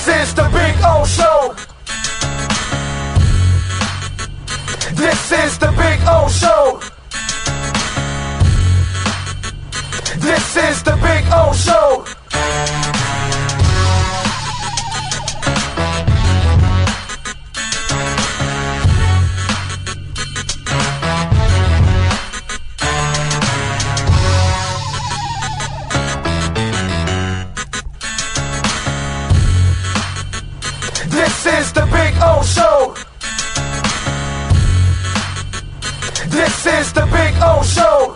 This is the Big O Show. This is the Big O Show. This is the Big O Show. This is the Big O Show. This is the Big O Show.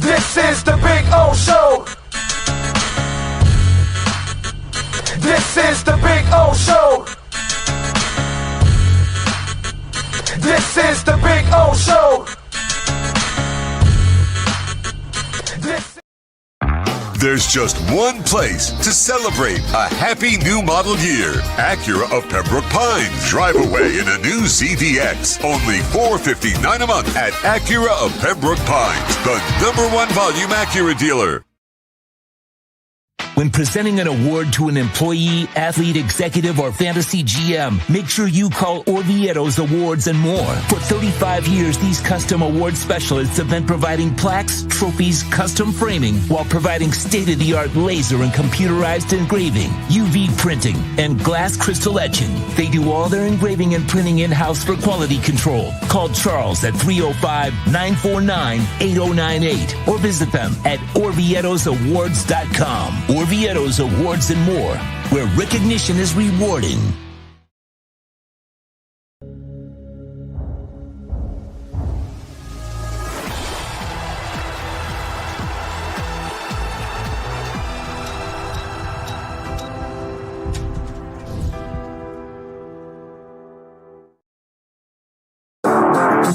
This is the Big O Show. This is the Big O Show. This is the Big O Show. There's just one place to celebrate a happy new model year. Acura of Pembroke Pines. Drive away in a new CVX. Only $459 a month at Acura of Pembroke Pines, the #1 volume Acura dealer. When presenting an award to an employee, athlete, executive, or fantasy GM, make sure you call Orvieto's Awards and More. For 35 years, these custom award specialists have been providing plaques, trophies, custom framing, while providing state-of-the-art laser and computerized engraving, UV printing, and glass crystal etching. They do all their engraving and printing in-house for quality control. Call Charles at 305-949-8098 or visit them at orvietosawards.com. Orvieto's Awards and More, where recognition is rewarding.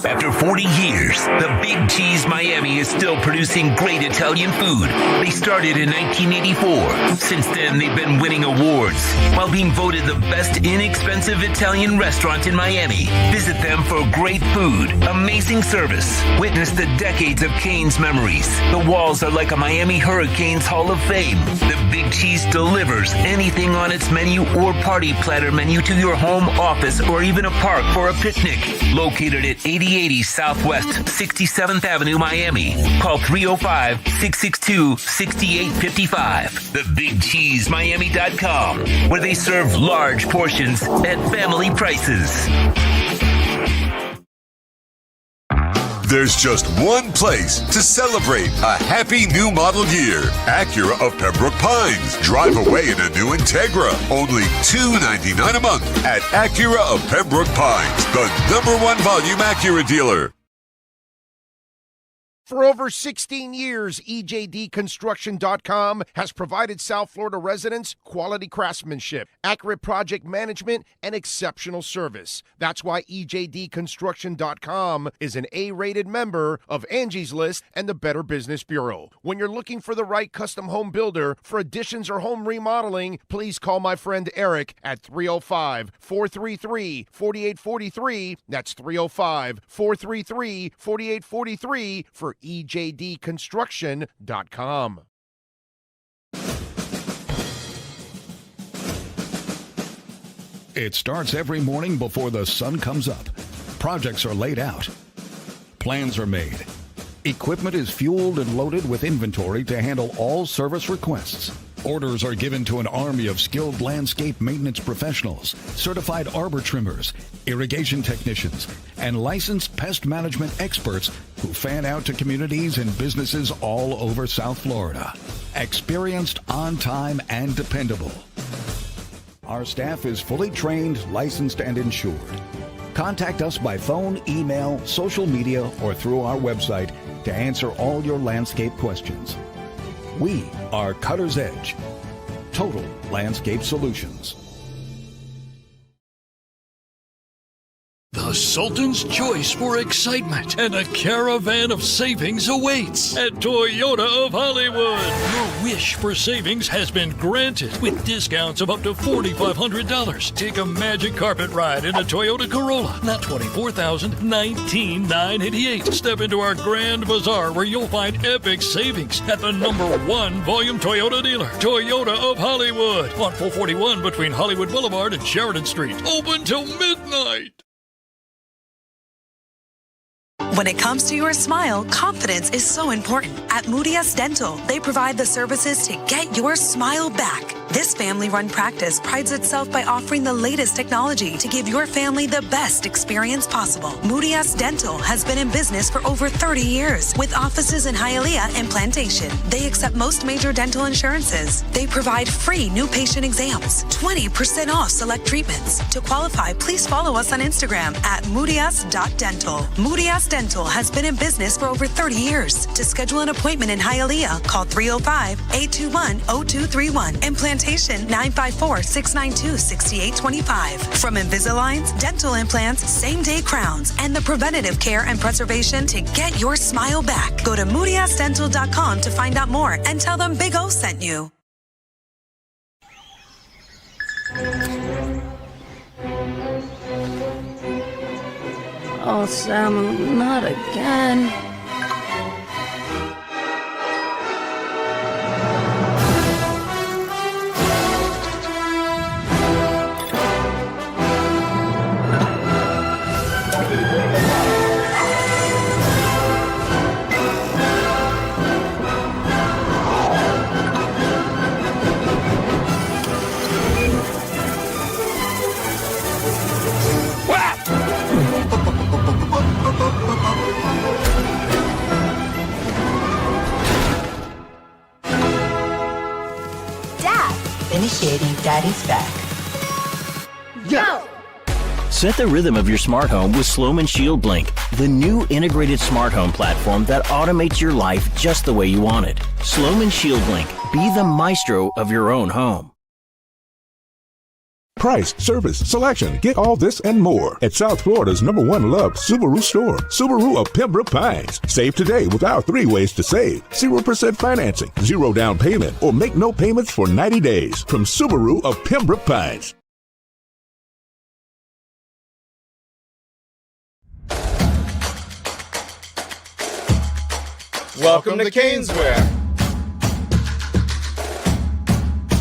After 40 years, the Big Cheese Miami is still producing great Italian food. They started in 1984. Since then, they've been winning awards while being voted the best inexpensive Italian restaurant in Miami. Visit them for great food, amazing service. Witness the decades of Cane's memories. The walls are like a Miami Hurricanes Hall of Fame. The Big Cheese delivers anything on its menu or party platter menu to your home, office, or even a park for a picnic. Located at 8080 Southwest 67th Avenue, Miami. Call 305-662-6855. TheBigCheeseMiami.com, where they serve large portions at family prices. There's just one place to celebrate a happy new model year. Acura of Pembroke Pines. Drive away in a new Integra. Only $299 a month at Acura of Pembroke Pines, the #1 volume Acura dealer. For over 16 years, EJDConstruction.com has provided South Florida residents quality craftsmanship, accurate project management, and exceptional service. That's why EJDConstruction.com is an A-rated member of Angie's List and the Better Business Bureau. When you're looking for the right custom home builder for additions or home remodeling, please call my friend Eric at 305-433-4843. That's 305-433-4843 for EJDConstruction.com. It starts every morning before the sun comes up. Projects are laid out. Plans are made. Equipment is fueled and loaded with inventory to handle all service requests. Orders are given to an army of skilled landscape maintenance professionals, certified arbor trimmers, irrigation technicians, and licensed pest management experts who fan out to communities and businesses all over South Florida. Experienced, on time, and dependable. Our staff is fully trained, licensed, and insured. Contact us by phone, email, social media, or through our website to answer all your landscape questions. We are Cutter's Edge. Total Landscape Solutions. Sultan's choice for excitement, and a caravan of savings awaits at Toyota of Hollywood. Your wish for savings has been granted with discounts of up to $4,500. Take a magic carpet ride in a Toyota Corolla, not $24,000, $19,988. Step into our Grand Bazaar where you'll find epic savings at the #1 volume Toyota dealer, Toyota of Hollywood, on 441 between Hollywood Boulevard and Sheridan Street. Open till midnight. When it comes to your smile, confidence is so important. At Moody S Dental, they provide the services to get your smile back. This family-run practice prides itself by offering the latest technology to give your family the best experience possible. Moody S Dental has been in business for over 30 years with offices in Hialeah and Plantation. They accept most major dental insurances. They provide free new patient exams, 20% off select treatments. To qualify, please follow us on Instagram at moodys.dental. Moody S Dental has been in business for over 30 years. To schedule an appointment in Hialeah, call 305-821-0231 and Plantation 954-692-6825. From Invisaligns, dental implants, same-day crowns, and the preventative care and preservation to get your smile back. Go to moodysdental.com to find out more and tell them Big O sent you. Oh, Sam, not again. Initiating Daddy's back. Go! Set the rhythm of your smart home with Sloman Shield Blink, the new integrated smart home platform that automates your life just the way you want it. Sloman Shield Blink. Be the maestro of your own home. Price, service, selection. Get all this and more at South Florida's #1 loved Subaru store, Subaru of Pembroke Pines. Save today with our 3 ways to save. 0% financing, 0 down payment, or make no payments for 90 days from Subaru of Pembroke Pines. Welcome to Caneswear.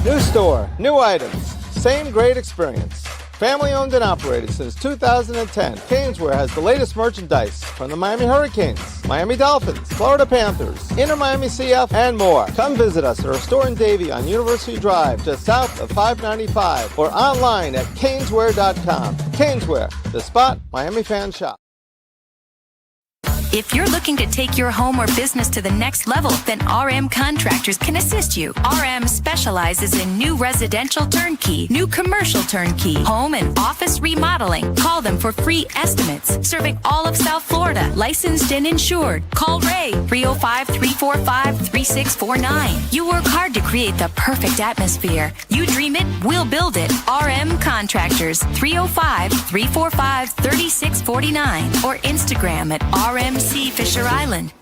New store, new items. Same great experience. Family owned and operated since 2010, Caneswear has the latest merchandise from the Miami Hurricanes, Miami Dolphins, Florida Panthers, Inter Miami CF, and more. Come visit us at our store in Davie on University Drive, just south of 595, or online at caneswear.com. Caneswear, the spot Miami fans shop. If you're looking to take your home or business to the next level, then RM Contractors can assist you. RM specializes in new residential turnkey, new commercial turnkey, home and office remodeling. Call them for free estimates. Serving all of South Florida, licensed and insured. Call Ray, 305-345-3649. You work hard to create the perfect atmosphere. You dream it, we'll build it. RM Contractors, 305-345-3649. Or Instagram at RMC Fisher Island.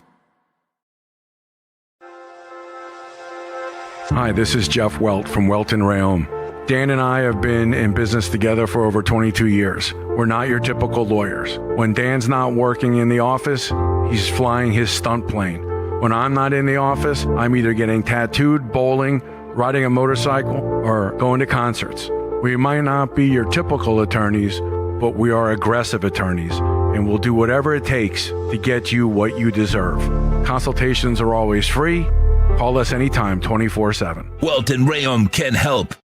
Hi, this is Jeff Welt from Welton Rayom. Dan and I have been in business together for over 22 years. We're not your typical lawyers. When Dan's not working in the office, he's flying his stunt plane. When I'm not in the office, I'm either getting tattooed, bowling, riding a motorcycle, or going to concerts. We might not be your typical attorneys, but we are aggressive attorneys, and we'll do whatever it takes to get you what you deserve. Consultations are always free. Call us anytime, 24/7. Welton Rayom can help.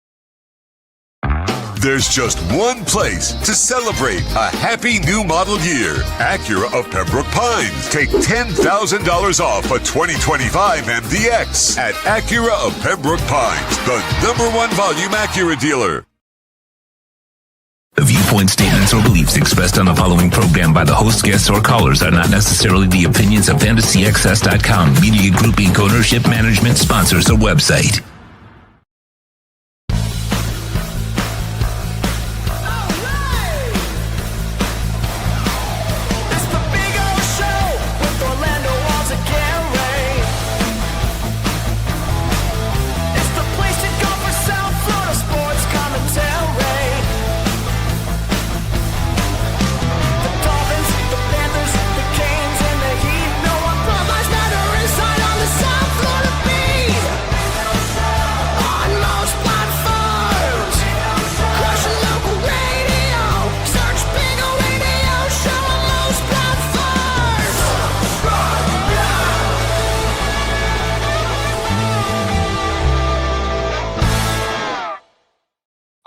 There's just one place to celebrate a happy new model year. Acura of Pembroke Pines. Take $10,000 off a 2025 MDX at Acura of Pembroke Pines, the #1 volume Acura dealer. The viewpoint, statements, or beliefs expressed on the following program by the host, guests, or callers are not necessarily the opinions of FantasyXS.com, Media Group Inc. ownership, management, sponsors, or website.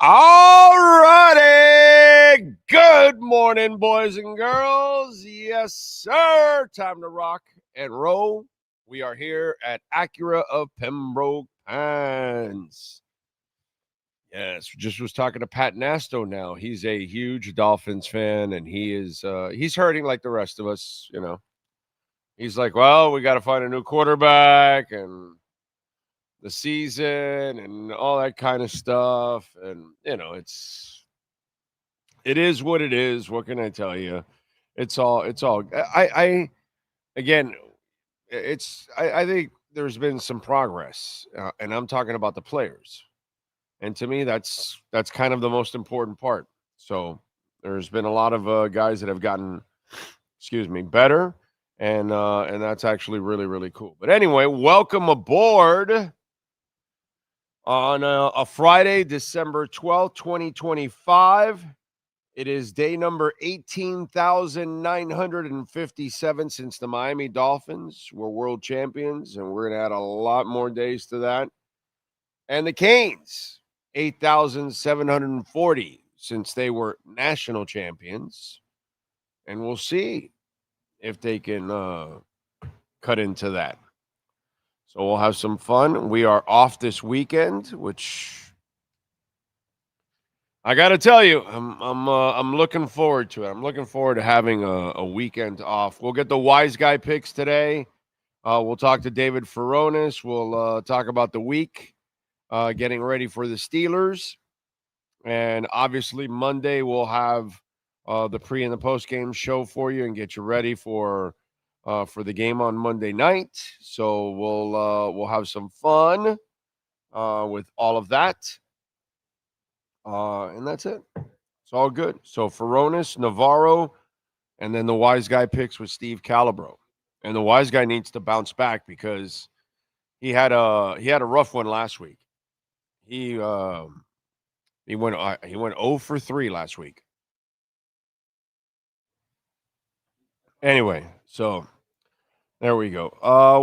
All righty. Good morning, boys and girls. Yes, sir. Time to rock and roll. We are here at Acura of Pembroke Pines. Yes, just was talking to Pat Nasto now. He's a huge Dolphins fan, and he's hurting like the rest of us, you know. He's like, well, we got to find a new quarterback and the season and all that kind of stuff. And, you know, it is what it is. What can I tell you? I think there's been some progress, and I'm talking about the players. And to me, that's kind of the most important part. So there's been a lot of guys that have gotten, better, and that's actually really, really cool. But anyway, welcome aboard on a Friday, December 12th, 2025. It is day number 18,957 since the Miami Dolphins were world champions, and we're going to add a lot more days to that. And the Canes, 8,740 since they were national champions. And we'll see if they can cut into that. So we'll have some fun. We are off this weekend, which I got to tell you, I'm looking forward to it. I'm looking forward to having a weekend off. We'll get the wise guy picks today. We'll talk to David Feronis. We'll talk about the week, getting ready for the Steelers. And obviously Monday we'll have the pre and the post game show for you and get you ready for the game on Monday night. So we'll have some fun with all of that. And that's it. It's all good. So Feronis, Navaro, and then the wise guy picks with Steve Calabro. And the wise guy needs to bounce back because he had a rough one last week. He went 0 for 3 last week. Anyway, so there we go.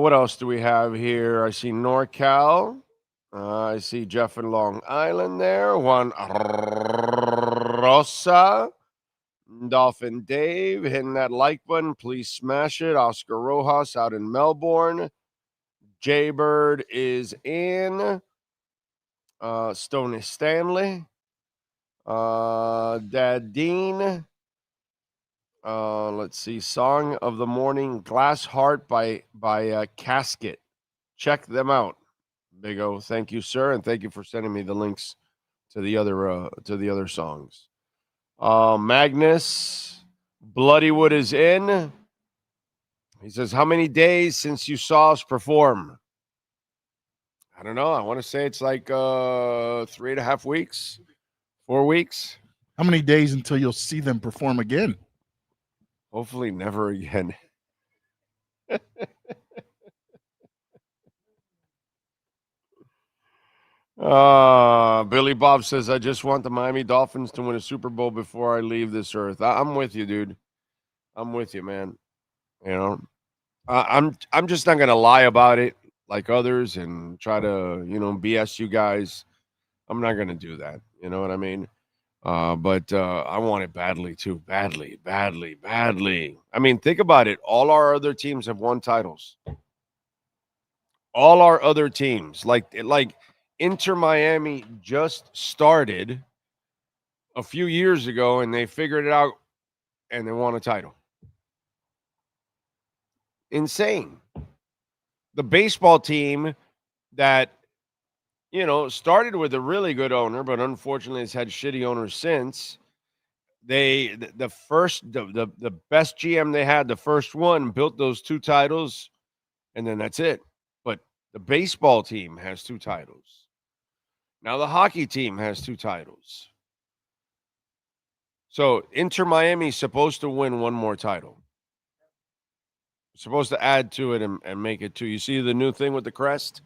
What else do we have here? I see NorCal. I see Jeff in Long Island there. Juan Rosa. Dolphin Dave hitting that like button. Please smash it. Oscar Rojas out in Melbourne. Jaybird is in. Stoney Stanley. Dad Dean. Let's see. Song of the Morning, Glass Heart by Casket. Check them out. Big O, thank you, sir, and thank you for sending me the links to the other songs. Magnus Bloodywood is in. He says, how many days since you saw us perform? I don't know. I want to say it's like 3.5 weeks, 4 weeks. How many days until you'll see them perform again? Hopefully never again. Billy Bob says, I just want the Miami Dolphins to win a Super Bowl before I leave this earth. I'm with you, dude. I'm with you, man. You know, I'm just not going to lie about it like others and try to, BS you guys. I'm not going to do that. You know what I mean? But I want it badly too. Badly. I mean, think about it. All our other teams have won titles. All our other teams, like Inter Miami just started a few years ago, and they figured it out, and they won a title. Insane. The baseball team that, started with a really good owner, but unfortunately has had shitty owners since. The best GM they had, the first one, built those 2 titles, and then that's it. But the baseball team has 2 titles. Now the hockey team has 2 titles. So Inter Miami is supposed to win 1 more title. Supposed to add to it and make it 2. You see the new thing with the crest?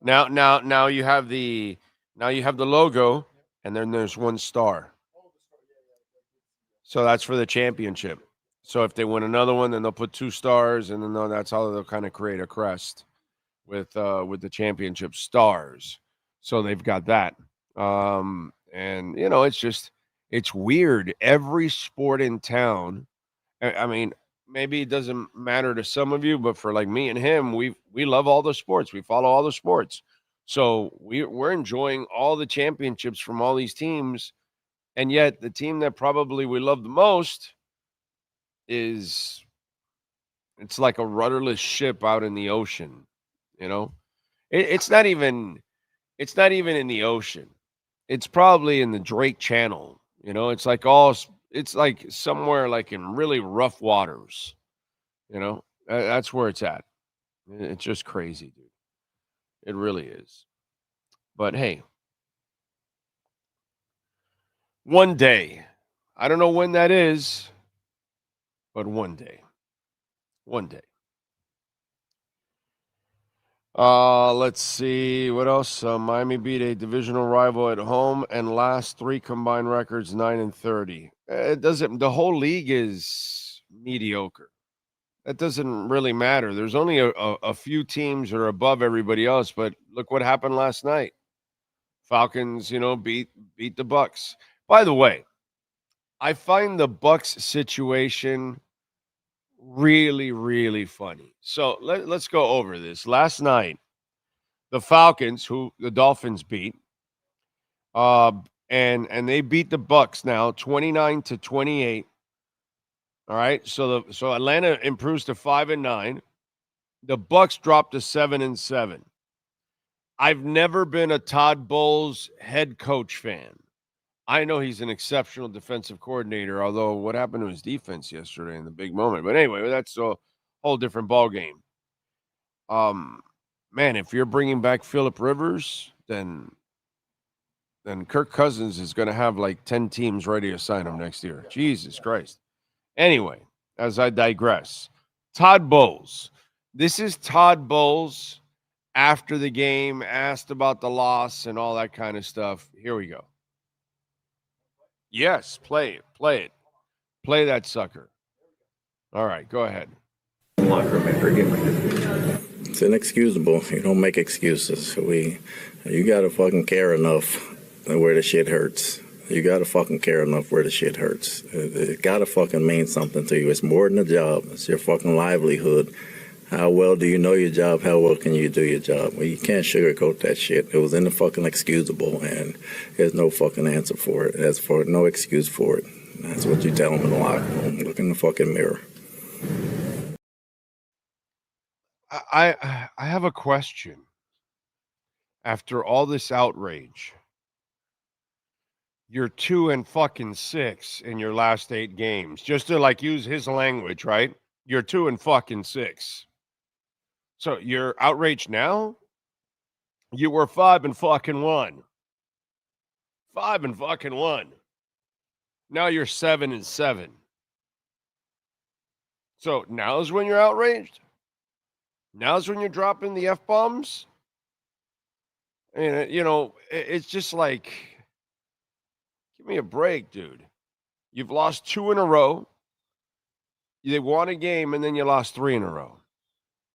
Now you have the logo, and then there's 1 star. So that's for the championship. So if they win another one, then they'll put 2 stars, and then that's how they'll kind of create a crest with the championship stars. So they've got that. And, it's weird. Every sport in town, I mean, maybe it doesn't matter to some of you, but for like me and him, we love all the sports. We follow all the sports. So we're enjoying all the championships from all these teams. And yet the team that probably we love the most it's like a rudderless ship out in the ocean, it's not even in the ocean. It's probably in the Drake Channel. It's like somewhere like in really rough waters. That's where it's at. It's just crazy, dude. It really is. But hey, one day, I don't know when that is, but one day. Let's see what else. Miami beat a divisional rival at home and last 3 combined records 9-30. It doesn't. The whole league is mediocre. That doesn't really matter. There's only a few teams that are above everybody else. But look what happened last night. Falcons, beat the Bucs. By the way, I find the Bucs situation really, really funny. So let's go over this. Last night, the Falcons, who the Dolphins beat, and they beat the Bucs now 29-28. All right, so Atlanta improves to 5-9. The Bucs dropped to 7-7. I've never been a Todd Bowles head coach fan. I know he's an exceptional defensive coordinator, although what happened to his defense yesterday in the big moment. But anyway, that's a whole different ballgame. Man, if you're bringing back Phillip Rivers, then Kirk Cousins is going to have like 10 teams ready to sign him next year. Jesus Christ. Anyway, as I digress, Todd Bowles. This is Todd Bowles after the game, asked about the loss and all that kind of stuff. Here we go. Yes, play it. Play that sucker. All right, go ahead. It's inexcusable. You don't make excuses. You gotta fucking care enough where the shit hurts. You gotta fucking care enough where the shit hurts. It gotta fucking mean something to you. It's more than a job. It's your fucking livelihood. How well do you know your job? How well can you do your job? Well, you can't sugarcoat that shit. It was in the fucking excusable, and there's no fucking answer for it. There's no excuse for it. That's what you tell them in the locker room. Look in the fucking mirror. I have a question. After all this outrage, you're 2-6 in your last 8 games. Just to use his language, right? You're 2-6. So you're outraged now? You were 5-1. 5-1. Now you're 7-7. So now's when you're outraged? Now's when you're dropping the F-bombs? And, it's just like, give me a break, dude. You've lost 2 in a row. They won a game, and then you lost 3 in a row.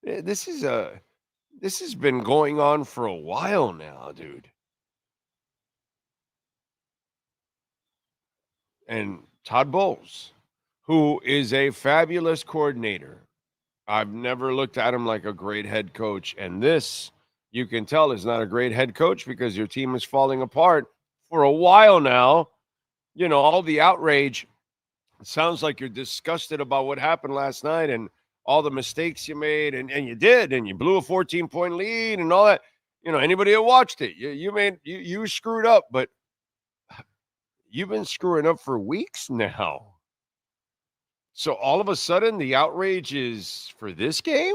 This has been going on for a while now, dude. And Todd Bowles, who is a fabulous coordinator. I've never looked at him like a great head coach. And this, you can tell, is not a great head coach because your team is falling apart for a while now. All the outrage. It sounds like you're disgusted about what happened last night and all the mistakes you made, and you did, and you blew a 14-point lead and all that. Anybody that watched it, you screwed up, but you've been screwing up for weeks now. So all of a sudden, the outrage is for this game?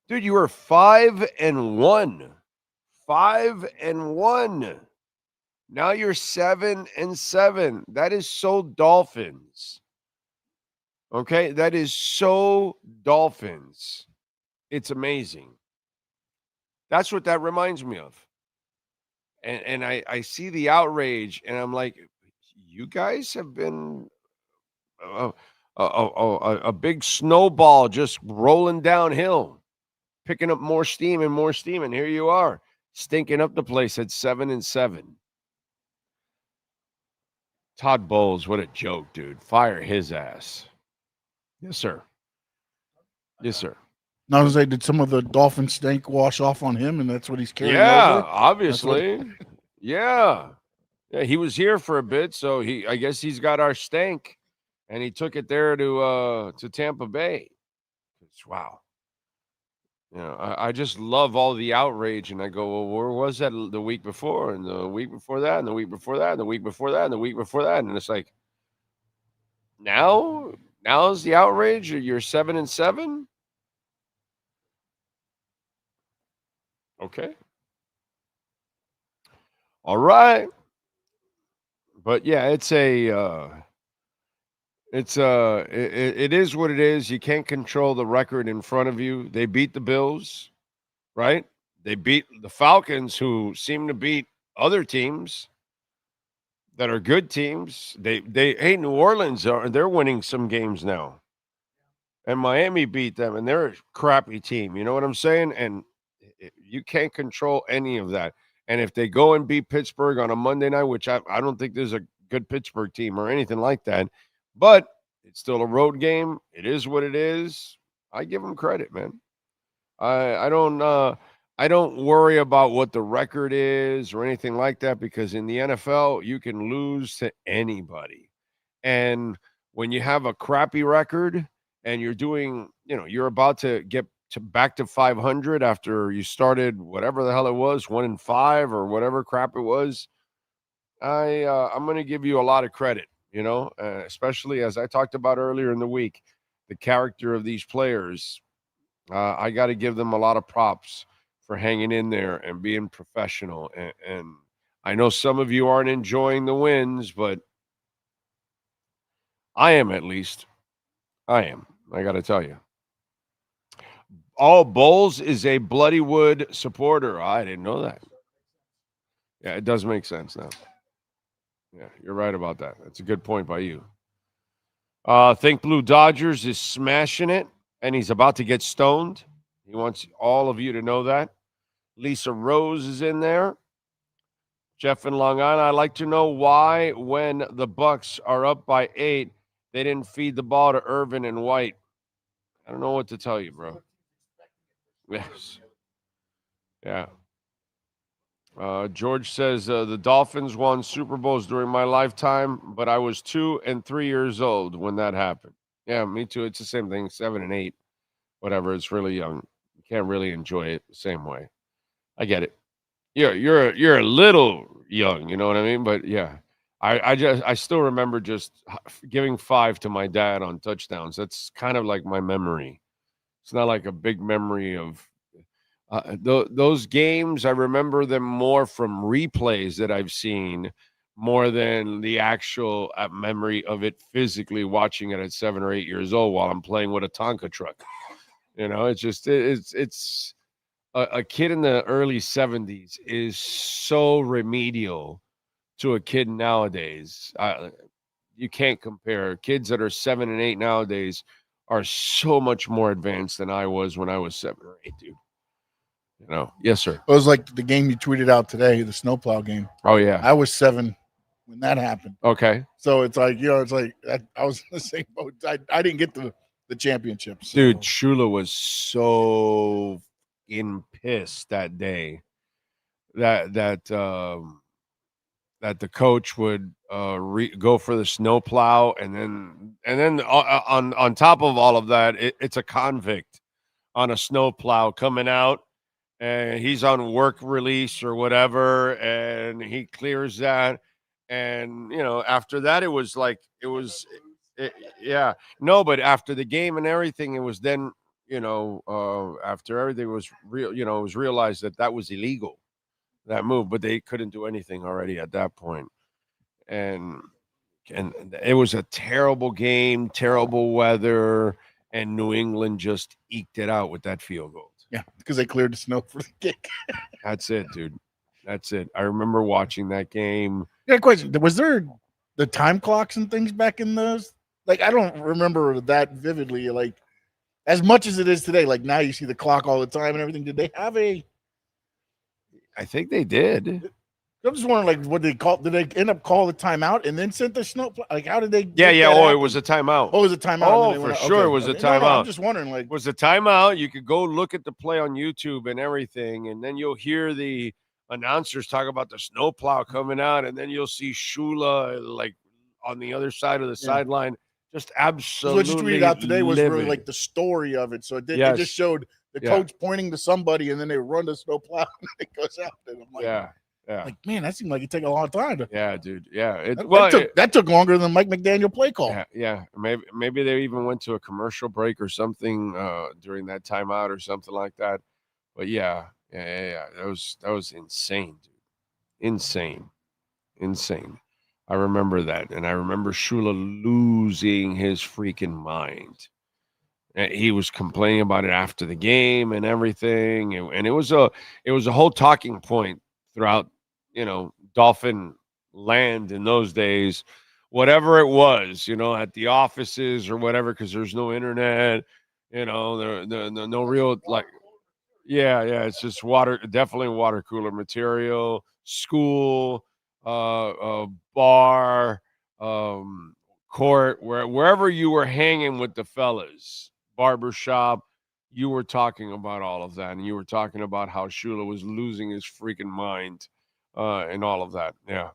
Dude, you were 5-1. 5-1. Now you're 7-7. That is so Dolphins. Okay, that is so Dolphins. It's amazing. That's what that reminds me of. And I see the outrage, and I'm like, you guys have been a big snowball just rolling downhill, picking up more steam, and here you are, stinking up the place at 7-7. Todd Bowles, what a joke, dude. Fire his ass. Yes, sir. Yes, sir. Now, I was like, did some of the Dolphin stink wash off on him, and that's what he's carrying Yeah, over? obviously. Yeah. Yeah, he was here for a bit, so I guess he's got our stank, and he took it there to Tampa Bay. Wow. You know, I just love all the outrage, and I go, well, where was that the week before, and the week before that, and the week before that, and the week before that, and the week before that, and it's like, now's the outrage. You're 7-7. Okay. All right. But yeah, it is what it is. You can't control the record in front of you. They beat the Bills, right? They beat the Falcons, who seem to beat other teams that are good teams. Hey, New Orleans they're winning some games now. And Miami beat them, and they're a crappy team. You know what I'm saying? And you can't control any of that. And if they go and beat Pittsburgh on a Monday night, which I don't think there's a good Pittsburgh team or anything like that, but it's still a road game. It is what it is. I give them credit, man. I don't worry about what the record is or anything like that, because in the NFL, you can lose to anybody. And when you have a crappy record and you're doing, you're about to get back to 500 after you started whatever the hell it was, 1-5 or whatever crap it was, I'm going to give you a lot of credit, especially as I talked about earlier in the week, the character of these players. I got to give them a lot of props for hanging in there and being professional. And I know some of you aren't enjoying the wins, but I am, at least. I am. I got to tell you. Bowles is a Bloodywood supporter. I didn't know that. Yeah, it does make sense now. Yeah, you're right about that. That's a good point by you. Think Blue Dodgers is smashing it, and he's about to get stoned. He wants all of you to know that. Lisa Rose is in there. Jeff in Long Island, I'd like to know why, when the Bucks are up by 8, they didn't feed the ball to Irvin and White. I don't know what to tell you, bro. Yes. Yeah. George says, the Dolphins won Super Bowls during my lifetime, but I was 2 and 3 years old when that happened. Yeah, me too. It's the same thing, 7 and 8, whatever. It's really young. You can't really enjoy it the same way. I get it. You're a little young, you know what I mean? But yeah, I still remember just giving 5 to my dad on touchdowns. That's kind of like my memory. It's not like a big memory of those games. I remember them more from replays that I've seen more than the actual memory of it physically watching it at 7 or 8 years old while I'm playing with a Tonka truck. It's just it's a kid in the early 70s is so remedial to a kid nowadays. You can't compare. Kids that are 7 and 8 nowadays are so much more advanced than I was when I was 7 or 8, dude. Yes, sir. It was like the game you tweeted out today, the snowplow game. Oh, yeah. I was 7 when that happened. Okay. So it's like, I was in the same boat. I didn't get the championship. So. Dude, Shula was so pissed that day that the coach would go for the snowplow, and then on top of all of that, it's a convict on a snowplow coming out, and he's on work release or whatever, and he clears that, and after that but after the game and everything, it was then after everything was real, it was realized that was illegal, that move, but they couldn't do anything already at that point. And it was a terrible game, terrible weather, and New England just eked it out with that field goal. Yeah, because they cleared the snow for the kick. That's it, dude. That's it. I remember watching that game. Yeah, question. Was there the time clocks and things back in those? Like, I don't remember that vividly, like, as much as it is today. Like, now you see the clock all the time and everything. Did they have I think they did. I'm just wondering, like, what they call? Did they end up calling the timeout and then sent the snowplow? Like, how did they? Yeah. That Oh, happen? it was a timeout. Oh, it was a timeout. Oh, for sure, it was a timeout. No, I'm just wondering, like, it was a timeout. You could go look at the play on YouTube and everything, and then you'll hear the announcers talk about the snowplow coming out, and then you'll see Shula like on the other side of the sideline, just absolutely. What you tweeted out today was livid. really like the story of it. So it Yes. just showed the coach pointing to somebody, and then they run the snowplow, and it goes out. And I'm like, Yeah. Like, man, that seemed like it take a long time. Yeah, dude. Yeah. That took longer than Mike McDaniel play call. Yeah. Maybe they even went to a commercial break or something during that timeout or something like that. But yeah. That was insane, dude. Insane. I remember that, and I remember Shula losing his freaking mind. And he was complaining about it after the game and everything, and it was a whole talking point throughout, Dolphin land in those days, whatever it was, at the offices or whatever, because there's no internet, no real like, it's just definitely water cooler material, school, bar, court, wherever you were hanging with the fellas, barbershop, you were talking about all of that, and you were talking about how Shula was losing his freaking mind, and all of that. Yeah,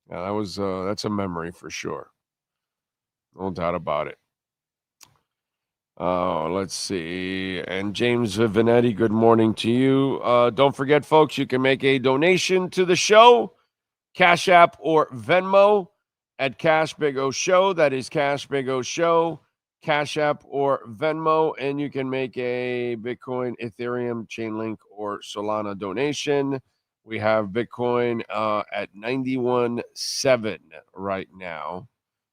that was that's a memory for sure, no doubt about it. Let's see. And James Vivanetti, good morning to you. Don't forget, folks, you can make a donation to the show, Cash App or Venmo at Cash Big O Show. That is Cash Big O Show, Cash App or Venmo. And you can make a Bitcoin, Ethereum, Chainlink, or Solana donation. We have Bitcoin at 91.7 right now.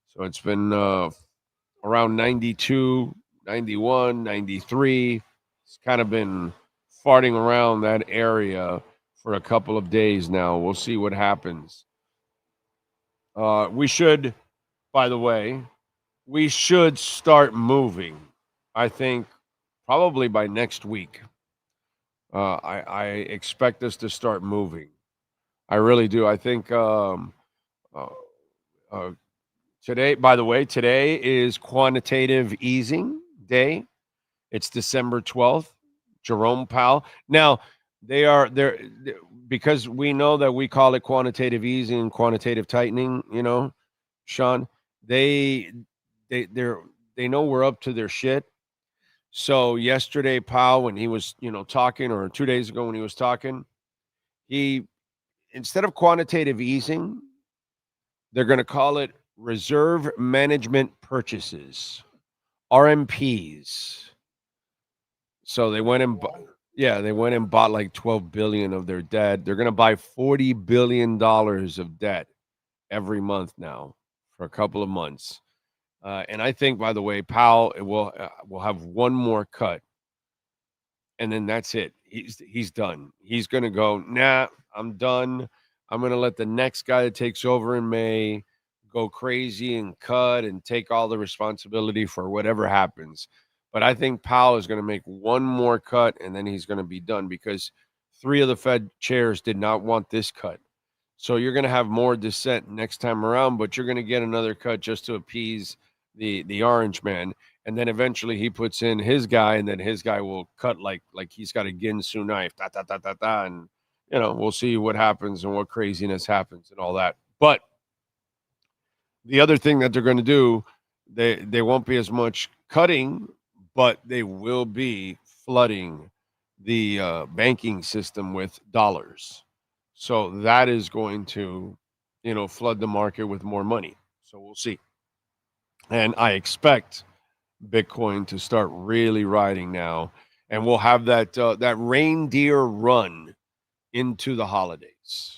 So it's been around 92, 91, 93. It's kind of been farting around that area for a couple of days now. We'll see what happens. We should, by the way, start moving. I think probably by next week. I expect us to start moving. I really do. I think today, by the way, today is quantitative easing day. It's December 12th. Jerome Powell. Now, they're because we know that we call it quantitative easing and quantitative tightening, Sean, they know we're up to their shit. So yesterday, Powell, when he was, talking, or 2 days ago when he was talking, he, instead of quantitative easing, they're going to call it reserve management purchases, RMPs. So they went and bought like $12 billion of their debt. They're going to buy $40 billion of debt every month now for a couple of months. And I think, by the way, Powell will have one more cut, and then that's it. He's done. He's going to go, nah, I'm done. I'm going to let the next guy that takes over in May go crazy and cut and take all the responsibility for whatever happens. But I think Powell is going to make one more cut, and then he's going to be done, because 3 of the Fed chairs did not want this cut. So you're going to have more dissent next time around, but you're going to get another cut just to appease the orange man. And then eventually he puts in his guy, and then his guy will cut like he's got a Ginsu knife, and we'll see what happens and what craziness happens and all that. But the other thing that they're going to do, they won't be as much cutting, but they will be flooding the banking system with dollars. So that is going to, flood the market with more money. So we'll see. And I expect Bitcoin to start really riding now, and we'll have that reindeer run into the holidays,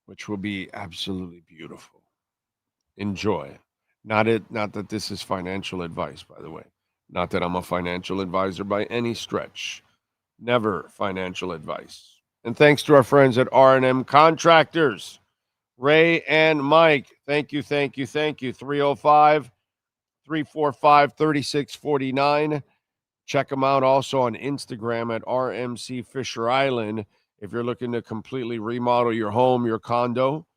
which will be absolutely beautiful. Enjoy. Not that this is financial advice, by the way. Not that I'm a financial advisor by any stretch. Never financial advice. And thanks to our friends at R&M Contractors, Ray and Mike. Thank you. 305-345-3649. Check them out also on Instagram at RMC Fisher Island. If you're looking to completely remodel your home, your condo,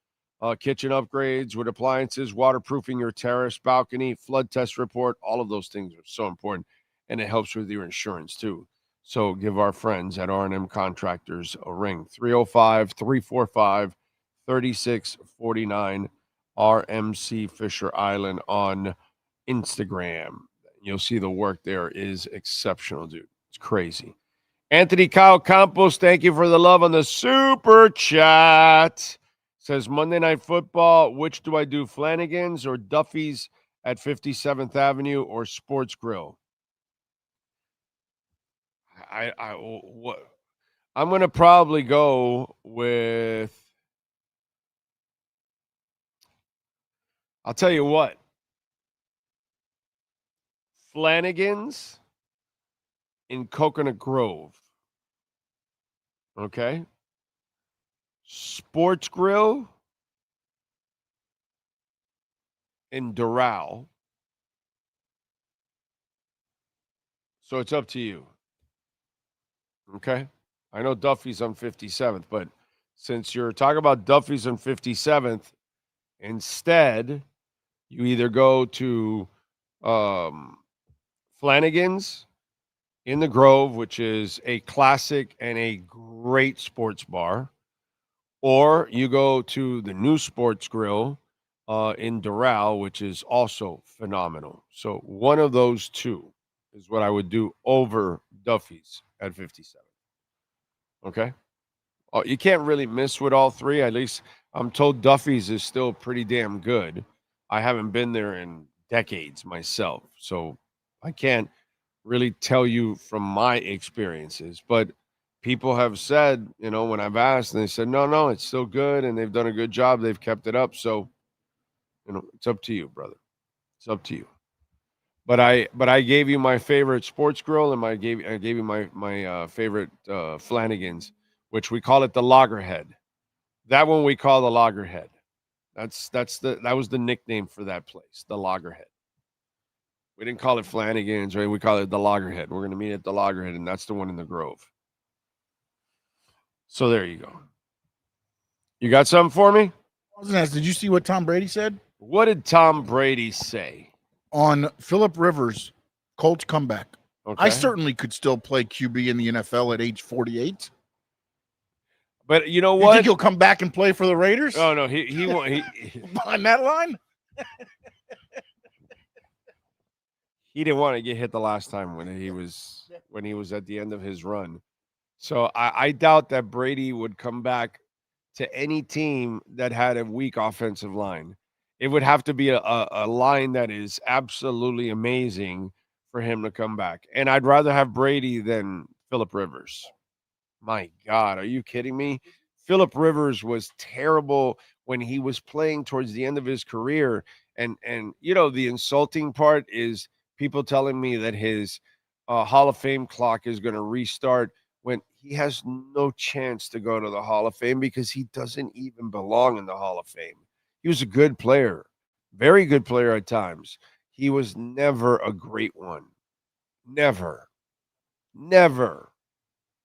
kitchen upgrades with appliances, waterproofing your terrace, balcony, flood test report, all of those things are so important, and it helps with your insurance too. So give our friends at R&M Contractors a ring, 305-345-3649, RMC Fisher Island on Instagram. You'll see the work there is exceptional, dude. It's crazy. Anthony Kyle Campos, thank you for the love on the super chat. Says Monday Night Football, which do I do, Flanagan's or Duffy's at 57th Avenue or Sports Grill? I'm going to probably go with, I'll tell you what, Flanagan's in Coconut Grove. Okay? Sports Grill in Doral. So it's up to you. Okay? I know Duffy's on 57th, but since you're talking about Duffy's on 57th, instead, you either go to Flanagan's in the Grove, which is a classic and a great sports bar, or you go to the new Sports Grill in Doral, which is also phenomenal. So one of those two is what I would do over Duffy's at 57. Okay? Oh, you can't really miss with all three. At least I'm told Duffy's is still pretty damn good. I haven't been there in decades myself, so I can't really tell you from my experiences. But people have said, when I've asked, and they said, no, it's still good, and they've done a good job. They've kept it up. So, it's up to you, brother. It's up to you. But I gave you my favorite Sports Grill, and I gave you my favorite Flanagan's, which we call it the Loggerhead. That one we call the Loggerhead. That was the nickname for that place, the Loggerhead. We didn't call it Flanagan's, right? We call it the Loggerhead. We're going to meet at the Loggerhead, and that's the one in the Grove. So there you go. You got something for me? I was going to ask, did you see what Tom Brady said? What did Tom Brady say? On Phillip Rivers' Colts comeback. Okay. I certainly could still play QB in the NFL at age 48. But you know what? You think he'll come back and play for the Raiders? Oh, no, he won't. On that line? He didn't want to get hit the last time when he was at the end of his run. So I doubt that Brady would come back to any team that had a weak offensive line. It would have to be a line that is absolutely amazing for him to come back. And I'd rather have Brady than Phillip Rivers. My God, are you kidding me? Phillip Rivers was terrible when he was playing towards the end of his career. And the insulting part is people telling me that his Hall of Fame clock is going to restart when he has no chance to go to the Hall of Fame because he doesn't even belong in the Hall of Fame. He was a good player, very good player at times. He was never a great one. Never,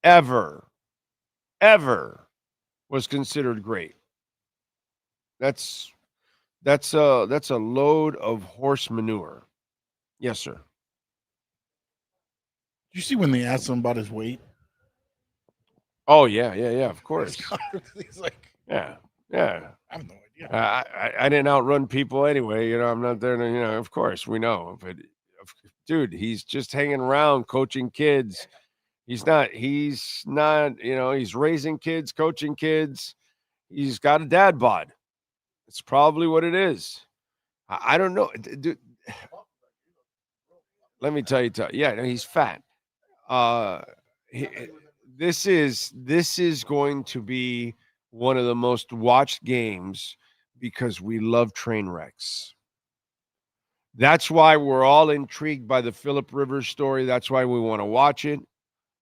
ever was considered great. That's a load of horse manure. Yes, sir. Did you see when they asked him about his weight? Oh, yeah, of course. He's like, yeah. I have no idea. I didn't outrun people anyway. I'm not there to, of course, we know. But, dude, he's just hanging around coaching kids. He's not, he's raising kids, coaching kids. He's got a dad bod. It's probably what it is. I don't know. Dude, let me tell you. Yeah, no, he's fat. This is going to be one of the most watched games because we love train wrecks. That's why we're all intrigued by the Phillip Rivers story. That's why we want to watch it.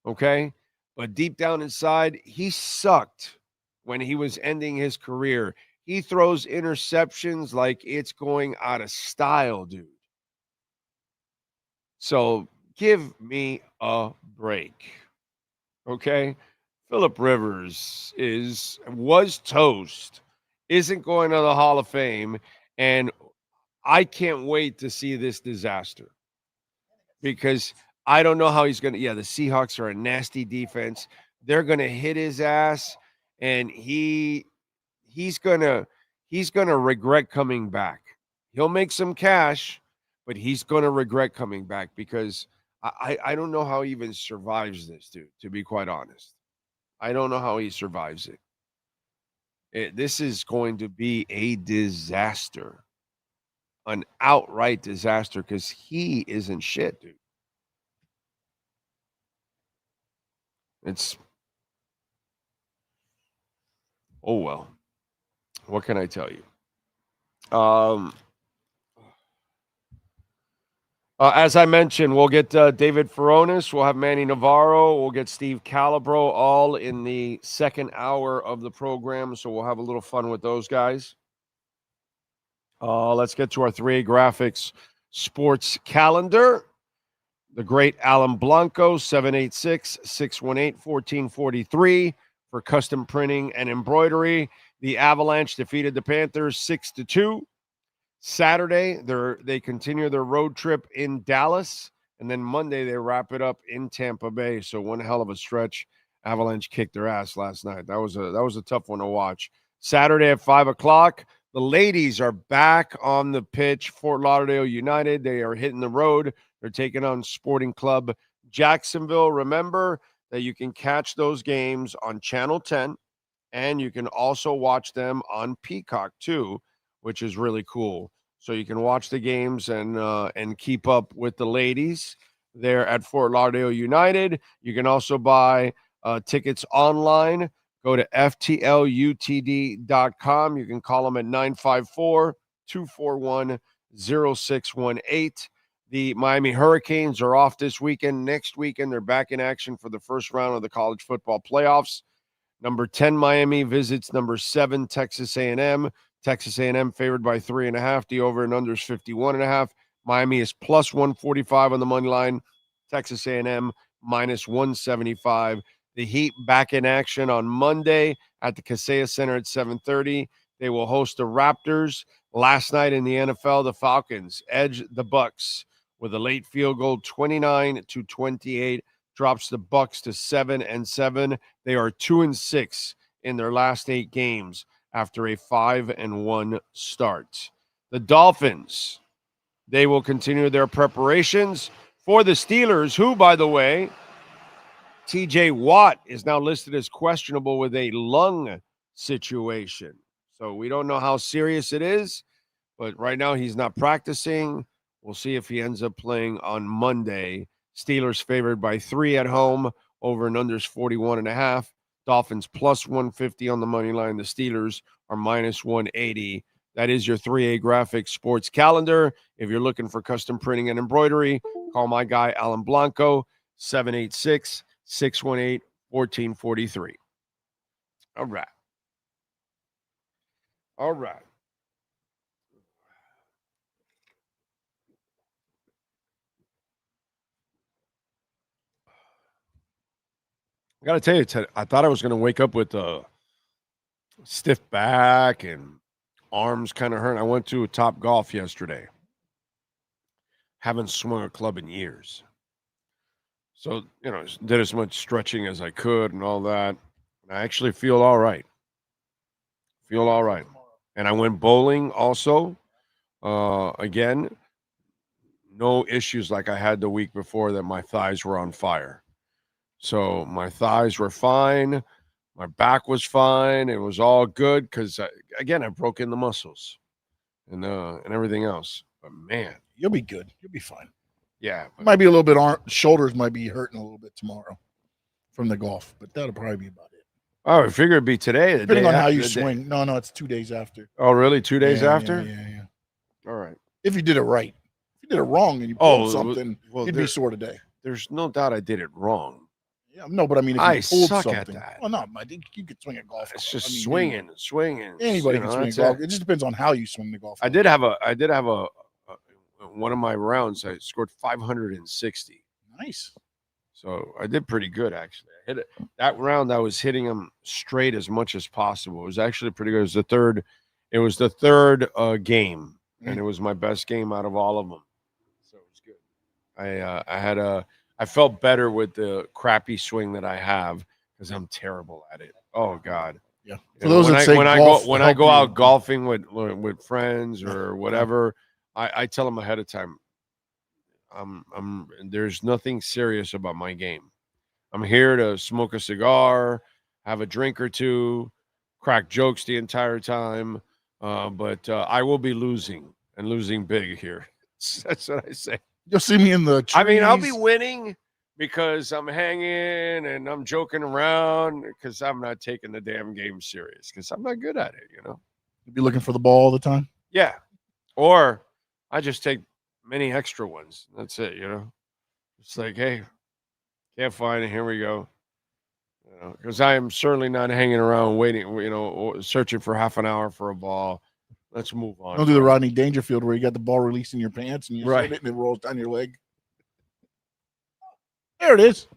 Okay? But deep down inside, he sucked when he was ending his career. He throws interceptions like it's going out of style, dude. So give me a break. Okay? Phillip Rivers was toast, isn't going to the Hall of Fame, and I can't wait to see this disaster because I don't know how he's going to. Yeah, the Seahawks are a nasty defense. They're going to hit his ass, and he's gonna regret coming back. He'll make some cash, but he's gonna regret coming back because I don't know how he even survives this, dude. To be quite honest, I don't know how he survives it. This is going to be a disaster, an outright disaster, because he isn't shit, dude. Oh well. What can I tell you? As I mentioned, we'll get David Feronis. We'll have Manny Navaro. We'll get Steve Calabro all in the second hour of the program. So we'll have a little fun with those guys. Let's get to our 3A Graphics sports calendar. The great Alan Blanco, 786-618-1443 for custom printing and embroidery. The Avalanche defeated the Panthers 6-2. Saturday, they continue their road trip in Dallas, and then Monday they wrap it up in Tampa Bay. So one hell of a stretch. Avalanche kicked their ass last night. That was a tough one to watch. Saturday at 5:00, the ladies are back on the pitch. Fort Lauderdale United, they are hitting the road. They're taking on Sporting Club Jacksonville. Remember that you can catch those games on Channel 10, and you can also watch them on Peacock too, which is really cool. So you can watch the games and keep up with the ladies there at Fort Lauderdale United. You can also buy tickets online. Go to FTLUTD.com. You can call them at 954-241-0618. The Miami Hurricanes are off this weekend. Next weekend, they're back in action for the first round of the college football playoffs. Number 10, Miami visits number 7, Texas A&M. Texas A&M favored by 3.5. The over and under is 51.5. Miami is plus 145 on the money line. Texas A&M minus 175. The Heat back in action on Monday at the Kaseya Center at 7:30. They will host the Raptors. Last night in the NFL, the Falcons edge the Bucks with a late field goal, 29-28, drops the Bucks to 7-7. They are 2-6 in their last 8 games after a 5-1 start. The Dolphins, they will continue their preparations for the Steelers, who, by the way, TJ Watt is now listed as questionable with a lung situation. So we don't know how serious it is, but right now he's not practicing. We'll see if he ends up playing on Monday. Steelers favored by 3 at home. Over and under is 41.5. Dolphins plus 150 on the money line. The Steelers are minus 180. That is your 3A Graphics sports calendar. If you're looking for custom printing and embroidery, call my guy Alan Blanco, 786-618-1443. All right. I got to tell you, I thought I was going to wake up with a stiff back and arms kind of hurt. I went to a Top Golf yesterday. Haven't swung a club in years. So, did as much stretching as I could and all that. And I actually feel all right. And I went bowling also. Again, no issues like I had the week before that my thighs were on fire. So my thighs were fine. My back was fine. It was all good because, again, I broke in the muscles and everything else. But, man. You'll be good. You'll be fine. Yeah. Might be a little bit, shoulders might be hurting a little bit tomorrow from the golf, but that'll probably be about it. Oh, I figured it'd be today. Depending on how you swing. No, it's 2 days after. Oh, really? 2 days after? Yeah. All right. If you did it right. If you did it wrong and you pulled something, you'd be sore today. There's no doubt I did it wrong. Yeah, no, but I mean, if you pulled something. At that. Well, no, I think you could swing a golf. It's just swinging. Anybody can swing a golf. It just depends on how you swing the golf. I did have a one of my rounds. I scored 560. Nice. So I did pretty good, actually. I hit it that round. I was hitting them straight as much as possible. It was actually pretty good. It was the third. It was the third game, and it was my best game out of all of them. So it was good. I felt better with the crappy swing that I have because I'm terrible at it. Oh God. Yeah. For those when I go out golfing with friends or whatever, I tell them ahead of time. There's nothing serious about my game. I'm here to smoke a cigar, have a drink or two, crack jokes the entire time. But I will be losing and losing big here. That's what I say. You'll see me in the trees. I mean, I'll be winning because I'm hanging and I'm joking around because I'm not taking the damn game serious because I'm not good at it, you know. You'll be looking for the ball all the time? Yeah. Or I just take many extra ones. That's it, you know. It's like, hey, can't find it. Here we go. You know, because I am certainly not hanging around waiting, you know, searching for half an hour for a ball. Let's move on. Don't do the Rodney Dangerfield where you got the ball released in your pants and you right. set it and it rolls down your leg. There it is.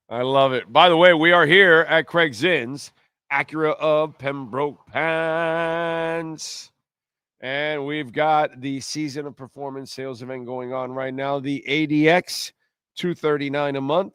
I love it. By the way, we are here at Craig Zinn's, Acura of Pembroke Pines. And we've got the Season of Performance sales event going on right now. The ADX, $239 a month,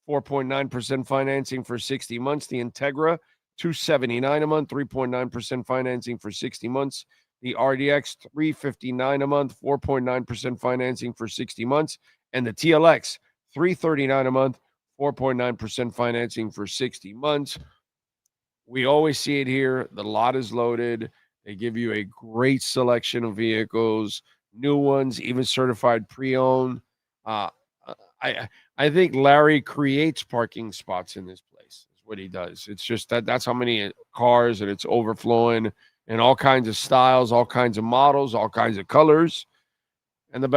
4.9% financing for 60 months. The Integra, $279 a month, 3.9% financing for 60 months. The RDX, $359 a month, 4.9% financing for 60 months. And the TLX, $339 a month, 4.9% financing for 60 months. We always see it here. The lot is loaded. They give you a great selection of vehicles, new ones, even certified pre-owned. I think Larry creates parking spots in this place. Is what he does. It's just that's how many cars, and it's overflowing, and all kinds of styles, all kinds of models, all kinds of colors. And the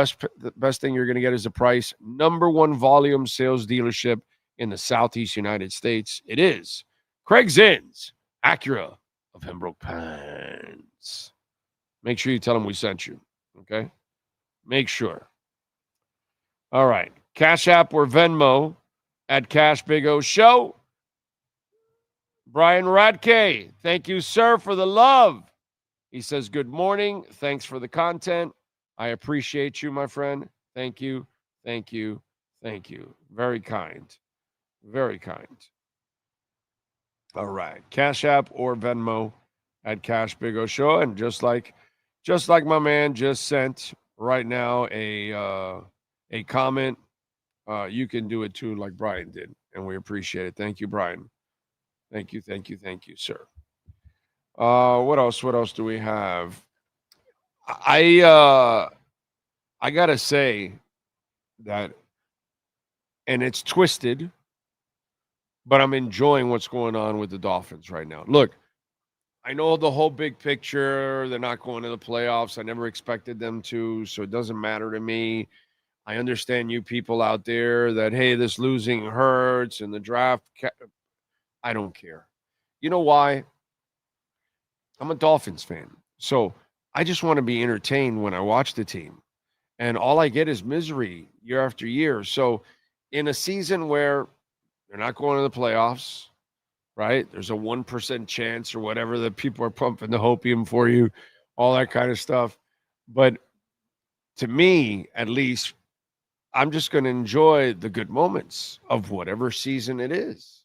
best thing you're going to get is the price. Number one volume sales dealership in the Southeast United States. It is Craig Zinn's, Acura of Pembroke Pines. Make sure you tell them we sent you. Okay? Make sure. All right. Cash App or Venmo at Cash Big O Show. Brian Radke, thank you, sir, for the love. He says, good morning. Thanks for the content. I appreciate you, my friend. Thank you. Thank you. Thank you. Very kind. Very kind. All right. Cash App or Venmo at Cash Big O Show. And just like my man just sent right now a comment, you can do it too, like Brian did. And we appreciate it. Thank you, Brian. Thank you, sir. What else? What else do we have? I gotta say that, and it's twisted, but I'm enjoying what's going on with the Dolphins right now. Look, I know the whole big picture. They're not going to the playoffs. I never expected them to, so it doesn't matter to me. I understand you people out there that, hey, this losing hurts and the draft. I don't care. You know why? I'm a Dolphins fan. So I just want to be entertained when I watch the team. And all I get is misery year after year. So in a season where they're not going to the playoffs, right? There's a 1% chance or whatever that people are pumping the hopium for you, all that kind of stuff. But to me, at least, I'm just going to enjoy the good moments of whatever season it is.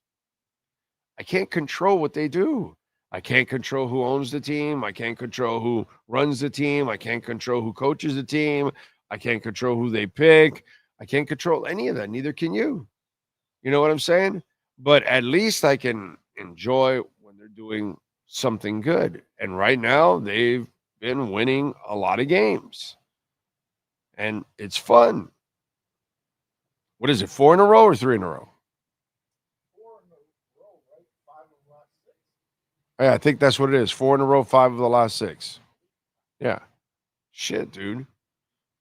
I can't control what they do. I can't control who owns the team. I can't control who runs the team. I can't control who coaches the team. I can't control who they pick. I can't control any of that. Neither can you. You know what I'm saying? But at least I can enjoy when they're doing something good. And right now, they've been winning a lot of games. And it's fun. What is it, 4 in a row or 3 in a row? 4 in a row, right? 5 of the last 6. Yeah, I think that's what it is. 4 in a row, 5 of the last 6. Yeah. Shit, dude.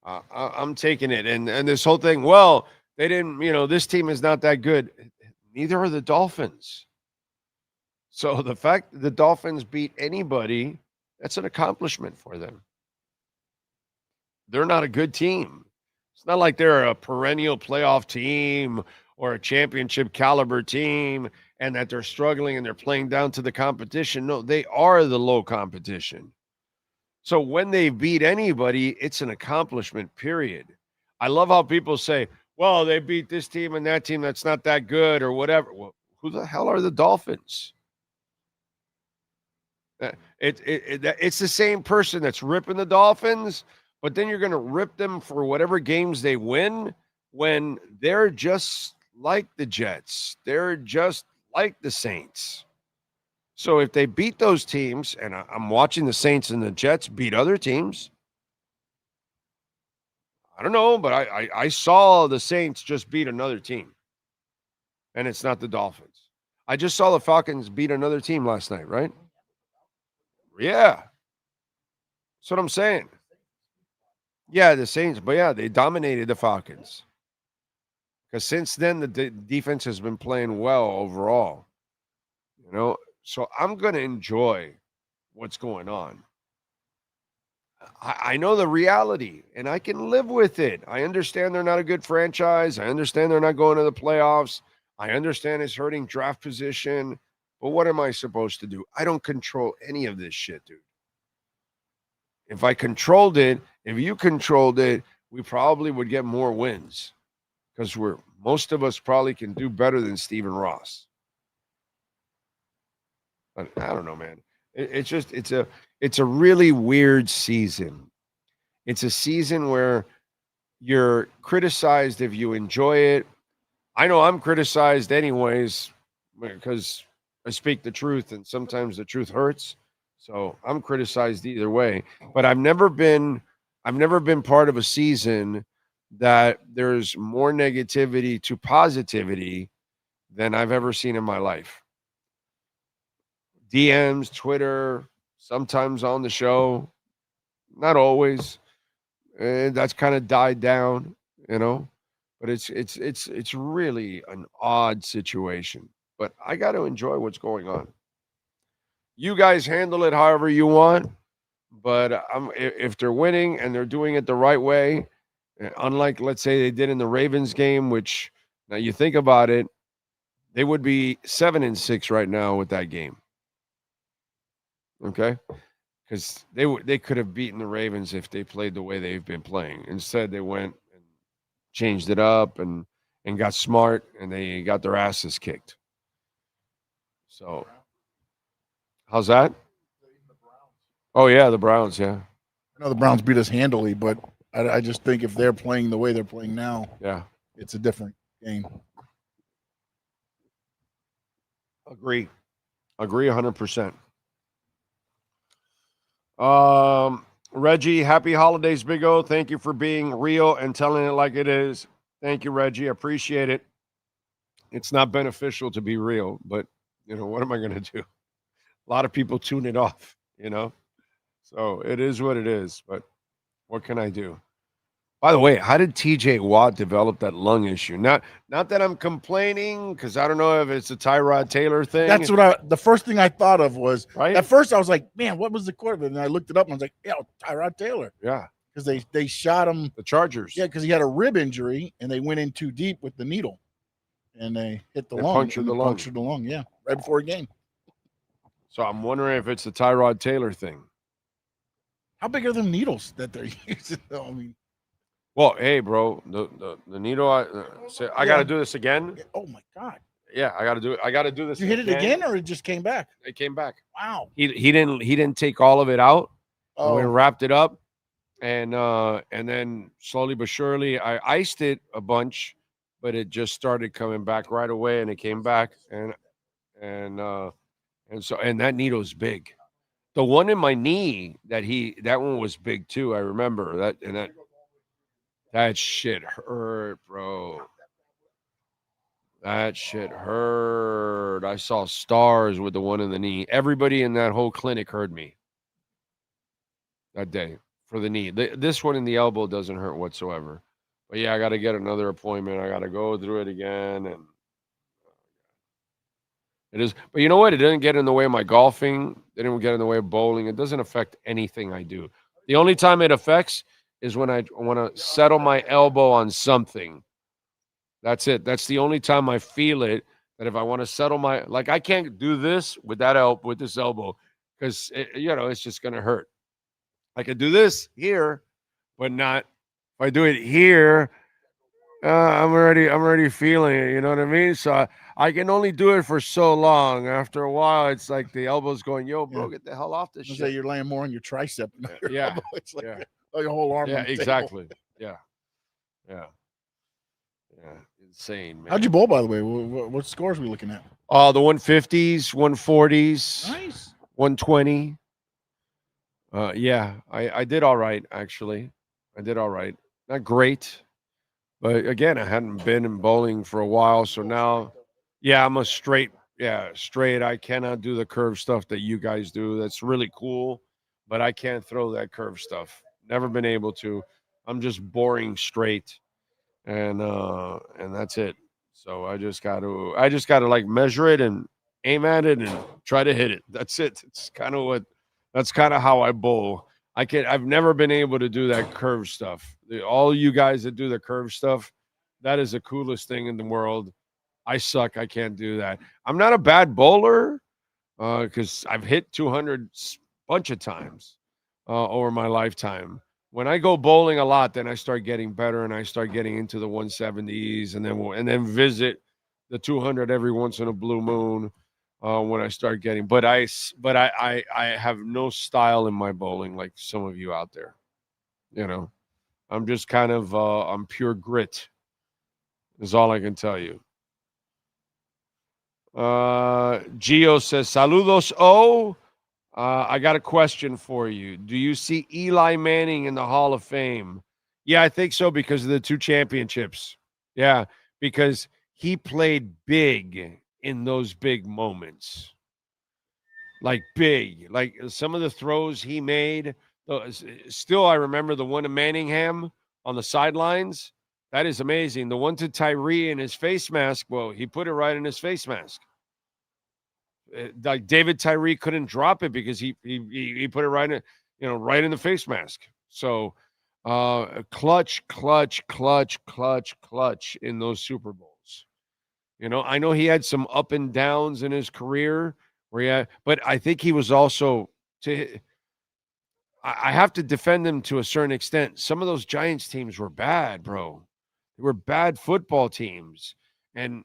I'm taking it. And this whole thing, well, they didn't, this team is not that good. Neither are the Dolphins. So the fact that the Dolphins beat anybody, that's an accomplishment for them. They're not a good team. It's not like they're a perennial playoff team or a championship caliber team and that they're struggling and they're playing down to the competition. No, they are the low competition. So when they beat anybody, it's an accomplishment, period. I love how people say, well, they beat this team and that team that's not that good or whatever. Well, who the hell are the Dolphins? It's the same person that's ripping the Dolphins, but then you're going to rip them for whatever games they win when they're just like the Jets. They're just like the Saints. So if they beat those teams, and I'm watching the Saints and the Jets beat other teams, I don't know, but I saw the Saints just beat another team, and it's not the Dolphins. I just saw the Falcons beat another team last night, right? Yeah. That's what I'm saying. Yeah, the Saints, but yeah, they dominated the Falcons. Because since then, the defense has been playing well overall. You know, so I'm going to enjoy what's going on. I know the reality, and I can live with it. I understand they're not a good franchise. I understand they're not going to the playoffs. I understand it's hurting draft position. But what am I supposed to do? I don't control any of this shit, dude. If I controlled it, if you controlled it, we probably would get more wins because most of us probably can do better than Stephen Ross. But I don't know, man. It's a really weird season. It's a season where you're criticized if you enjoy it. I know I'm criticized anyways because I speak the truth, and sometimes the truth hurts. So I'm criticized either way. But I've never been part of a season that there's more negativity to positivity than I've ever seen in my life. DMs, Twitter, sometimes on the show, not always. That's kind of died down, you know. But it's really an odd situation. But I got to enjoy what's going on. You guys handle it however you want, but if they're winning and they're doing it the right way, unlike, let's say, they did in the Ravens game, which now you think about it, they would be 7-6 right now with that game. Okay? Because they could have beaten the Ravens if they played the way they've been playing. Instead, they went and changed it up and got smart, and they got their asses kicked. So, how's that? Oh, yeah, the Browns, yeah. I know the Browns beat us handily, but I just think if they're playing the way they're playing now, yeah, it's a different game. Agree 100%. Reggie, happy holidays, Big O. Thank you for being real and telling it like it is. Thank you, Reggie. I appreciate it. It's not beneficial to be real, but, you know, what am I going to do? A lot of people tune it off, you know? So it is what it is, but what can I do? By the way, how did TJ Watt develop that lung issue? Not that I'm complaining, because I don't know if it's a Tyrod Taylor thing. That's what the first thing I thought of was, right? At first I was like, man, what was the quarterback? And I looked it up and I was like, yeah, Tyrod Taylor. Yeah. Because they shot him. The Chargers. Yeah, because he had a rib injury and they went in too deep with the needle. And they hit the lung. Punctured the lung. Punctured the lung, yeah. Right before a game. So I'm wondering if it's the Tyrod Taylor thing. How big are the needles that they're using? I mean, well, hey, bro, the needle. I got to do this again. Oh my God. Yeah, I got to do it. I got to do this. You hit it again, or it just came back? It came back. Wow. He didn't take all of it out. Oh. We wrapped it up, and then slowly but surely, I iced it a bunch, but it just started coming back right away, and it came back, and that needle's big. The one in my knee that one was big too. I remember that shit hurt, bro. That shit hurt. I saw stars with the one in the knee. Everybody in that whole clinic heard me that day for the knee. This one in the elbow doesn't hurt whatsoever. But yeah, I got to get another appointment. I got to go through it again, and it is. But you know what? It didn't get in the way of my golfing. It didn't get in the way of bowling. It doesn't affect anything I do. The only time it affects is when I want to settle my elbow on something. That's it. That's the only time I feel it. That if I want to settle my, like, I can't do this with this elbow, because it's just gonna hurt. I could do this here, but not if I do it here. I'm already feeling it. You know what I mean? So I can only do it for so long. After a while, it's like the elbow's going, "Yo, bro, get the hell off this shit." Say you're laying more on your tricep than your Yeah. elbow. It's like a whole arm. Yeah, on the table. exactly. Yeah. Insane, man. How'd you bowl, by the way? What scores are we looking at? Oh, the 150s, 140s, Nice. 120. Yeah, I did all right, actually. I did all right. Not great, but again, I hadn't been in bowling for a while, so now, I'm a straight. I cannot do the curve stuff that you guys do. That's really cool, but I can't throw that curve stuff. Never been able to. I'm just boring straight, and that's it. So I just got to like measure it and aim at it and try to hit it. That's it. That's kind of how I bowl. I've never been able to do that curve stuff. All you guys that do the curve stuff, that is the coolest thing in the world. I suck. I can't do that. I'm not a bad bowler because I've hit 200 bunch of times over my lifetime. When I go bowling a lot, then I start getting better and I start getting into the 170s and then visit the 200 every once in a blue moon when I start getting. But I have no style in my bowling like some of you out there. I'm just kind of I'm pure grit. Is all I can tell you. Gio says, "Saludos, O." I got a question for you. Do you see Eli Manning in the Hall of Fame? Yeah, I think so because of the 2 championships. Yeah, because he played big in those big moments. Like big. Like some of the throws he made. Still, I remember the one to Manningham on the sidelines. That is amazing. The one to Tyree in his face mask, well, he put it right in his face mask. Like David Tyree couldn't drop it because he put it right in the face mask. So clutch in those Super Bowls. I know he had some up and downs in his career but I think he was also I have to defend him to a certain extent. Some of those Giants teams were bad, bro. They were bad football teams. And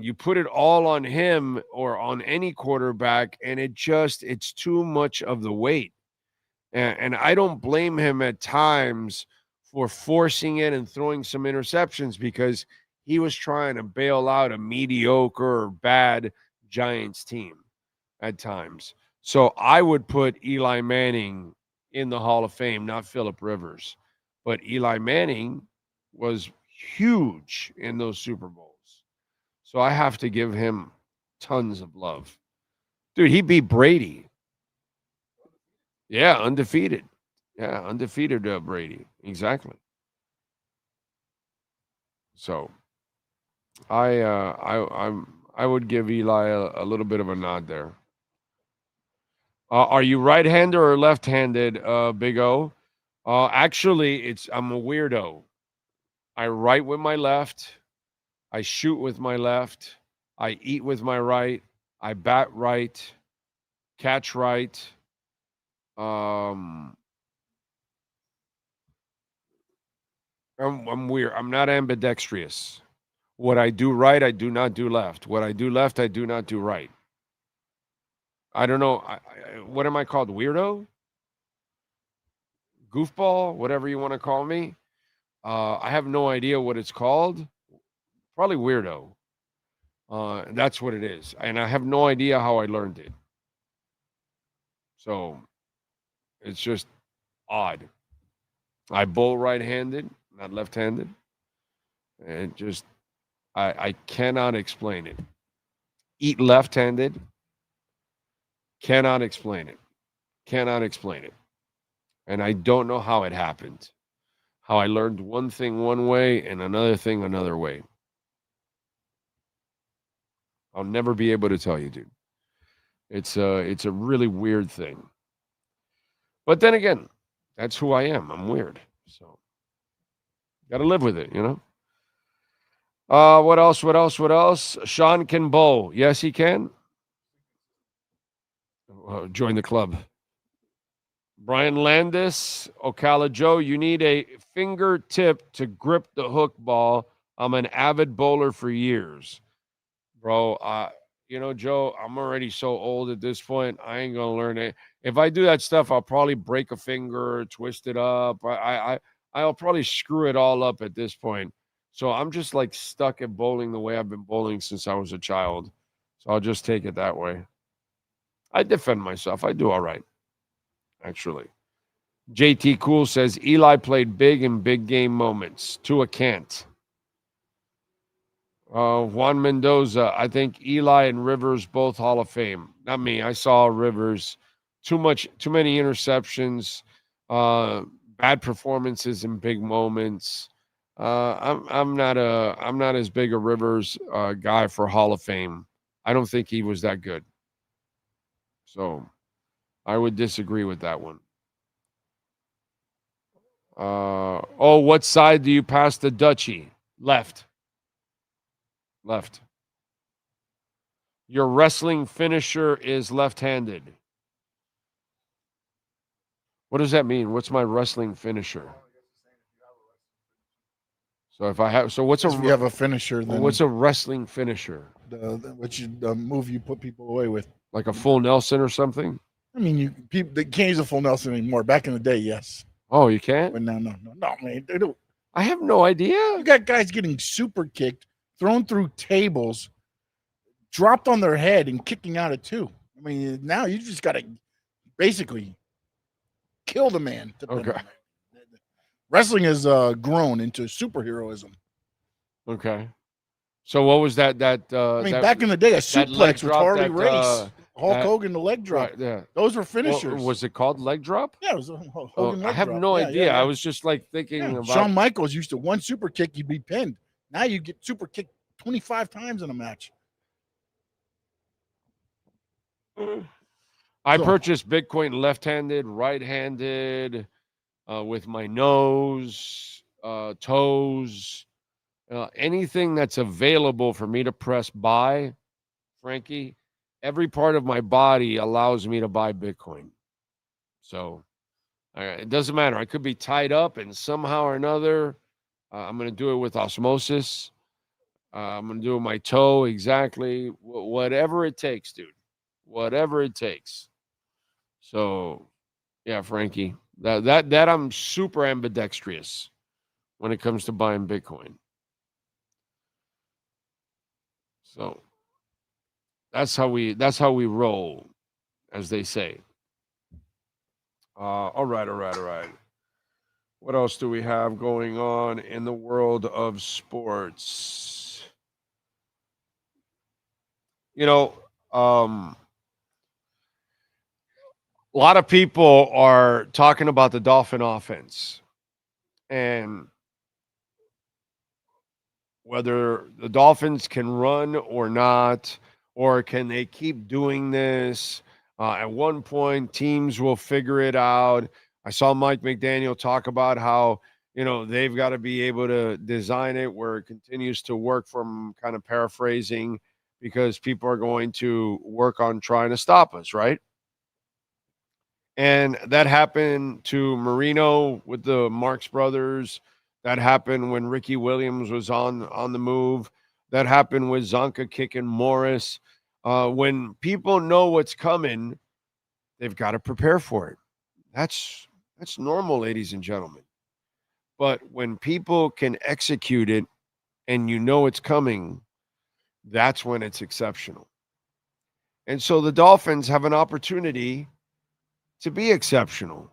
you put it all on him or on any quarterback, and it's too much of the weight. And I don't blame him at times for forcing it and throwing some interceptions because he was trying to bail out a mediocre or bad Giants team at times. So I would put Eli Manning in the Hall of Fame, not Phillip Rivers. But Eli Manning was huge in those Super Bowls. So I have to give him tons of love. Dude, he beat Brady. Yeah, undefeated. Yeah, undefeated Brady. Exactly. So I would give Eli a little bit of a nod there. Are you right-handed or left-handed, Big O? Actually, I'm a weirdo. I write with my left. I shoot with my left. I eat with my right. I bat right. Catch right. I'm weird. I'm not ambidextrous. What I do right, I do not do left. What I do left, I do not do right. I don't know. What am I called? Weirdo? Goofball? Whatever you want to call me. I have no idea what it's called. Probably weirdo. That's what it is. And I have no idea how I learned it. So it's just odd. I bowl right-handed, not left-handed. And just, I cannot explain it. Eat left-handed. Cannot explain it. Cannot explain it. And I don't know how it happened. How I learned one thing one way and another thing another way. I'll never be able to tell you, dude. It's a really weird thing. But then again, that's who I am. I'm weird. So, got to live with it, you know? What else? Sean can bowl. Yes, he can. Join the club. Brian Landis, Ocala Joe, you need a fingertip to grip the hook ball. I'm an avid bowler for years. Bro, Joe, I'm already so old at this point. I ain't going to learn it. If I do that stuff, I'll probably break a finger, twist it up. I'll probably screw it all up at this point. So I'm just like stuck at bowling the way I've been bowling since I was a child. So I'll just take it that way. I defend myself. I do all right, actually. JT Cool says Eli played big in big game moments. Tua can't. Juan Mendoza, I think Eli and Rivers both Hall of Fame. Not me. I saw Rivers. Too many interceptions, bad performances in big moments. I'm not as big a Rivers guy for Hall of Fame. I don't think he was that good. So I would disagree with that one. What side do you pass the Dutchie? Left. Your wrestling finisher is left-handed. What does that mean? What's my wrestling finisher? So if I have, if you have a finisher, then what's a wrestling finisher? The move you put people away with, like a full Nelson or something. I mean, they can't use a full Nelson anymore. Back in the day, yes. Oh, you can't? But no, man. They don't. I have no idea. You got guys getting super kicked, thrown through tables, dropped on their head, and kicking out at 2. I mean, now you just got to basically kill the man. Okay. Wrestling has grown into superheroism. Okay. So what was that? Back in the day, a suplex with Harley Race, Hulk Hogan, the leg drop. Right, yeah. Those were finishers. Well, was it called leg drop? Yeah, it was a Hogan leg I have drop. no Yeah, idea. yeah. I was just like thinking about. Shawn Michaels used to one super kick, you'd be pinned. Now you get super kicked 25 times in a match. I purchased Bitcoin left-handed, right-handed, with my nose, toes, anything that's available for me to press buy, Frankie. Every part of my body allows me to buy Bitcoin. So it doesn't matter. I could be tied up, and somehow or another, I'm going to do it with osmosis. I'm going to do it with my toe, exactly. Whatever it takes, dude. Whatever it takes. So, yeah, Frankie, that I'm super ambidextrous when it comes to buying Bitcoin. So that's how we roll, as they say. All right. What else do we have going on in the world of sports? A lot of people are talking about the Dolphin offense and whether the Dolphins can run or not, or can they keep doing this? At one point, teams will figure it out. I saw Mike McDaniel talk about how, they've got to be able to design it where it continues to work, from kind of paraphrasing, because people are going to work on trying to stop us, right? And that happened to Marino with the Marx brothers. That happened when Ricky Williams was on the move. That happened with Zonka kicking Morris. When people know what's coming, they've got to prepare for it. That's normal, ladies and gentlemen. But when people can execute it and you know it's coming, that's when it's exceptional. And so the Dolphins have an opportunity to be exceptional,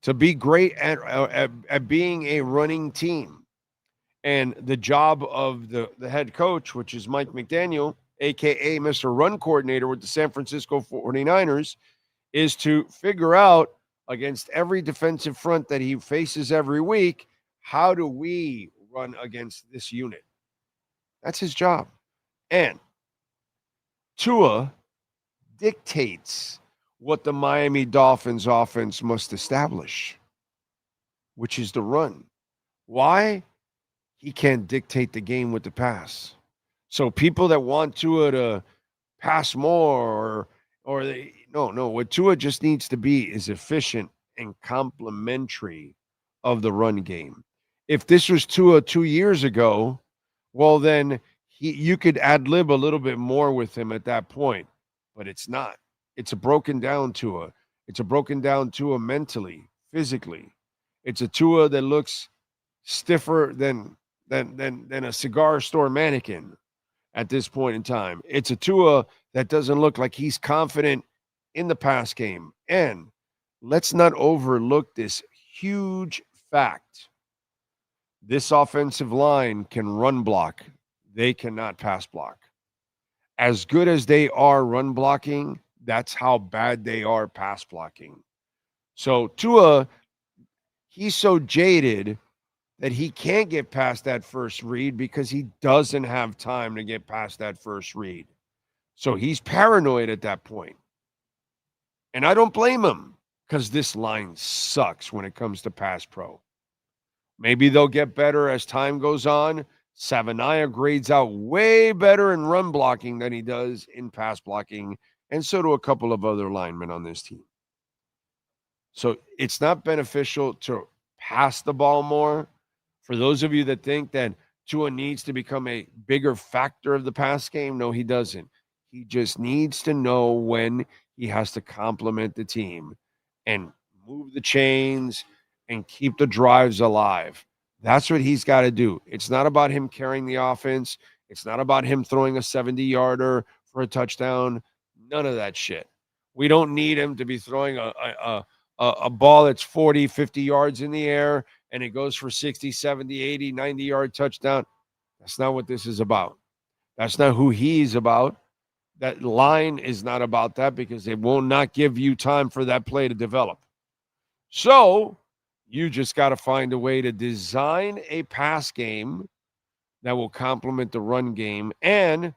to be great at being a running team. And the job of the head coach, which is Mike McDaniel, a.k.a. Mr. Run Coordinator with the San Francisco 49ers, is to figure out, against every defensive front that he faces every week, how do we run against this unit? That's his job. And Tua dictates what the Miami Dolphins offense must establish. which is the run. Why? He can't dictate the game with the pass. So people that want Tua to pass more or they no, what Tua just needs to be is efficient and complementary of the run game. If this was Tua 2 years ago, well then you could ad lib a little bit more with him at that point, but it's not. It's a broken down Tua. It's a broken down Tua mentally, physically. It's a Tua that looks stiffer than a cigar store mannequin at this point in time. It's a Tua that doesn't look like he's confident in the pass game. And let's not overlook this huge fact. This offensive line can run block. They cannot pass block. As good as they are run blocking, that's how bad they are pass blocking. So Tua, he's so jaded that he can't get past that first read because he doesn't have time to get past that first read. So he's paranoid at that point. And I don't blame him because this line sucks when it comes to pass pro. Maybe they'll get better as time goes on. Savania grades out way better in run blocking than he does in pass blocking, and so do a couple of other linemen on this team. So it's not beneficial to pass the ball more. For those of you that think that Tua needs to become a bigger factor of the pass game, no, he doesn't. He just needs to know when he has to complement the team and move the chains and keep the drives alive. That's what he's got to do. It's not about him carrying the offense. It's not about him throwing a 70-yarder for a touchdown. None of that shit. We don't need him to be throwing a ball that's 40, 50 yards in the air and it goes for 60, 70, 80, 90-yard touchdown. That's not what this is about. That's not who he's about. That line is not about that because it will not give you time for that play to develop. So you just got to find a way to design a pass game that will complement the run game and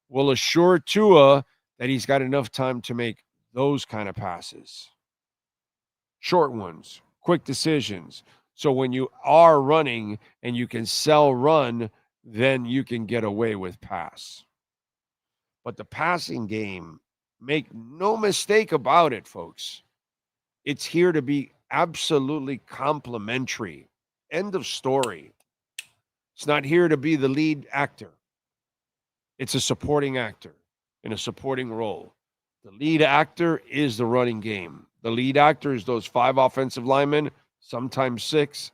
will assure Tua that he's got enough time to make those kind of passes. Short ones, quick decisions. So when you are running and you can sell run, then you can get away with pass. But the passing game, make no mistake about it, folks. It's here to be absolutely complementary. End of story. It's not here to be the lead actor. It's a supporting actor in a supporting role. The lead actor is the running game. The lead actor is those 5 offensive linemen, sometimes 6,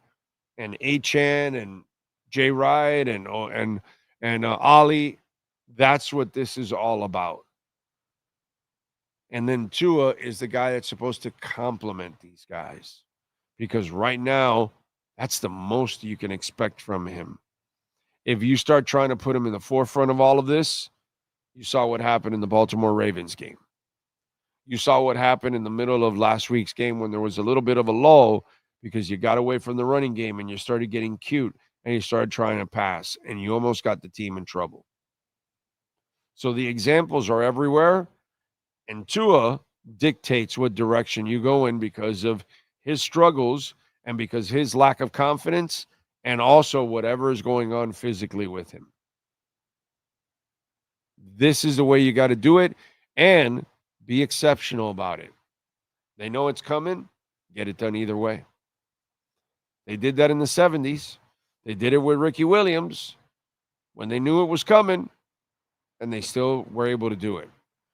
and Achane and Jay Wright and Ali. That's what this is all about. And then Tua is the guy that's supposed to complement these guys. Because right now, that's the most you can expect from him. If you start trying to put him in the forefront of all of this, you saw what happened in the Baltimore Ravens game. You saw what happened in the middle of last week's game when there was a little bit of a lull because you got away from the running game and you started getting cute and you started trying to pass and you almost got the team in trouble. So the examples are everywhere, and Tua dictates what direction you go in because of his struggles and because his lack of confidence and also whatever is going on physically with him. This is the way you got to do it, and be exceptional about it. They know it's coming. Get it done either way. They did that in the 70s. They did it with Ricky Williams when they knew it was coming, and they still were able to do it.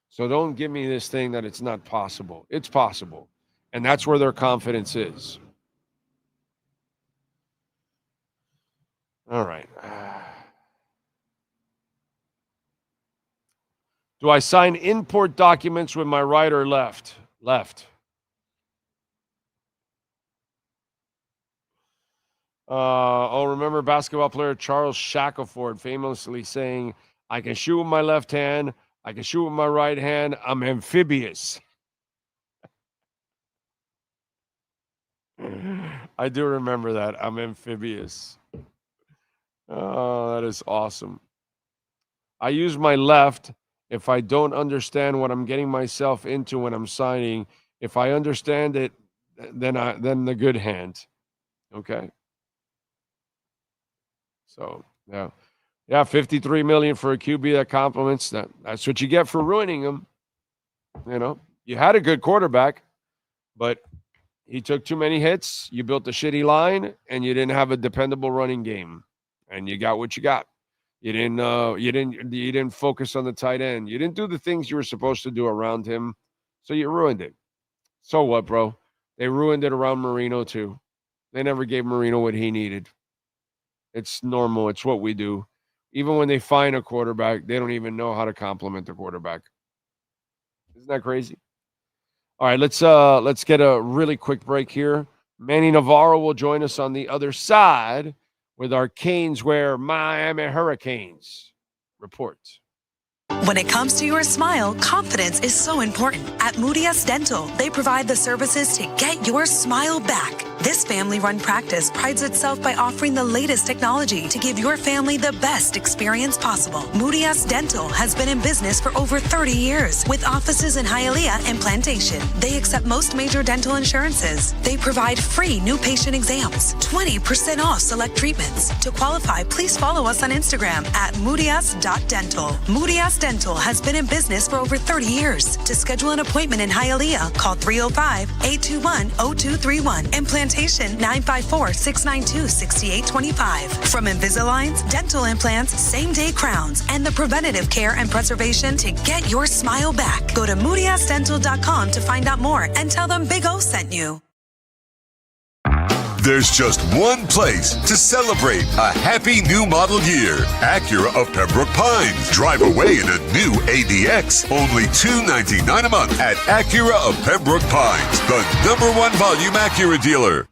So don't give me this thing that it's not possible. It's possible. And that's where their confidence is. All right. Do I sign import documents with my right or left? Left. Remember basketball player Charles Shackelford famously saying, I can shoot with my left hand, I can shoot with my right hand, I'm amphibious. I do remember that. I'm amphibious. Oh, that is awesome. I use my left if I don't understand what I'm getting myself into when I'm signing. If I understand it, then the good hand. Okay. So, yeah. Yeah, $53 million for a QB that compliments. That's what you get for ruining him. You know, you had a good quarterback, but he took too many hits. You built a shitty line, and you didn't have a dependable running game, and you got what you got. You didn't focus on the tight end. You didn't do the things you were supposed to do around him, so you ruined it. So what, bro? They ruined it around Marino too. They never gave Marino what he needed. It's normal. It's what we do. Even when they find a quarterback, they don't even know how to compliment the quarterback. Isn't that crazy? All right, let's get a really quick break here. Manny Navaro will join us on the other side with our Canes Wear Miami Hurricanes report. When it comes to your smile, confidence is so important. At Moody S Dental, they provide the services to get your smile back. This family-run practice prides itself by offering the latest technology to give your family the best experience possible. Moody S Dental has been in business for over 30 years with offices in Hialeah and Plantation. They accept most major dental insurances. They provide free new patient exams, 20% off select treatments. To qualify, please follow us on Instagram at moodys.dental. Moody S Dental has been in business for over 30 years. To schedule an appointment in Hialeah, call 305-821-0231 and Plantation 954-692-6825. From Invisaligns, dental implants, same-day crowns, and the preventative care and preservation to get your smile back. Go to moodysdental.com to find out more and tell them Big O sent you. There's just one place to celebrate a happy new model year. Acura of Pembroke Pines. Drive away in a new ADX. Only $299 a month at Acura of Pembroke Pines, the #1 volume Acura dealer.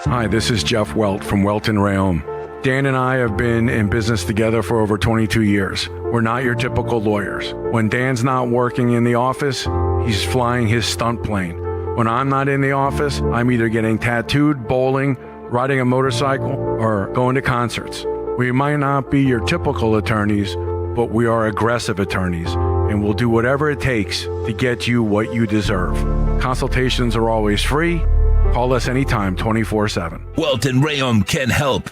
Hi, this is Jeff Welt from Welt and Rayom. Dan and I have been in business together for over 22 years. We're not your typical lawyers. When Dan's not working in the office, he's flying his stunt plane. When I'm not in the office, I'm either getting tattooed, bowling, riding a motorcycle, or going to concerts. We might not be your typical attorneys, but we are aggressive attorneys, and we'll do whatever it takes to get you what you deserve. Consultations are always free. Call us anytime, 24/7. Welt and Rayom can help.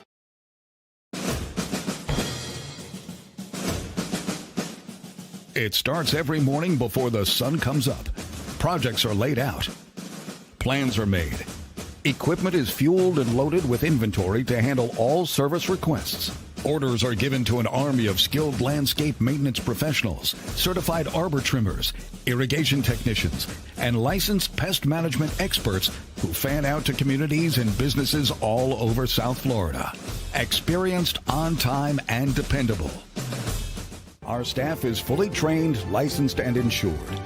It starts every morning before the sun comes up. Projects are laid out. Plans are made. Equipment is fueled and loaded with inventory to handle all service requests. Orders are given to an army of skilled landscape maintenance professionals, certified arbor trimmers, irrigation technicians, and licensed pest management experts who fan out to communities and businesses all over South Florida. Experienced, on time, and dependable. Our staff is fully trained, licensed, and insured.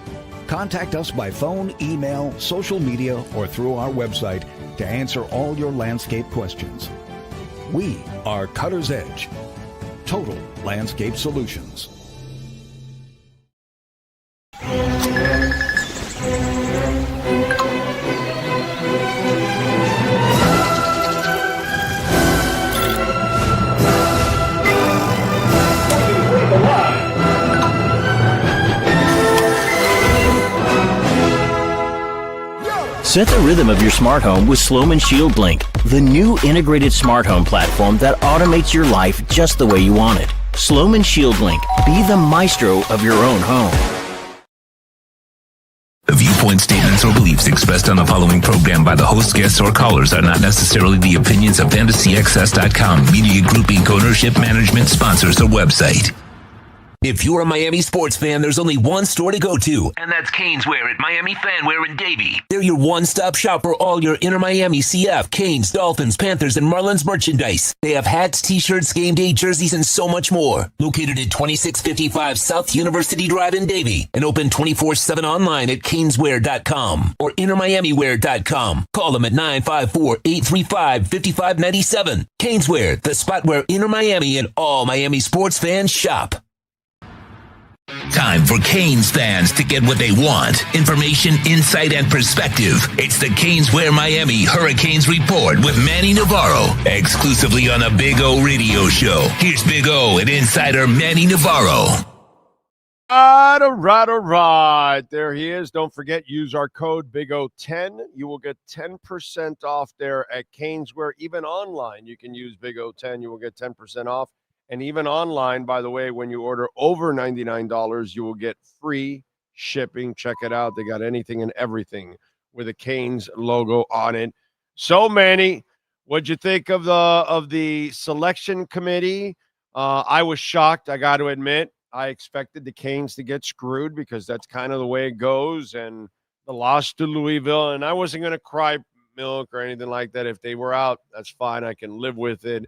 Contact us by phone, email, social media, or through our website to answer all your landscape questions. We are Cutter's Edge. Total Landscape Solutions. Set the rhythm of your smart home with Sloman Shield Blink, the new integrated smart home platform that automates your life just the way you want it. Sloman Shield Blink, be the maestro of your own home. The viewpoint, statements, or beliefs expressed on the following program by the host, guests, or callers are not necessarily the opinions of FantasyXS.com, Media Group Inc., ownership, management, sponsors, or website. If you're a Miami sports fan, there's only one store to go to, and that's Canes Wear at Miami Fanwear in Davie. They're your one-stop shop for all your inner Miami CF, Canes, Dolphins, Panthers, and Marlins merchandise. They have hats, t-shirts, game day jerseys, and so much more. Located at 2655 South University Drive in Davie, and open 24/7 online at caneswear.com or innermiamiwear.com. Call them at 954-835-5597. Canes Wear, the spot where inner Miami and all Miami sports fans shop. Time for Canes fans to get what they want. Information, insight, and perspective. It's the Canes Wear Miami Hurricanes Report with Manny Navaro. Exclusively on a Big O radio show. Here's Big O and insider Manny Navaro. All right. There he is. Don't forget, use our code BIGO10. You will get 10% off there at Caneswear. Even online, you can use BIGO10. You will get 10% off. And even online, by the way, when you order over $99, you will get free shipping. Check it out. They got anything and everything with a Canes logo on it. So, Manny, what'd you think of the selection committee? I was shocked, I got to admit. I expected the Canes to get screwed because that's kind of the way it goes. And the loss to Louisville, and I wasn't going to cry milk or anything like that. If they were out, that's fine. I can live with it.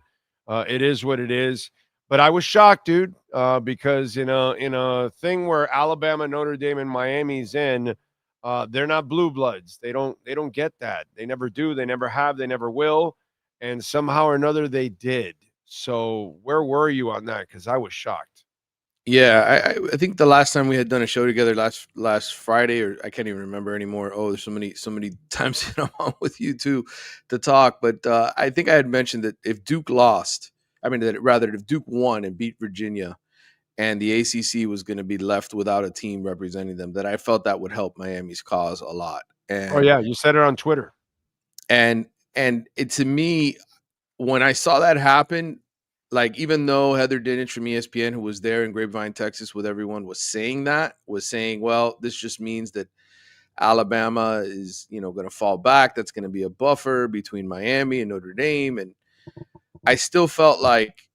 It is what it is. But I was shocked, dude, because in a thing where Alabama, Notre Dame, and Miami's in, they're not blue bloods. They don't get that. They never do. They never have. They never will. And somehow or another, they did. So where were you on that? Because I was shocked. Yeah, I think the last time we had done a show together last Friday, or I can't even remember anymore. Oh, there's so many times that I'm on with you two to talk. But I think I had mentioned that if Duke lost, if Duke won and beat Virginia, and the ACC was going to be left without a team representing them, that I felt that would help Miami's cause a lot. And oh yeah, you said it on Twitter. And to me, when I saw that happen, like, even though Heather Dinich from ESPN, who was there in Grapevine, Texas, with everyone, was saying, well, this just means that Alabama is, going to fall back. That's going to be a buffer between Miami and Notre Dame. And I still felt like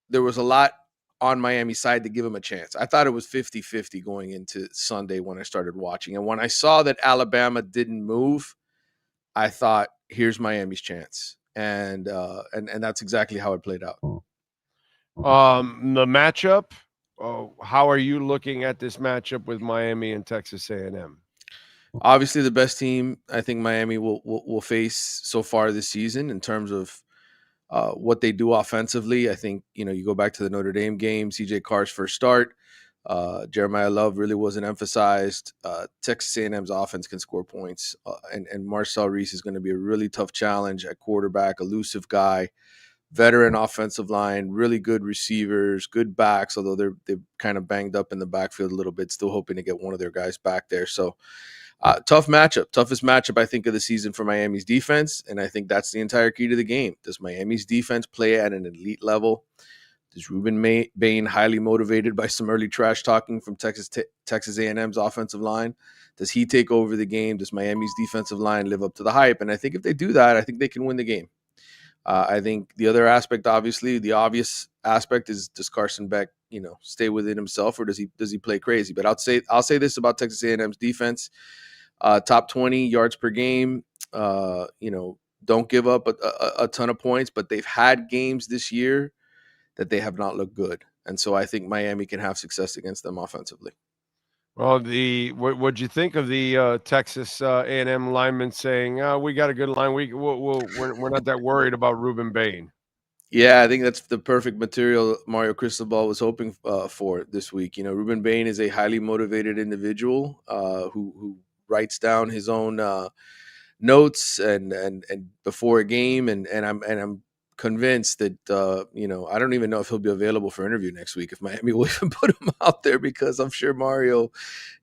there was a lot on Miami's side to give them a chance. I thought it was 50-50 going into Sunday when I started watching. And when I saw that Alabama didn't move, I thought, here's Miami's chance. And that's exactly how it played out. The matchup, how are you looking at this matchup with Miami and Texas A&M? Obviously, the best team I think Miami will face so far this season in terms of what they do offensively. I think, you go back to the Notre Dame game, CJ Carr's first start. Jeremiah Love really wasn't emphasized. Texas A&M's offense can score points. And Marcel Reese is going to be a really tough challenge at quarterback, elusive guy. Veteran offensive line, really good receivers, good backs, although they're kind of banged up in the backfield a little bit, still hoping to get one of their guys back there. So tough matchup, toughest matchup, I think, of the season for Miami's defense. And I think that's the entire key to the game. Does Miami's defense play at an elite level? Is Ruben Bain highly motivated by some early trash talking from Texas A&M's offensive line? Does he take over the game? Does Miami's defensive line live up to the hype? And I think if they do that, I think they can win the game. I think the other aspect, obviously, the obvious aspect is, does Carson Beck, stay within himself, or does he play crazy? But I'll say this about Texas A&M's defense: top 20 yards per game. Don't give up a ton of points, but they've had games this year that they have not looked good, and so I think Miami can have success against them offensively. Well, what'd you think of the Texas A&M lineman saying, "We got a good line. We're not that worried about Ruben Bain"? Yeah, I think that's the perfect material Mario Cristobal was hoping for this week. Ruben Bain is a highly motivated individual who writes down his own notes and before a game, and I'm convinced that I don't even know if he'll be available for interview next week, if Miami will even put him out there, because I'm sure Mario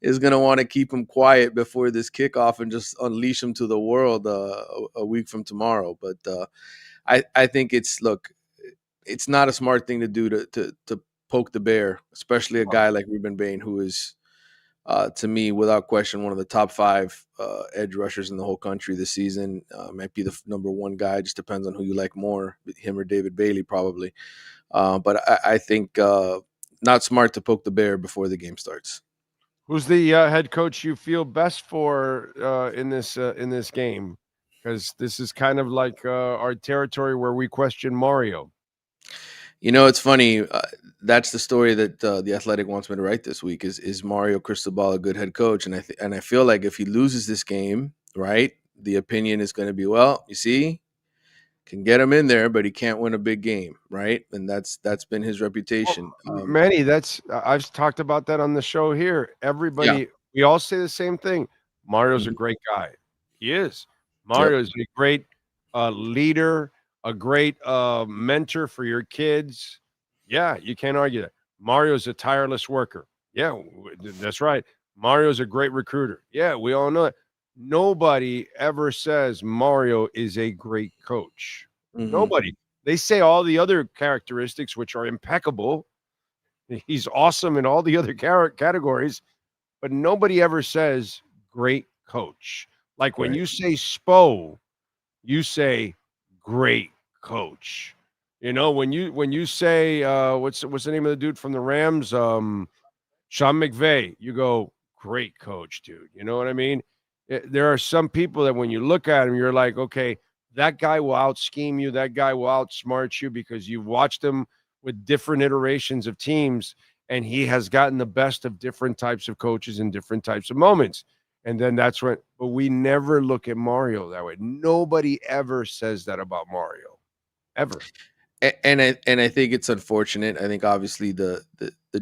is going to want to keep him quiet before this kickoff and just unleash him to the world a week from tomorrow. But I think it's not a smart thing to do to poke the bear, especially a guy like Ruben Bain, who is to me, without question, one of the top 5 edge rushers in the whole country this season. Might be the number 1 guy. Just depends on who you like more, him or David Bailey, probably. But I think not smart to poke the bear before the game starts. Who's the head coach you feel best for in this game? Because this is kind of like our territory where we question Mario. It's funny. That's the story that the Athletic wants me to write this week. Is Mario Cristobal a good head coach? And I feel like if he loses this game, right, the opinion is going to be, well, you see, can get him in there, but he can't win a big game, right? And that's been his reputation. Manny, I've talked about that on the show here. Everybody, we all say the same thing. Mario's a great guy. He is. Mario is a great leader, a great mentor for your kids. Yeah, you can't argue that. Mario's a tireless worker. Yeah, that's right. Mario's a great recruiter. Yeah, we all know it. Nobody ever says Mario is a great coach. Nobody. They say all the other characteristics, which are impeccable. He's awesome in all the other categories, but nobody ever says great coach. Like when you say Spo, you say great coach. You know, when you say what's the name of the dude from the Rams? Sean McVay, you go, great coach, dude. You know what I mean? There are some people that when you look at him, you're like, okay, that guy will out scheme you. That guy will outsmart you because you've watched him with different iterations of teams, and he has gotten the best of different types of coaches in different types of moments. And then that's when, but we never look at Mario that way. Nobody ever says that about Mario, ever. And I think it's unfortunate. I think obviously the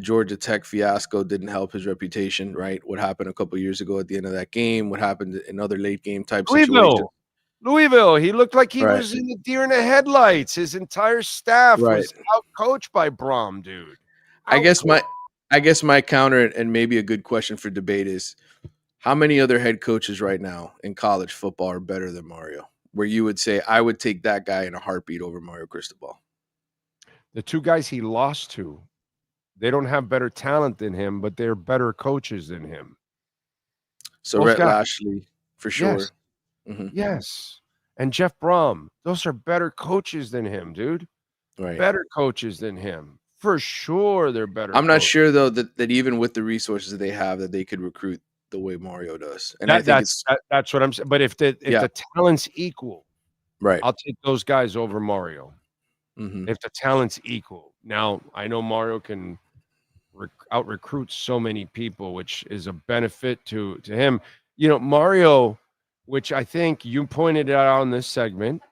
Georgia Tech fiasco didn't help his reputation, right? What happened a couple of years ago at the end of that game, what happened in other late game type situations. Louisville, he looked like he was in the deer in the headlights. His entire staff was out coached by Brom, dude. I guess my counter and maybe a good question for debate is, how many other head coaches right now in college football are better than Mario? Where you would say, I would take that guy in a heartbeat over Mario Cristobal. The two guys he lost to, they don't have better talent than him, but they're better coaches than him. So Rhett Lashley, for sure. Yes. Yes. And Jeff Brom, those are better coaches than him, dude. Right. Better coaches than him. For sure they're better. I'm not sure, though, that even with the resources that they have, that they could recruit the way Mario does. And that's what I'm saying. But if the talent's equal, right, I'll take those guys over Mario. If the talent's equal. Now, I know Mario can out-recruit so many people, which is a benefit to him. You know, Mario, which I think you pointed out on this segment,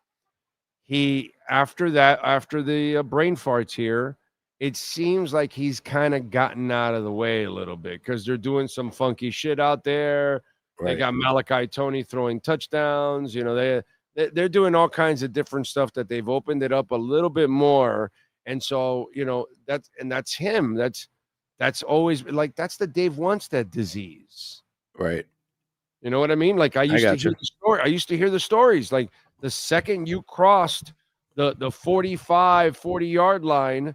after the brain farts here, it seems like he's kind of gotten out of the way a little bit because they're doing some funky shit out there. They got Malachi Tony throwing touchdowns. You know, they're doing all kinds of different stuff that they've opened it up a little bit more. And so, you know, that's him. That's always like, that's the Dave Wannstedt disease. Right. You know what I mean? Like I used to hear the stories. Like the second you crossed the 40-yard line,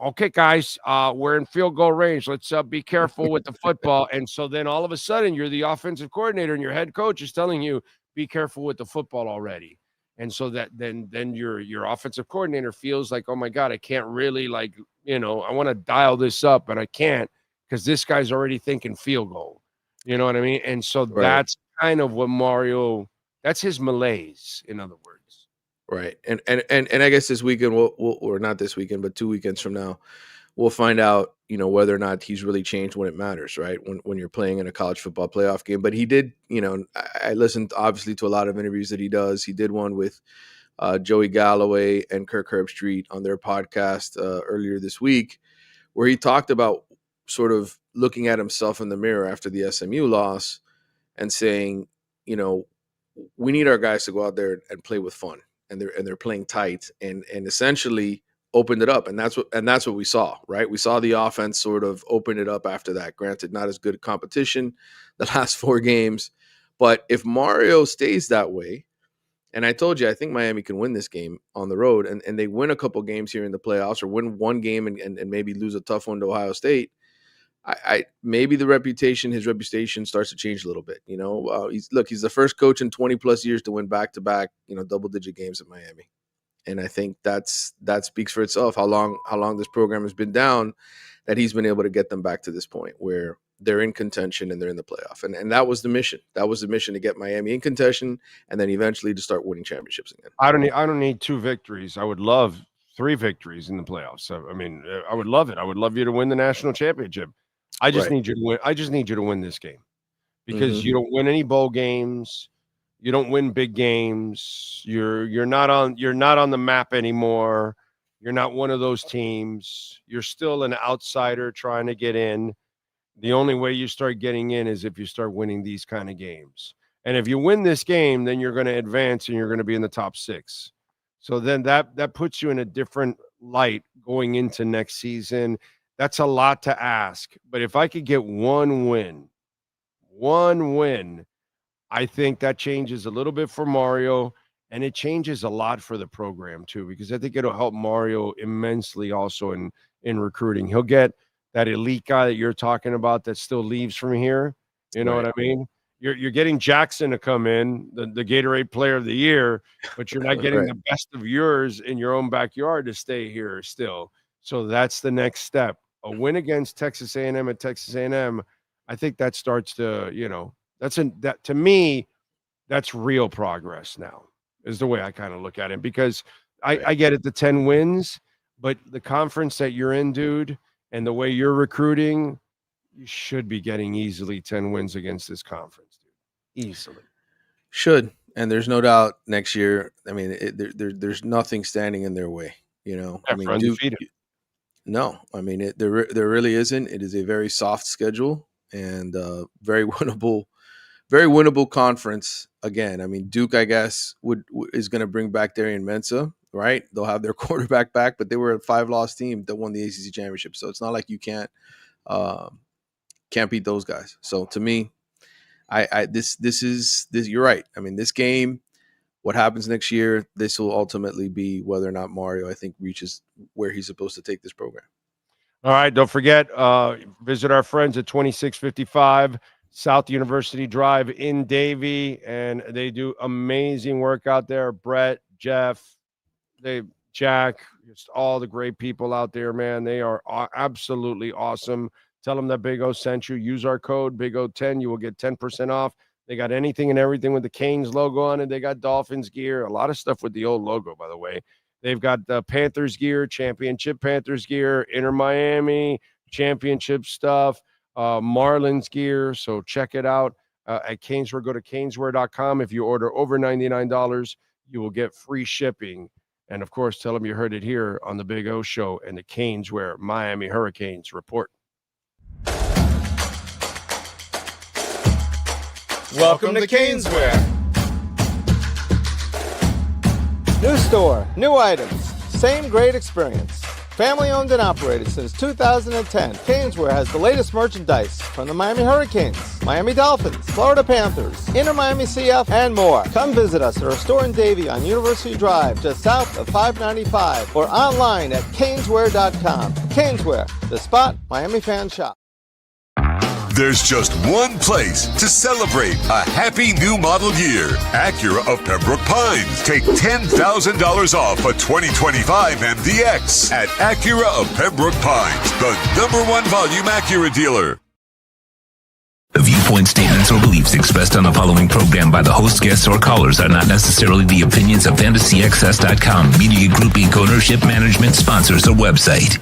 okay, guys, we're in field goal range. Let's be careful with the football. And so then all of a sudden you're the offensive coordinator and your head coach is telling you, be careful with the football already. And so that then your offensive coordinator feels like, oh my God, I can't really I want to dial this up, but I can't because this guy's already thinking field goal. You know what I mean? And so that's kind of what Mario, that's his malaise, in other words. Right. And I guess this weekend, we'll or not this weekend, but 2 weekends from now, we'll find out, you know, whether or not he's really changed when it matters, right? When you're playing in a college football playoff game. But he did, you know, I listened obviously to a lot of interviews that he does. He did one with Joey Galloway and Kirk Herbstreit on their podcast earlier this week, where he talked about sort of looking at himself in the mirror after the SMU loss and saying, you know, we need our guys to go out there and play with fun, and they're playing tight and essentially opened it up. And that's what we saw, right? We saw the offense sort of open it up after that. Granted, not as good competition the last 4 games, but if Mario stays that way, and I told you, I think Miami can win this game on the road, and they win a couple games here in the playoffs, or win one game and maybe lose a tough one to Ohio State. I maybe his reputation starts to change a little bit. You know, he's the first coach in 20 plus years to win back-to-back, you know, double-digit games at Miami. And I think that speaks for itself, how long this program has been down, that he's been able to get them back to this point where they're in contention and they're in the playoff. And that was the mission. That was the mission, to get Miami in contention and then eventually to start winning championships again. I don't need 2 victories. I would love 3 victories in the playoffs. So, I mean, I would love it. I would love you to win the national championship. I just need you to win. I just need you to win this game because you don't win any bowl games. You don't win big games. You're not on the map anymore. You're not one of those teams. You're still an outsider trying to get in. The only way you start getting in is if you start winning these kind of games. And if you win this game, then you're going to advance and you're going to be in the top 6. So then that puts you in a different light going into next season. that's a lot to ask. But if I could get one win, I think that changes a little bit for Mario, and it changes a lot for the program too, because I think it'll help Mario immensely also in recruiting. He'll get that elite guy that you're talking about that still leaves from here. You know what I mean? You're getting Jackson to come in, the Gatorade Player of the Year, but you're not getting the best of yours in your own backyard to stay here still. So that's the next step. A win against Texas A&M at Texas A&M, I think that starts to, that to me, that's real progress now, is the way I kind of look at it. Because I get it, the 10 wins, but the conference that you're in, dude, and the way you're recruiting, you should be getting easily 10 wins against this conference, dude. Easily. Should. And there's no doubt next year, I mean, there's nothing standing in their way, I mean, no, I mean, there really isn't. It is a very soft schedule and very winnable conference. Again, I mean, Duke, I guess, is going to bring back Darian Mensah, right? They'll have their quarterback back, but they were a 5-loss team that won the ACC championship. So it's not like you can't beat those guys. So to me, this you're right. I mean, this game, what happens next year, this will ultimately be whether or not Mario, I think, reaches where he's supposed to take this program. All right, don't forget, visit our friends at 2655 South University Drive in Davie, and they do amazing work out there. Brett, Jeff, Jack, just all the great people out there, man. They are absolutely awesome. Tell them that Big O sent you. Use our code BIGO10. You will get 10% off. They got anything and everything with the Canes logo on it. They got Dolphins gear, a lot of stuff with the old logo, by the way. They've got the Panthers gear, championship Panthers gear, Inter Miami, championship stuff, Marlins gear. So check it out at Caneswear. Go to caneswear.com. If you order over $99, you will get free shipping. And, of course, tell them you heard it here on the Big O Show and the Caneswear Miami Hurricanes Report. Welcome to Caneswear. New store, new items, same great experience. Family owned and operated since 2010, Caneswear has the latest merchandise from the Miami Hurricanes, Miami Dolphins, Florida Panthers, Inter Miami CF, and more. Come visit us at our store in Davie on University Drive, just south of 595, or online at caneswear.com. Caneswear, the spot Miami fans shop. There's just one place to celebrate a happy new model year. Acura of Pembroke Pines. Take $10,000 off a 2025 MDX at Acura of Pembroke Pines, the #1 volume Acura dealer. The viewpoint, statements, or beliefs expressed on the following program by the host, guests, or callers are not necessarily the opinions of FantasyXS.com, Media Group Inc. ownership, management, sponsors, or website.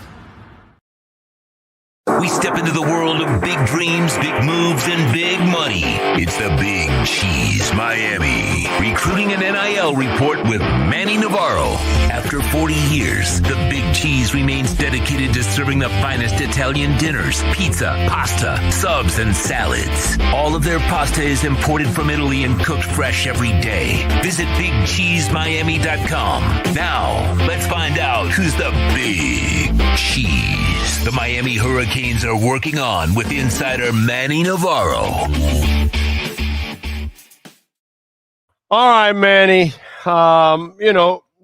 We step into the world of big dreams, big moves, and big money. It's the Big Cheese Miami Recruiting and NIL Report with Manny Navaro. After 40 years, the Big Cheese remains dedicated to serving the finest Italian dinners, pizza, pasta, subs, and salads. All of their pasta is imported from Italy and cooked fresh every day. Visit BigCheeseMiami.com. Now, let's find out who's the Big Cheese the Miami Hurricanes are working on with insider Manny Navaro. All right, Manny.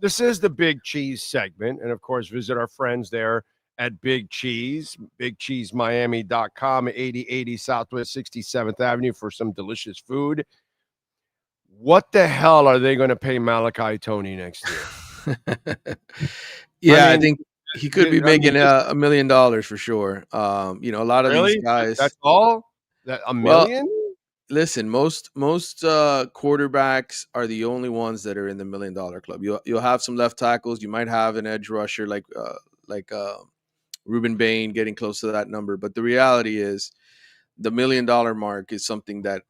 This is the Big Cheese segment. And, of course, visit our friends there at Big Cheese, BigCheeseMiami.com, 8080 Southwest 67th Avenue for some delicious food. What the hell are they going to pay Malachi Tony next year? I think he could be making $1 million for sure. A lot of these guys. That's all? That $1 million? Well, listen, most quarterbacks are the only ones that are in the $1 million club. You'll have some left tackles. You might have an edge rusher like Ruben Bain getting close to that number. But the reality is, the $1 million mark is something that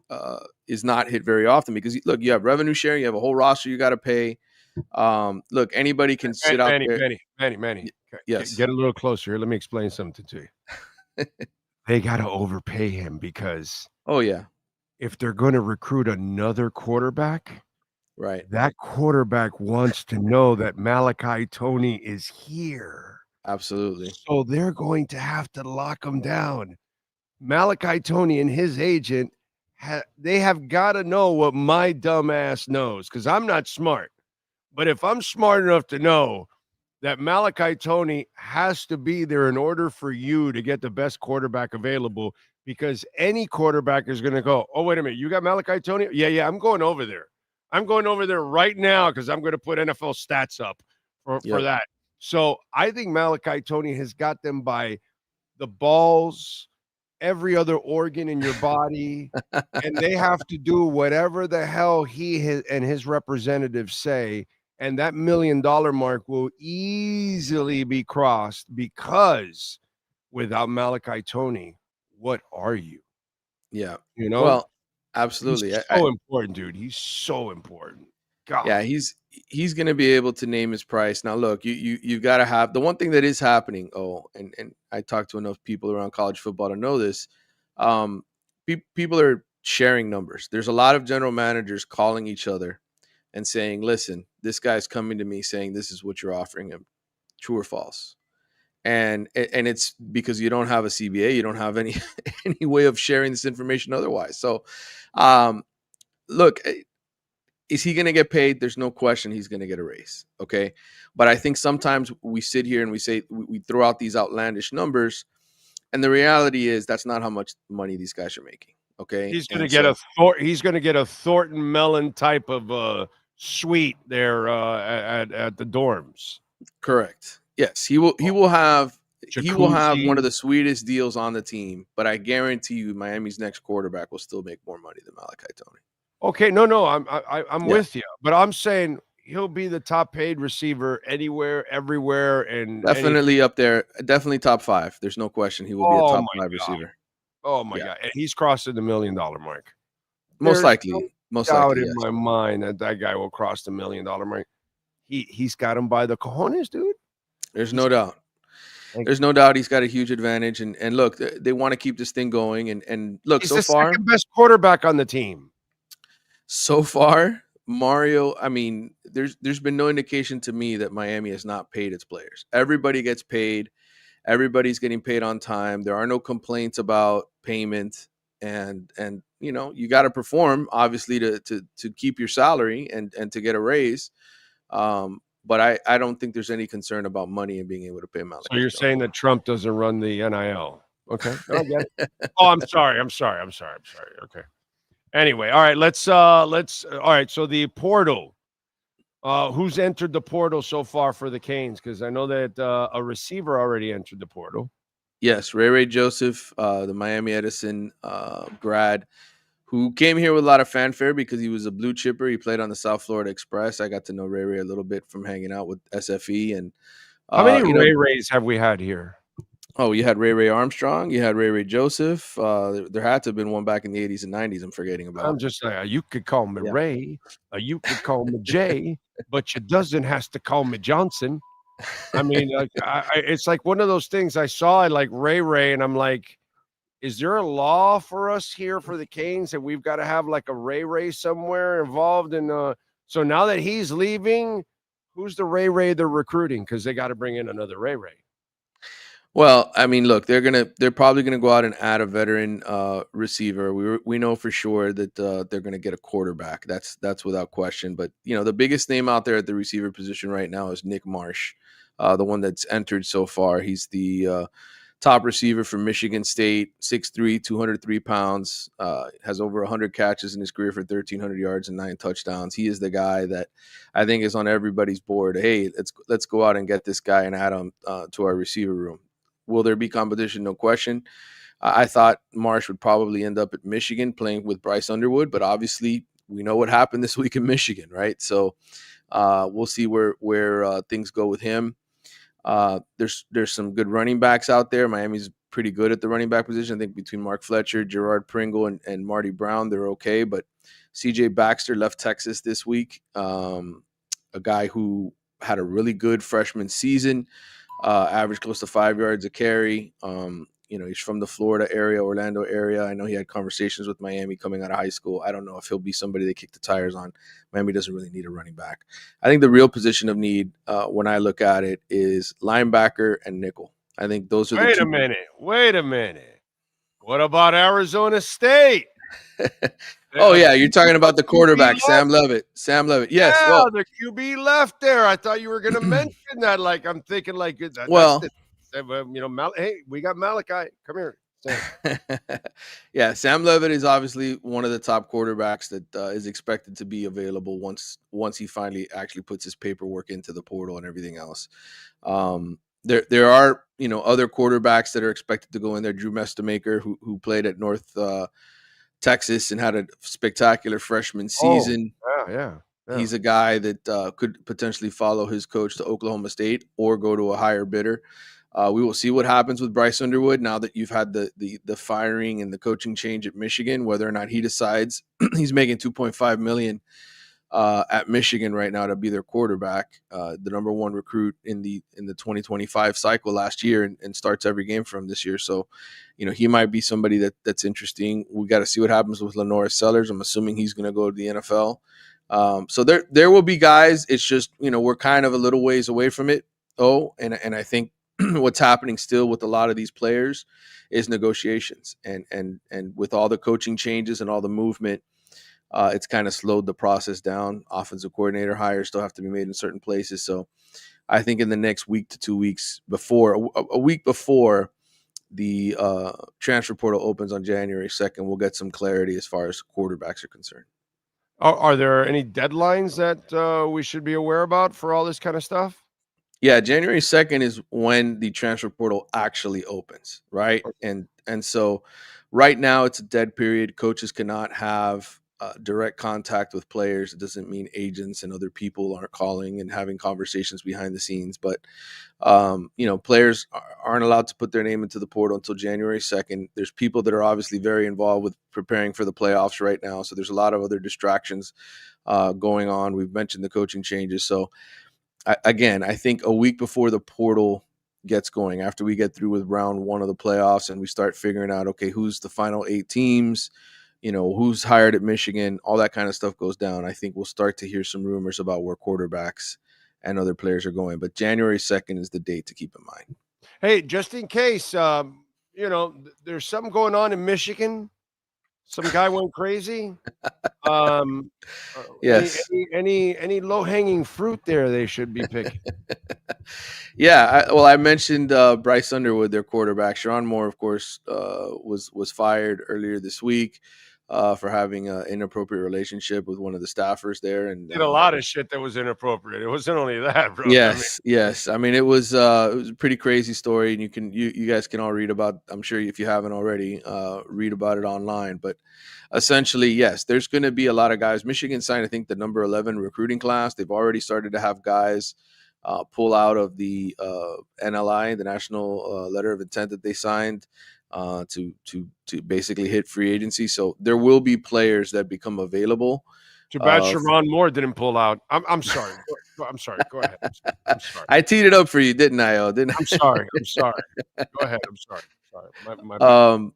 is not hit very often because look, you have revenue sharing, you have a whole roster you got to pay. Look, anybody can sit out there. Manny. Yes. Get a little closer here. Let me explain something to you. They got to overpay him because if they're going to recruit another quarterback, right, that quarterback wants to know that Malachi Tony is here. Absolutely. So they're going to have to lock him down. Malachi Tony and his agent, they have got to know what my dumb ass knows, because I'm not smart. But if I'm smart enough to know that Malachi Tony has to be there in order for you to get the best quarterback available, because any quarterback is going to go, oh, wait a minute, you got Malachi Tony? Yeah, I'm going over there. I'm going over there right now because I'm going to put NFL stats up for that. So I think Malachi Tony has got them by the balls, every other organ in your body, and they have to do whatever the hell he and his representatives say. And that $1 million mark will easily be crossed, because without Malachi Tony, what are you? Yeah. You know? Well, absolutely. He's so important, dude. He's so important. God. Yeah, he's going to be able to name his price. Now, look, you got to have the one thing that is happening. And I talked to enough people around college football to know this. People are sharing numbers. There's a lot of general managers calling each other and saying, listen, this guy's coming to me saying this is what you're offering him. True or false? And it's because you don't have a CBA, you don't have any way of sharing this information otherwise. So, look, is he going to get paid? There's no question he's going to get a raise. Okay. But I think sometimes we sit here and we say, we throw out these outlandish numbers, and the reality is that's not how much money these guys are making. Okay. He's going to get he's going to get a Thornton Mellon type of suite there at the dorms. Correct. Yes, he will have one of the sweetest deals on the team, but I guarantee you Miami's next quarterback will still make more money than Malachi Tony. Okay, no, I'm with you, but I'm saying he'll be the top paid receiver anywhere, everywhere, and definitely up there, definitely top 5. There's no question he will be a top 5 receiver. Oh my God, and he's crossing the $1 million mark. Most likely, in my mind that guy will cross the $1 million mark. He's got him by the cojones, dude. There's no doubt. There's no doubt he's got a huge advantage, and look, they want to keep this thing going, and look, he's so the far, second best quarterback on the team. So far, Mario, I mean, there's been no indication to me that Miami has not paid its players. Everybody gets paid. Everybody's getting paid on time. There are no complaints about payment, and you know, you got to perform obviously to keep your salary and to get a raise. But I don't think there's any concern about money and being able to pay Malachi. So you're saying that Trump doesn't run the NIL? Okay, I get it. Oh, I'm sorry. Okay. Anyway, all right. Let's. All right. So the portal. Who's entered the portal so far for the Canes? Because I know that a receiver already entered the portal. Yes, Ray Joseph, the Miami Edison grad, who came here with a lot of fanfare because he was a blue chipper. He played on the South Florida Express. I got to know Ray a little bit from hanging out with SFE. And how many Rays have we had here? Oh, you had Ray Armstrong. You had Ray Joseph. There had to have been one back in the 80s and 90s. I'm forgetting about. I'm just saying, you could call me Ray, or you could call me Jay, but you doesn't has to call me Johnson. I mean, it's like one of those things I saw. I like Ray, and I'm like, is there a law for us here for the Canes that we've got to have like a Ray somewhere involved in? So now that he's leaving, who's the Ray they're recruiting? Because they got to bring in another Ray. Well, I mean, look, they're probably gonna go out and add a veteran receiver. We know for sure that they're gonna get a quarterback. That's without question. But you know, the biggest name out there at the receiver position right now is Nick Marsh, the one that's entered so far. He's the top receiver from Michigan State, 6'3", 203 pounds, has over 100 catches in his career for 1,300 yards and 9 touchdowns. He is the guy that I think is on everybody's board. Hey, let's go out and get this guy and add him to our receiver room. Will there be competition? No question. I thought Marsh would probably end up at Michigan playing with Bryce Underwood, but obviously we know what happened this week in Michigan, right? So we'll see where things go with him. There's some good running backs out there. Miami's pretty good at the running back position. I think between Mark Fletcher, Gerard Pringle, and Marty Brown, they're okay. But CJ Baxter left Texas this week, a guy who had a really good freshman season. Averaged close to 5 yards a carry. he's from the Florida area, Orlando area. I know he had conversations with Miami coming out of high school. I don't know if he'll be somebody they kick the tires on. Miami doesn't really need a running back. I think the real position of need when I look at it is linebacker and nickel. I think those are the two. Wait a minute. What about Arizona State? Oh, yeah. You're talking about the quarterback, Sam Levitt. Yes. Yeah, Well, the QB left there. I thought you were going to mention that. Like, I'm thinking, like, hey, we got Malachi. Come here. Yeah, Sam Levitt is obviously one of the top quarterbacks that is expected to be available once he finally actually puts his paperwork into the portal and everything else. There are other quarterbacks that are expected to go in there. Drew Mestamaker, who played at North Texas and had a spectacular freshman season. Yeah. He's a guy that could potentially follow his coach to Oklahoma State or go to a higher bidder. We will see what happens with Bryce Underwood now that you've had the firing and the coaching change at Michigan, whether or not he decides he's making $2.5 million at Michigan right now to be their quarterback, the number one recruit in the 2025 cycle last year, and starts every game from this year. So, he might be somebody that's interesting. We got to see what happens with Lenore Sellers. I'm assuming he's going to go to the NFL. So there will be guys. It's just, we're kind of a little ways away from it. And I think what's happening still with a lot of these players is negotiations, and with all the coaching changes and all the movement, it's kind of slowed the process down. Offensive coordinator hires still have to be made in certain places. So I think in the next week to 2 weeks a week before the transfer portal opens on January 2nd, we'll get some clarity as far as quarterbacks are concerned. Are there any deadlines that we should be aware about for all this kind of stuff? Yeah, January 2nd is when the transfer portal actually opens, right? And so right now it's a dead period. Coaches cannot have direct contact with players. It doesn't mean agents and other people aren't calling and having conversations behind the scenes. But, players aren't allowed to put their name into the portal until January 2nd. There's people that are obviously very involved with preparing for the playoffs right now. So there's a lot of other distractions going on. We've mentioned the coaching changes. So, I think a week before the portal gets going, after we get through with round one of the playoffs and we start figuring out, okay, who's the final 8 teams, who's hired at Michigan, all that kind of stuff goes down. I think we'll start to hear some rumors about where quarterbacks and other players are going. But January 2nd is the date to keep in mind. Hey, just in case, there's something going on in Michigan. Some guy went crazy. Yes. Any low-hanging fruit there they should be picking? Yeah. I mentioned Bryce Underwood, their quarterback. Sharon Moore, of course, was fired earlier this week for having an inappropriate relationship with one of the staffers there, and did a lot of shit that was inappropriate. It wasn't only that, bro. Yes. I mean, it was a pretty crazy story, and you guys can all read about. I'm sure if you haven't already, read about it online. But essentially, yes, there's going to be a lot of guys. Michigan signed, I think, the number 11 recruiting class. They've already started to have guys pull out of the NLI, the National Letter of Intent that they signed to basically hit free agency. So there will be players that become available. Too bad Sharon Moore didn't pull out. I'm sorry. I'm sorry. Go ahead. I'm sorry. I teed it up for you, didn't I? I'm sorry. Go ahead. I'm sorry. My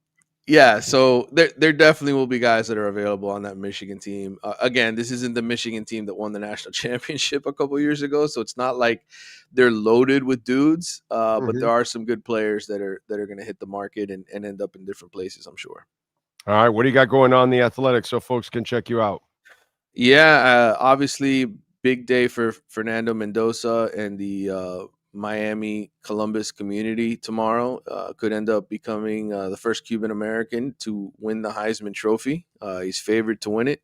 Yeah, so there definitely will be guys that are available on that Michigan team. Again, this isn't the Michigan team that won the national championship a couple years ago, so it's not like they're loaded with dudes. But there are some good players that are going to hit the market and end up in different places, I'm sure. All right, what do you got going on in the Athletics so folks can check you out? Yeah, obviously big day for Fernando Mendoza and the Miami Columbus community tomorrow. Could end up becoming the first Cuban American to win the Heisman Trophy. He's favored to win it.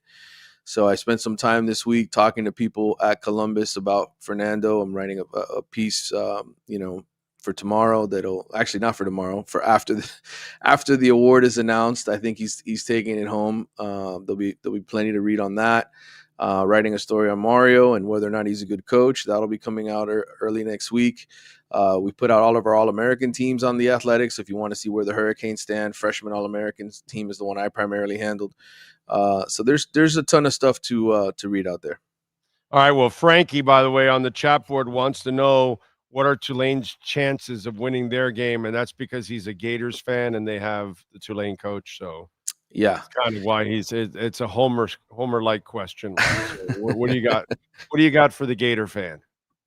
So I spent some time this week talking to people at Columbus about Fernando. I'm writing a piece, for tomorrow. That'll actually not for tomorrow, for after the award is announced. I think he's taking it home. There'll be plenty to read on that. Writing a story on Mario and whether or not he's a good coach. That'll be coming out early next week. We put out all of our All-American teams on the Athletics. If you want to see where the Hurricanes stand, freshman All-Americans team is the one I primarily handled. So there's a ton of stuff to read out there. All right. Well, Frankie, by the way, on the chat board wants to know what are Tulane's chances of winning their game? And that's because he's a Gators fan and they have the Tulane coach. So yeah, that's kind of why it's a Homer-like question. So what do you got? What do you got for the Gator fan?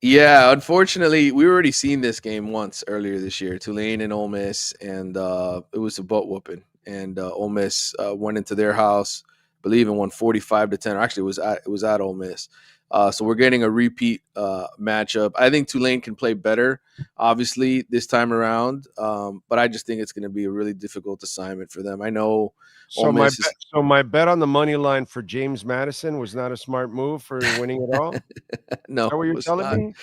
Yeah, unfortunately, we already seen this game once earlier this year, Tulane and Ole Miss, and it was a butt whooping. And Ole Miss went into their house, I believe, and won 45-10. Actually, it was at Ole Miss. So we're getting a repeat matchup. I think Tulane can play better, obviously, this time around. But I just think it's going to be a really difficult assignment for them. I know. So my bet on the money line for James Madison was not a smart move for winning it all. No, is that what you're telling me?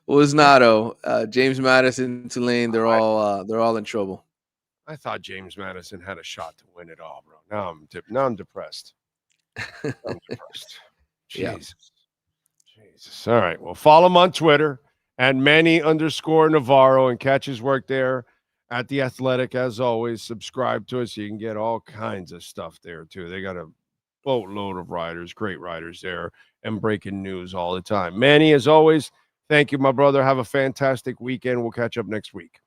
It was not. James Madison, Tulane, they're all in trouble. I thought James Madison had a shot to win it all, bro. Now I'm depressed. I'm depressed. Jesus. All right. Well, follow him on Twitter at Manny_Navaro and catch his work there at The Athletic. As always, subscribe to us so you can get all kinds of stuff there too. They got a boatload of writers, great writers there, and breaking news all the time. Manny, as always, thank you, my brother. Have a fantastic weekend. We'll catch up next week.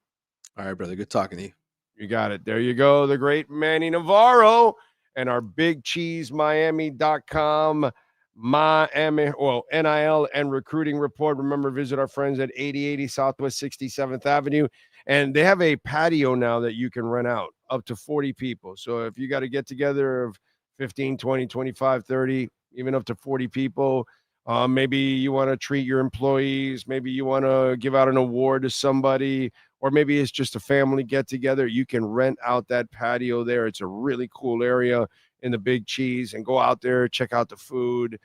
All right, brother. Good talking to you. You got it. There you go. The great Manny Navaro and our BigCheeseMiami.com NIL and recruiting report. Remember, visit our friends at 8080 Southwest 67th Avenue. And they have a patio now that you can rent out up to 40 people. So if you got to get together of 15, 20, 25, 30, even up to 40 people, maybe you want to treat your employees, maybe you want to give out an award to somebody, or maybe it's just a family get together, you can rent out that patio there. It's a really cool area in the Big Cheese, and go out there, check out the food.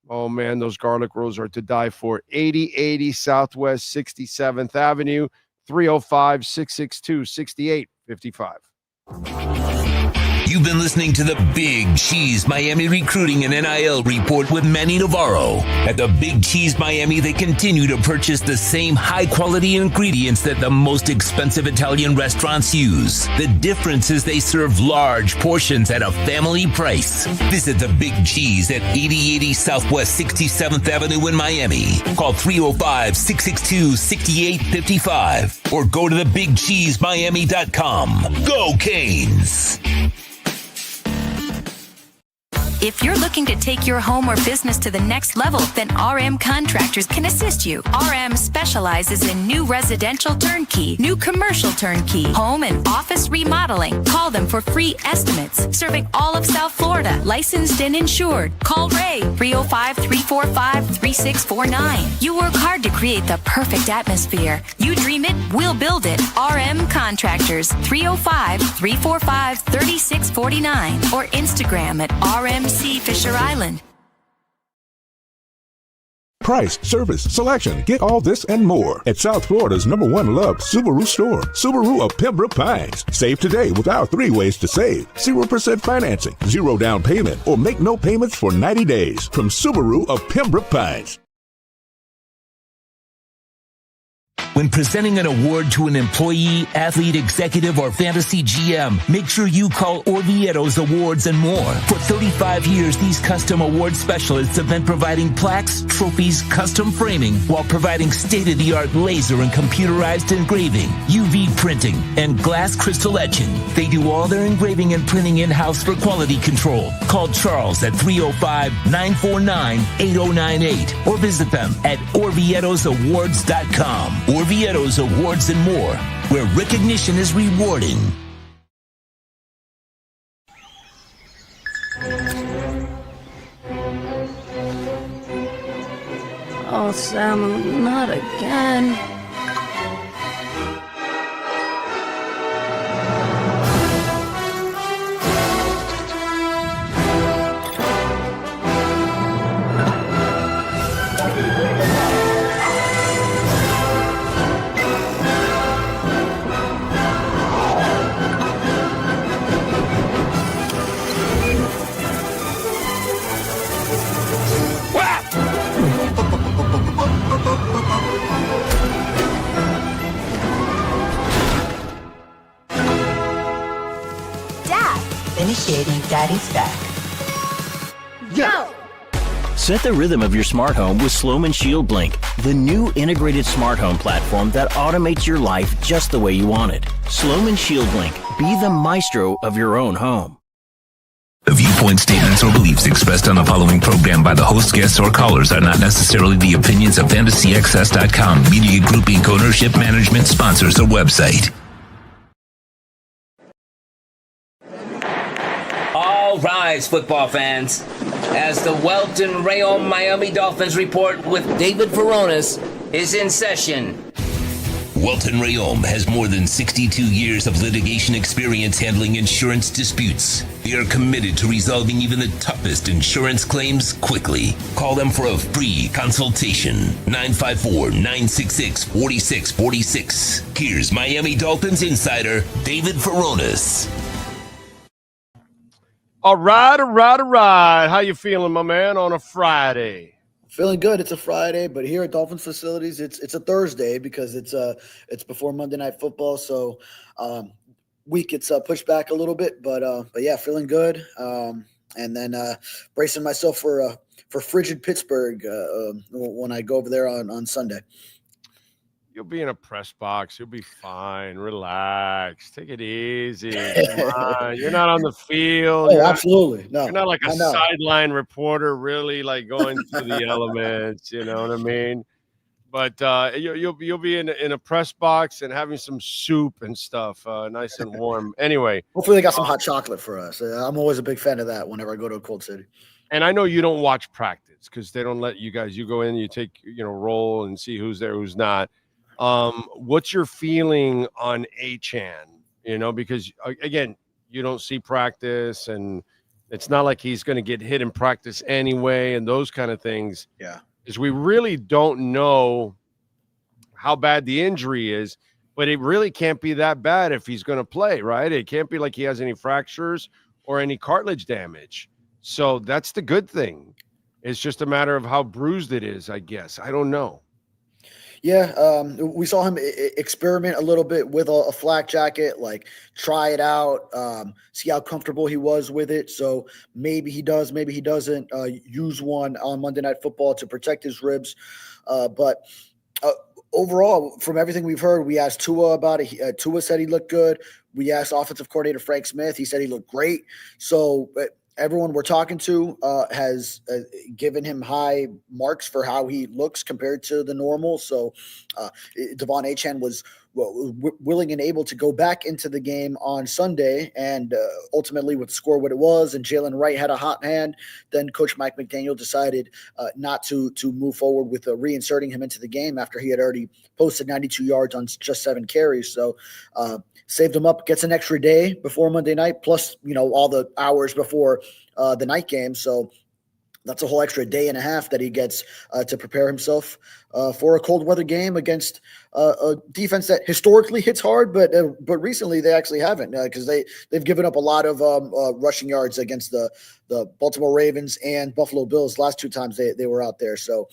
Oh man, those garlic rolls are to die for. 8080 Southwest 67th Avenue, 305-662-6855. You've been listening to the Big Cheese Miami Recruiting and NIL Report with Manny Navaro. At the Big Cheese Miami, they continue to purchase the same high-quality ingredients that the most expensive Italian restaurants use. The difference is they serve large portions at a family price. Visit the Big Cheese at 8080 Southwest 67th Avenue in Miami. Call 305-662-6855 or go to thebigcheesemiami.com. Go Canes! If you're looking to take your home or business to the next level, then RM Contractors can assist you. RM specializes in new residential turnkey, new commercial turnkey, home and office remodeling. Call them for free estimates. Serving all of South Florida, licensed and insured. Call Ray, 305-345-3649. You work hard to create the perfect atmosphere. You dream it, we'll build it. RM Contractors, 305-345-3649 or Instagram at RMC Fisher Island. Price, service, selection. Get all this and more at South Florida's #1 loved Subaru store. Subaru of Pembroke Pines. Save today with our 3 ways to save. 0% financing, 0 down payment, or make no payments for 90 days. From Subaru of Pembroke Pines. When presenting an award to an employee, athlete, executive, or fantasy GM, make sure you call Orvieto's Awards and More. For 35 years, these custom award specialists have been providing plaques, trophies, custom framing, while providing state-of-the-art laser and computerized engraving, UV printing, and glass crystal etching. They do all their engraving and printing in-house for quality control. Call Charles at 305-949-8098 or visit them at orvietosawards.com. Orvieto's Awards and More, where recognition is rewarding. Oh, Sam, not again. Initiating Daddy's back. Go! Set the rhythm of your smart home with Sloman Shield Blink, the new integrated smart home platform that automates your life just the way you want it. Sloman Shield Blink. Be the maestro of your own home. The viewpoint statements or beliefs expressed on the following program by the host, guests, or callers are not necessarily the opinions of FantasyXS.com, Media Group Inc. ownership, management, sponsors, or website. All rise, football fans, as the Welton Rayon Miami Dolphins report with David Feronis is in session. Welton Rayon has more than 62 years of litigation experience handling insurance disputes. They are committed to resolving even the toughest insurance claims quickly. Call them for a free consultation. 954-966-4646. Here's Miami Dolphins insider David Feronis. All right. How you feeling, my man, on a Friday? Feeling good. It's a Friday, but here at Dolphins facilities, it's a Thursday because it's before Monday Night Football. So week gets pushed back a little bit, but yeah, feeling good. And then bracing myself for frigid Pittsburgh when I go over there on Sunday. You'll be in a press box. You'll be fine. Relax. Take it easy. Come on. You're not on the field. Oh, absolutely. No. You're not like a sideline reporter really like going through the elements. You know what I mean? But you'll be in a press box and having some soup and stuff, nice and warm. Anyway. Hopefully they got some hot chocolate for us. I'm always a big fan of that whenever I go to a cold city. And I know you don't watch practice because they don't let you guys. You go in, you take, roll and see who's there, who's not. What's your feeling on Achane? Because again, you don't see practice, and it's not like he's going to get hit in practice anyway, and those kind of things. Yeah, is we really don't know how bad the injury is, but it really can't be that bad if he's going to play, right? It can't be like he has any fractures or any cartilage damage. So that's the good thing. It's just a matter of how bruised it is, I guess. I don't know. Yeah, we saw him experiment a little bit with a flak jacket, like try it out, see how comfortable he was with it. So maybe he does, maybe he doesn't use one on Monday Night Football to protect his ribs. But overall, from everything we've heard, we asked Tua about it. Tua said he looked good. We asked offensive coordinator Frank Smith. He said he looked great. So everyone we're talking to has given him high marks for how he looks compared to the normal. So Devon Achane was willing and able to go back into the game on Sunday, and ultimately with the score what it was, and Jalen Wright had a hot hand. Then Coach Mike McDaniel decided not to move forward with reinserting him into the game after he had already posted 92 yards on just 7 carries. So saved him up, gets an extra day before Monday night, plus, all the hours before the night game. So that's a whole extra day and a half that he gets to prepare himself for a cold weather game against a defense that historically hits hard, but recently they actually haven't, because they've given up a lot of rushing yards against the Baltimore Ravens and Buffalo Bills last 2 times they were out there. So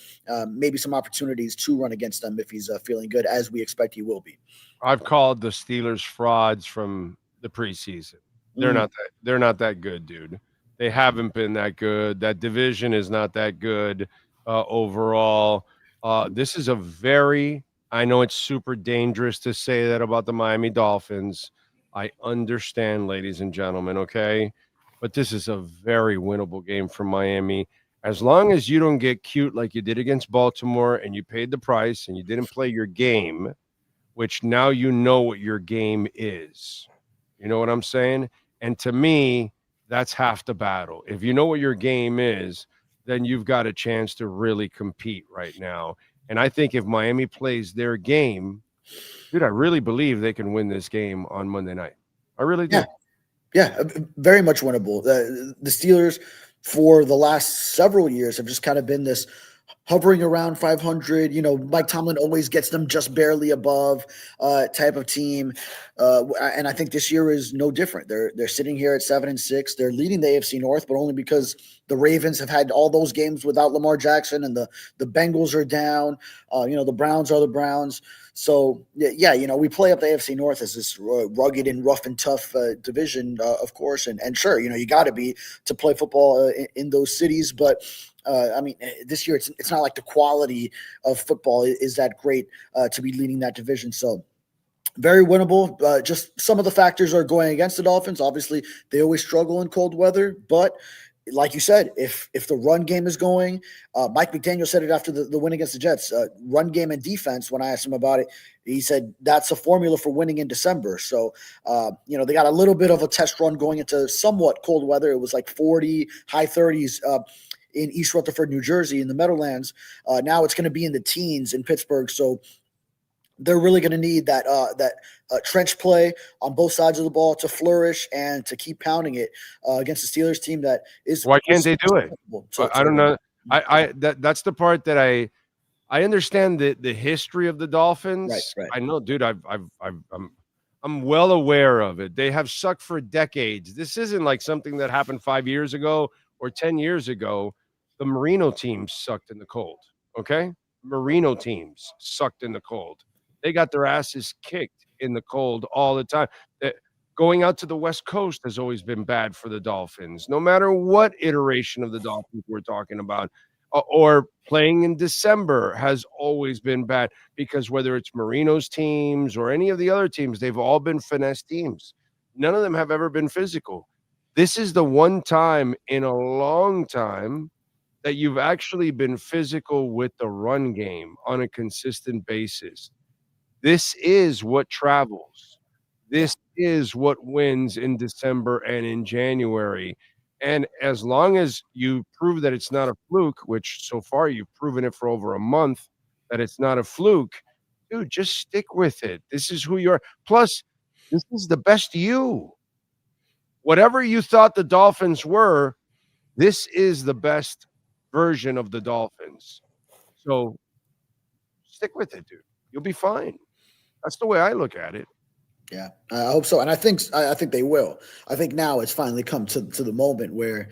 maybe some opportunities to run against them if he's feeling good, as we expect he will be. I've called the Steelers frauds from the preseason. They're not that good, dude. They haven't been that good. That division is not that good overall. This is I know it's super dangerous to say that about the Miami Dolphins. I understand, ladies and gentlemen, okay? But this is a very winnable game for Miami. As long as you don't get cute like you did against Baltimore and you paid the price and you didn't play your game, which now you know what your game is. You know what I'm saying? And to me, that's half the battle. If you know what your game is, then you've got a chance to really compete right now. And I think if Miami plays their game, dude, I really believe they can win this game on Monday night. I really do. Yeah, very much winnable. The Steelers for the last several years have just kind of been this hovering around 500. Mike Tomlin always gets them just barely above type of team. And I think this year is no different. They're sitting here at 7-6. They're leading the AFC North, but only because the Ravens have had all those games without Lamar Jackson, and the Bengals are down. The Browns are the Browns. So, yeah, we play up the AFC North as this rugged and rough and tough division, of course. And sure, you got to be to play football in those cities. But I mean, this year it's not like the quality of football is that great to be leading that division. So very winnable. Just some of the factors are going against the Dolphins. Obviously, they always struggle in cold weather, but like you said, if the run game is going, Mike McDaniel said it after the win against the Jets, run game and defense, when I asked him about it, he said that's a formula for winning in December. So, they got a little bit of a test run going into somewhat cold weather. It was like 40, high 30s in East Rutherford, New Jersey, in the Meadowlands. Now it's going to be in the teens in Pittsburgh. So they're really going to need that trench play on both sides of the ball to flourish and to keep pounding it against the Steelers team that is. Why can't they do it? I don't know. That's the part that I understand the history of the Dolphins. Right. I know, dude. I'm well aware of it. They have sucked for decades. This isn't like something that happened 5 years ago or 10 years ago. The Marino teams sucked in the cold. Okay, Marino teams sucked in the cold. They got their asses kicked in the cold all the time. Going out to the West Coast has always been bad for the Dolphins, no matter what iteration of the Dolphins we're talking about. Or playing in December has always been bad because whether it's Marino's teams or any of the other teams, they've all been finesse teams. None of them have ever been physical. This is the one time in a long time that you've actually been physical with the run game on a consistent basis. This is what travels. This is what wins in December and in January. And as long as you prove that it's not a fluke, which so far you've proven it for over a month, that it's not a fluke, dude, just stick with it. This is who you are. Plus, this is the best you. Whatever you thought the Dolphins were, this is the best version of the Dolphins. So stick with it, dude. You'll be fine. That's the way I look at it. Yeah, I hope so, and I think they will. I think now it's finally come to the moment where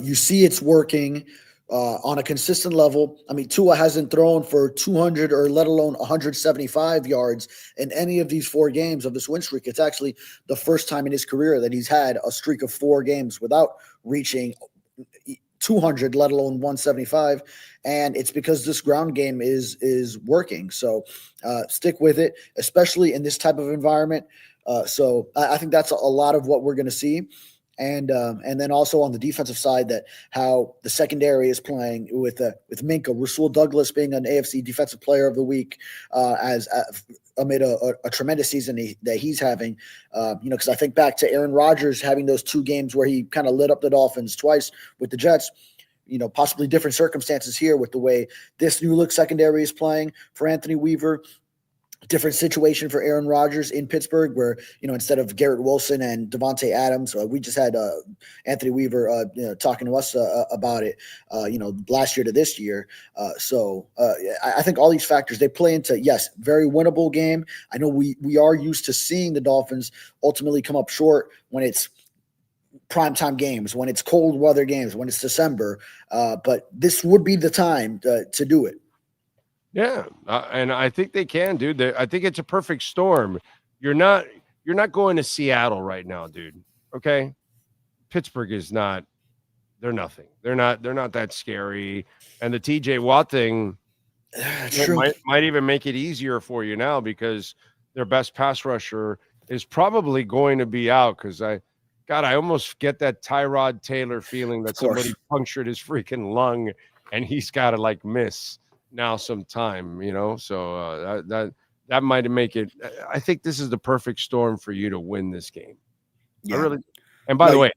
you see it's working on a consistent level. I mean, Tua hasn't thrown for 200 or let alone 175 yards in any of these 4 games of this win streak. It's actually the first time in his career that he's had a streak of 4 games without reaching 200, let alone 175, and it's because this ground game is working. So stick with it, especially in this type of environment. So I think that's a lot of what we're going to see. And then also on the defensive side, that how the secondary is playing with Minka, Rasul Douglas being an AFC Defensive Player of the Week amid a tremendous season that he's having. Because I think back to Aaron Rodgers having those 2 games where he kind of lit up the Dolphins twice with the Jets. Possibly different circumstances here with the way this new look secondary is playing for Anthony Weaver. Different situation for Aaron Rodgers in Pittsburgh, where instead of Garrett Wilson and Devontae Adams, we just had Anthony Weaver talking to us about it. Last year to this year. So I think all these factors, they play into, yes, very winnable game. I know we are used to seeing the Dolphins ultimately come up short when it's primetime games, when it's cold weather games, when it's December. But this would be the time to do it. Yeah, and I think they can, dude. I think it's a perfect storm. You're not going to Seattle right now, dude. Okay, Pittsburgh is not. They're nothing. They're not that scary. And the TJ Watt thing might even make it easier for you now because their best pass rusher is probably going to be out. Because I almost get that Tyrod Taylor feeling that somebody punctured his freaking lung and he's got to miss now some time, so that might make it. I think this is the perfect storm for you to win this game. Yeah. And by the way,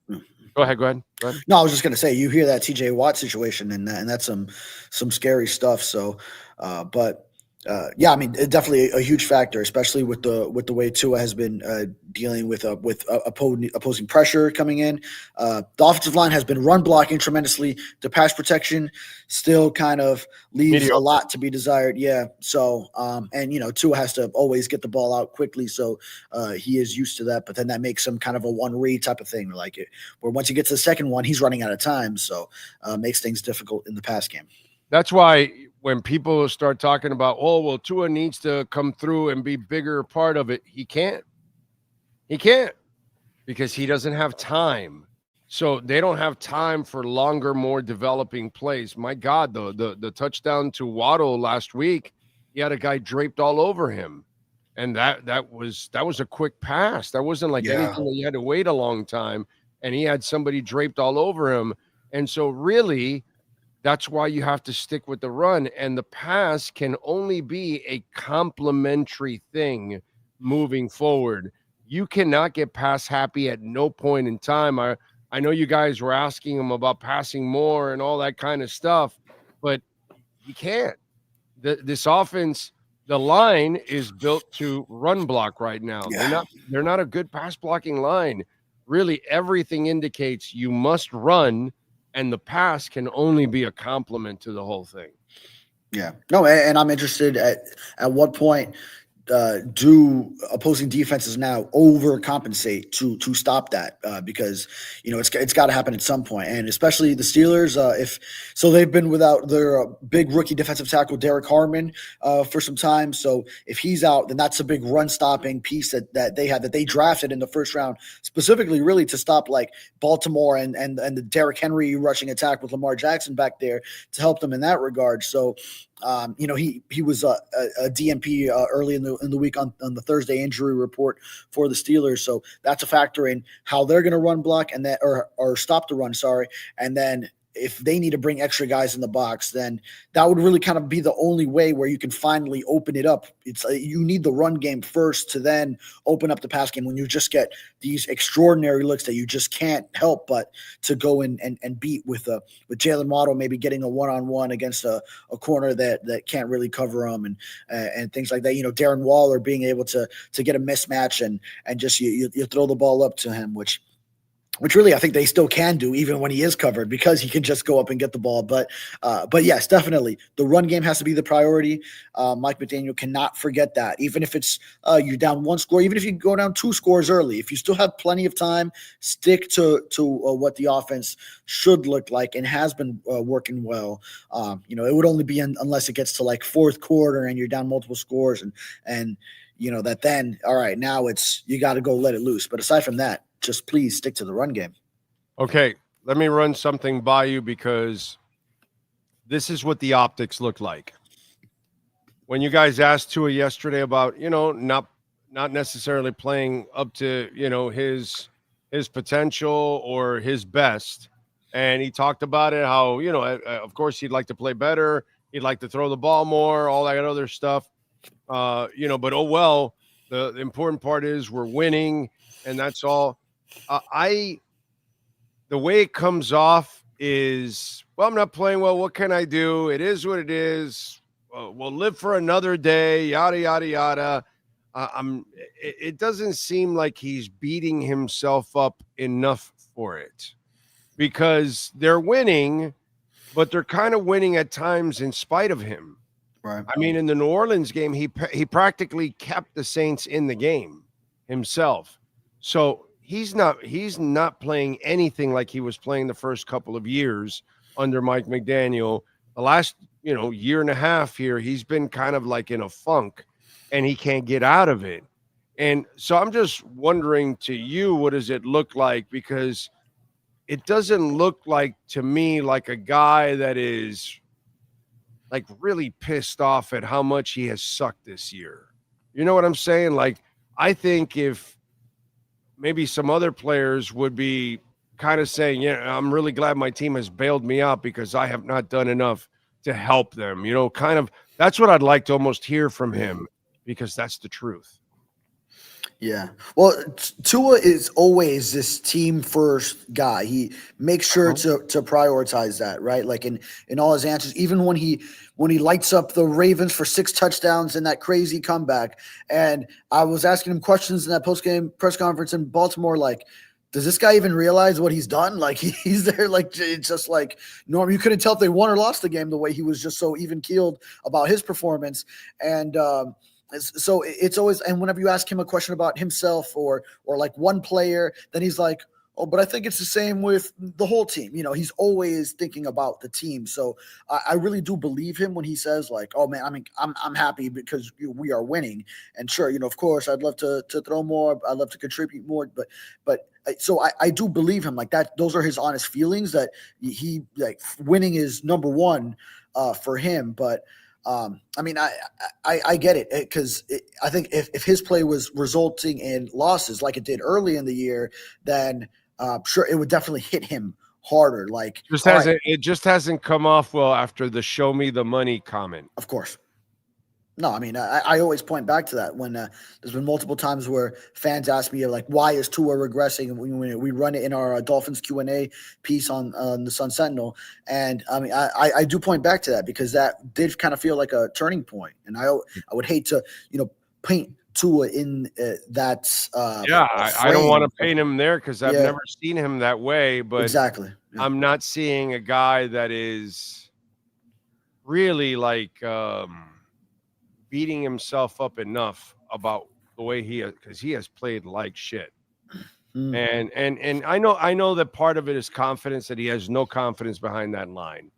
go ahead. No, I was just going to say, you hear that TJ Watt situation and that's some scary stuff. So, yeah, I mean, definitely a huge factor, especially with the way Tua has been dealing with opposing pressure coming in. The offensive line has been run blocking tremendously. The pass protection still kind of leaves a lot to be desired. Yeah. So, and Tua has to always get the ball out quickly, so he is used to that. But then that makes him kind of a one read type of thing, where once you get to the second one, he's running out of time. So, makes things difficult in the pass game. That's why when people start talking about, Tua needs to come through and be bigger part of it, he can't because he doesn't have time. So they don't have time for longer, more developing plays. My God, though, the touchdown to Waddle last week, he had a guy draped all over him. And that was a quick pass. That wasn't like anything that you had to wait a long time. And he had somebody draped all over him. And so really, that's why you have to stick with the run. And the pass can only be a complementary thing moving forward. You cannot get pass happy at no point in time. I know you guys were asking him about passing more and all that kind of stuff, but you can't. This offense, the line is built to run block right now. They're not a good pass blocking line. Really, everything indicates you must run, and the pass can only be a complement to the whole thing. Yeah. No, and I'm interested at what point do opposing defenses now overcompensate to stop that? Because it's got to happen at some point, and especially the Steelers. If so, they've been without their big rookie defensive tackle Derek Harmon for some time. So if he's out, then that's a big run stopping piece that they had, that they drafted in the first round specifically, really to stop like Baltimore and the Derrick Henry rushing attack with Lamar Jackson back there to help them in that regard. So. He was a DNP early in the week on the Thursday injury report for the Steelers. So that's a factor in how they're going to run block and that or stop the run. Sorry. And then if they need to bring extra guys in the box, then that would really kind of be the only way where you can finally open it up. It's you need the run game first to then open up the pass game when you just get these extraordinary looks that you just can't help but to go in and beat with Jalen Waddle maybe getting a one-on-one against a corner that can't really cover him and things like that. Darren Waller being able to get a mismatch and just you throw the ball up to him, which really I think they still can do even when he is covered because he can just go up and get the ball. But yes, definitely the run game has to be the priority. Mike McDaniel cannot forget that. Even if it's you're down one score, even if you go down 2 scores early, if you still have plenty of time, stick to what the offense should look like and has been working well. It would only be unless it gets to like fourth quarter and you're down multiple scores and that then, all right, now it's you got to go let it loose. But aside from that, just please stick to the run game. Okay, let me run something by you because this is what the optics look like. When you guys asked Tua yesterday about, not necessarily playing up to, his potential or his best, and he talked about it, how, of course he'd like to play better, he'd like to throw the ball more, all that other stuff, but the important part is we're winning, and that's all. The way it comes off is, well, I'm not playing well. What can I do? It is what it is. We'll live for another day, yada, yada, yada. It doesn't seem like he's beating himself up enough for it because they're winning, but they're kind of winning at times in spite of him. Right. I mean, in the New Orleans game, he practically kept the Saints in the game himself. So he's not playing anything like he was playing the first couple of years under Mike McDaniel. The last, year and a half here, he's been kind of like in a funk and he can't get out of it. And so I'm just wondering to you, what does it look like? Because it doesn't look like to me like a guy that is like really pissed off at how much he has sucked this year. You know what I'm saying? Like, I think if maybe some other players would be kind of saying, I'm really glad my team has bailed me out because I have not done enough to help them. Kind of that's what I'd like to almost hear from him because that's the truth. Yeah. Well, Tua is always this team first guy. He makes sure to prioritize that, right? Like in all his answers, even when he lights up the Ravens for 6 touchdowns in that crazy comeback. And I was asking him questions in that post-game press conference in Baltimore, like, does this guy even realize what he's done? Like he's there, like it's just like normal. You couldn't tell if they won or lost the game the way he was just so even keeled about his performance. And so it's always, and whenever you ask him a question about himself or like one player, then he's like, oh, but I think it's the same with the whole team. He's always thinking about the team. So I really do believe him when he says like, oh man, I mean, I'm happy because we are winning. And sure, of course I'd love to throw more. I'd love to contribute more, but So I do believe him like that. Those are his honest feelings that he like winning is number one for him. But I mean, I get it because I think if his play was resulting in losses like it did early in the year, then sure, it would definitely hit him harder. Like it just hasn't come off well after the "show me the money" comment. Of course. No, I mean, I always point back to that when there's been multiple times where fans ask me, like, why is Tua regressing? And we run it in our Dolphins Q&A piece on the Sun Sentinel. And, I mean, I do point back to that because that did kind of feel like a turning point. And I would hate to, paint Tua in that I don't want to paint him there because I've never seen him that way. But exactly. Yeah. I'm not seeing a guy that is really like beating himself up enough about the way because he has played like shit. And I know that part of it is confidence, that he has no confidence behind that line.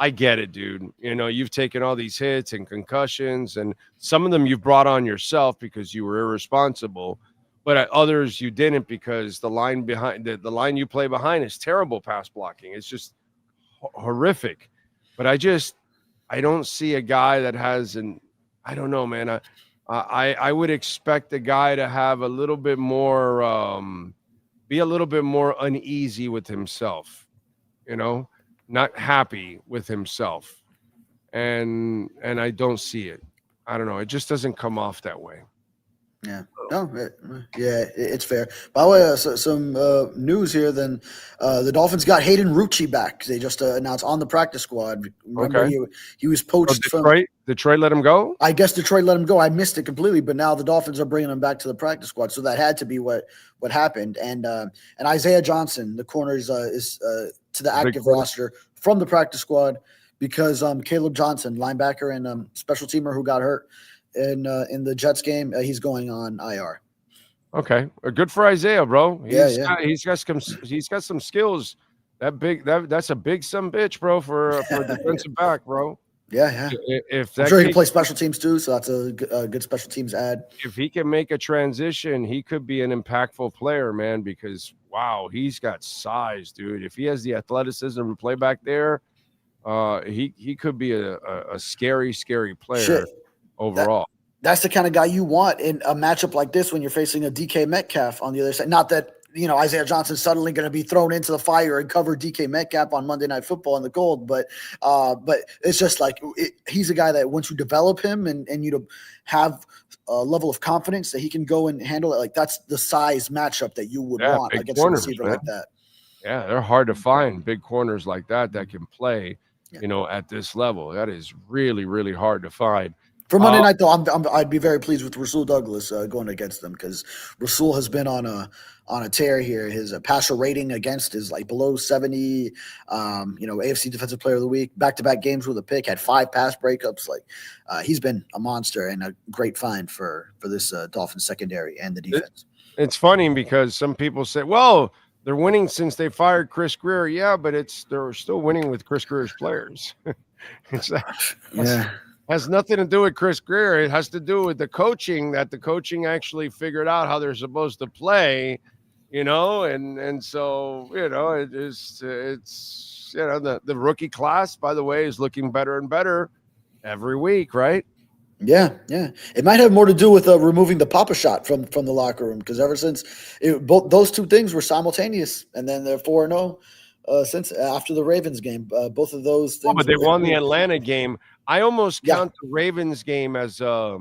I get it, dude. You've taken all these hits and concussions, and some of them you've brought on yourself because you were irresponsible, but at others you didn't because the line behind the line you play behind is terrible pass blocking. It's just horrific. But I don't see a guy that has I don't know, man. I would expect the guy to have a little bit more, be a little bit more uneasy with himself, not happy with himself, and I don't see it. I don't know. It just doesn't come off that way. Yeah. No. It's fair. By the way, some news here. Then the Dolphins got Hayden Rucci back. They just announced on the practice squad. Remember, he was poached from Detroit. Let him go. I guess Detroit let him go. I missed it completely, but now the Dolphins are bringing him back to the practice squad. So that had to be what happened. And Isaiah Johnson, the corner, is to the active roster from the practice squad because Caleb Johnson, linebacker and special teamer who got hurt in the Jets game, he's going on IR. Okay, good for Isaiah, bro. He's got some skills. That's a big some bitch, bro, for a defensive back, bro. Yeah. If I'm sure he can play special teams too, so that's a good special teams ad. If he can make a transition, he could be an impactful player, man. Because wow, he's got size, dude. If he has the athleticism to play back there, he could be a scary player overall. That's the kind of guy you want in a matchup like this when you're facing a DK Metcalf on the other side. Not that Isaiah Johnson's suddenly going to be thrown into the fire and cover DK Metcalf on Monday Night Football in the cold, but it's just like he's a guy that once you develop him and have a level of confidence that he can go and handle it, like that's the size matchup that you would want against a receiver like that. Yeah, they're hard to find, big corners like that can play, at this level. That is really, really hard to find. For Monday night, though, I'd be very pleased with Rasul Douglas going against them because Rasul has been on a tear here. His passer rating against is like below 70. AFC Defensive Player of the Week, back-to-back games with a pick, had 5 pass breakups. Like he's been a monster and a great find for this Dolphins secondary and the defense. It's funny because some people say, well, they're winning since they fired Chris Greer. Yeah, but they're still winning with Chris Greer's players. Has nothing to do with Chris Greer. It has to do with the coaching, that the coaching actually figured out how they're supposed to play, and so, it's the rookie class, by the way, is looking better and better every week, right? Yeah. It might have more to do with removing the Papa shot from the locker room because ever since both those two things were simultaneous, and then they're 4-0 since after the Ravens game. Both of those things. But they won the Atlanta game. I almost count the Ravens game as a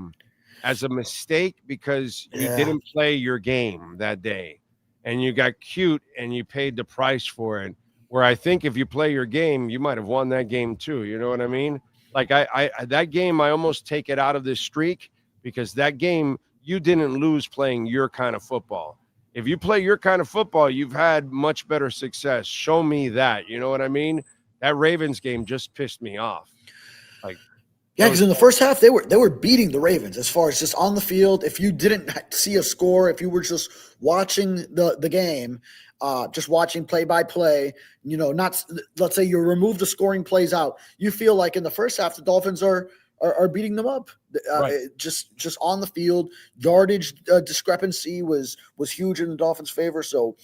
mistake because you didn't play your game that day, and you got cute and you paid the price for it. Where I think if you play your game, you might have won that game too. You know what I mean? Like I that game, I almost take it out of this streak because that game you didn't lose playing your kind of football. If you play your kind of football, you've had much better success. Show me that. You know what I mean? That Ravens game just pissed me off. Because in the first half they were beating the Ravens as far as just on the field. If you didn't see a score, if you were just watching the game, just watching play by play, not let's say you remove the scoring plays out, you feel like in the first half the Dolphins are beating them up. Just on the field, yardage discrepancy was huge in the Dolphins' favor. So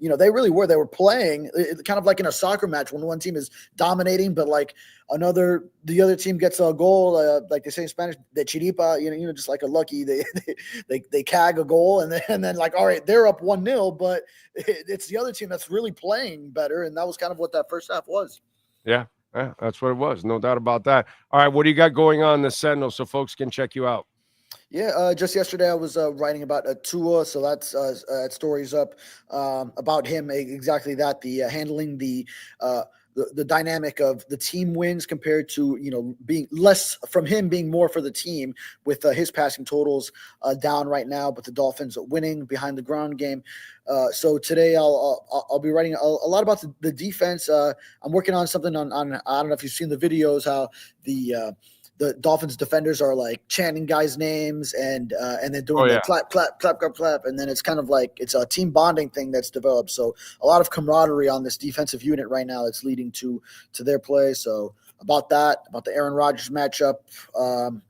they really were. They were playing kind of like in a soccer match when one team is dominating, but like the other team gets a goal, like they say in Spanish, de chiripa, just like a lucky, they cag a goal, and then like, all right, they're up 1-0, but it's the other team that's really playing better, and that was kind of what that first half was. Yeah, that's what it was. No doubt about that. All right, what do you got going on in the Sentinel so folks can check you out? Yeah, just yesterday I was writing about TUA, so that's that story's up about him, exactly that, the handling the dynamic of the team wins compared to being less from him, being more for the team, with his passing totals down right now, but the Dolphins winning behind the ground game. So today I'll be writing a lot about the defense. I'm working on something on I don't know if you've seen the videos, how the Dolphins defenders are like chanting guys' names and then doing the clap, clap, clap, clap, clap. And then it's kind of like it's a team bonding thing that's developed. So a lot of camaraderie on this defensive unit right now that's leading to their play. So about the Aaron Rodgers matchup,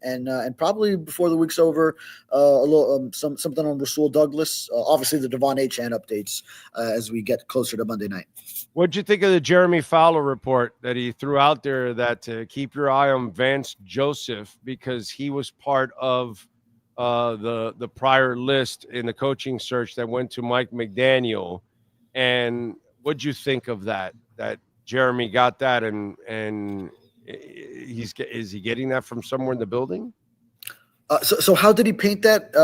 and probably before the week's over, a little something on Rasul Douglas. Obviously the Devon Achane updates as we get closer to Monday night. What'd you think of the Jeremy Fowler report that he threw out there, that to keep your eye on Vance Joseph because he was part of the prior list in the coaching search that went to Mike McDaniel? And what'd you think of that Jeremy got that and is he getting that from somewhere in the building? So how did he paint that?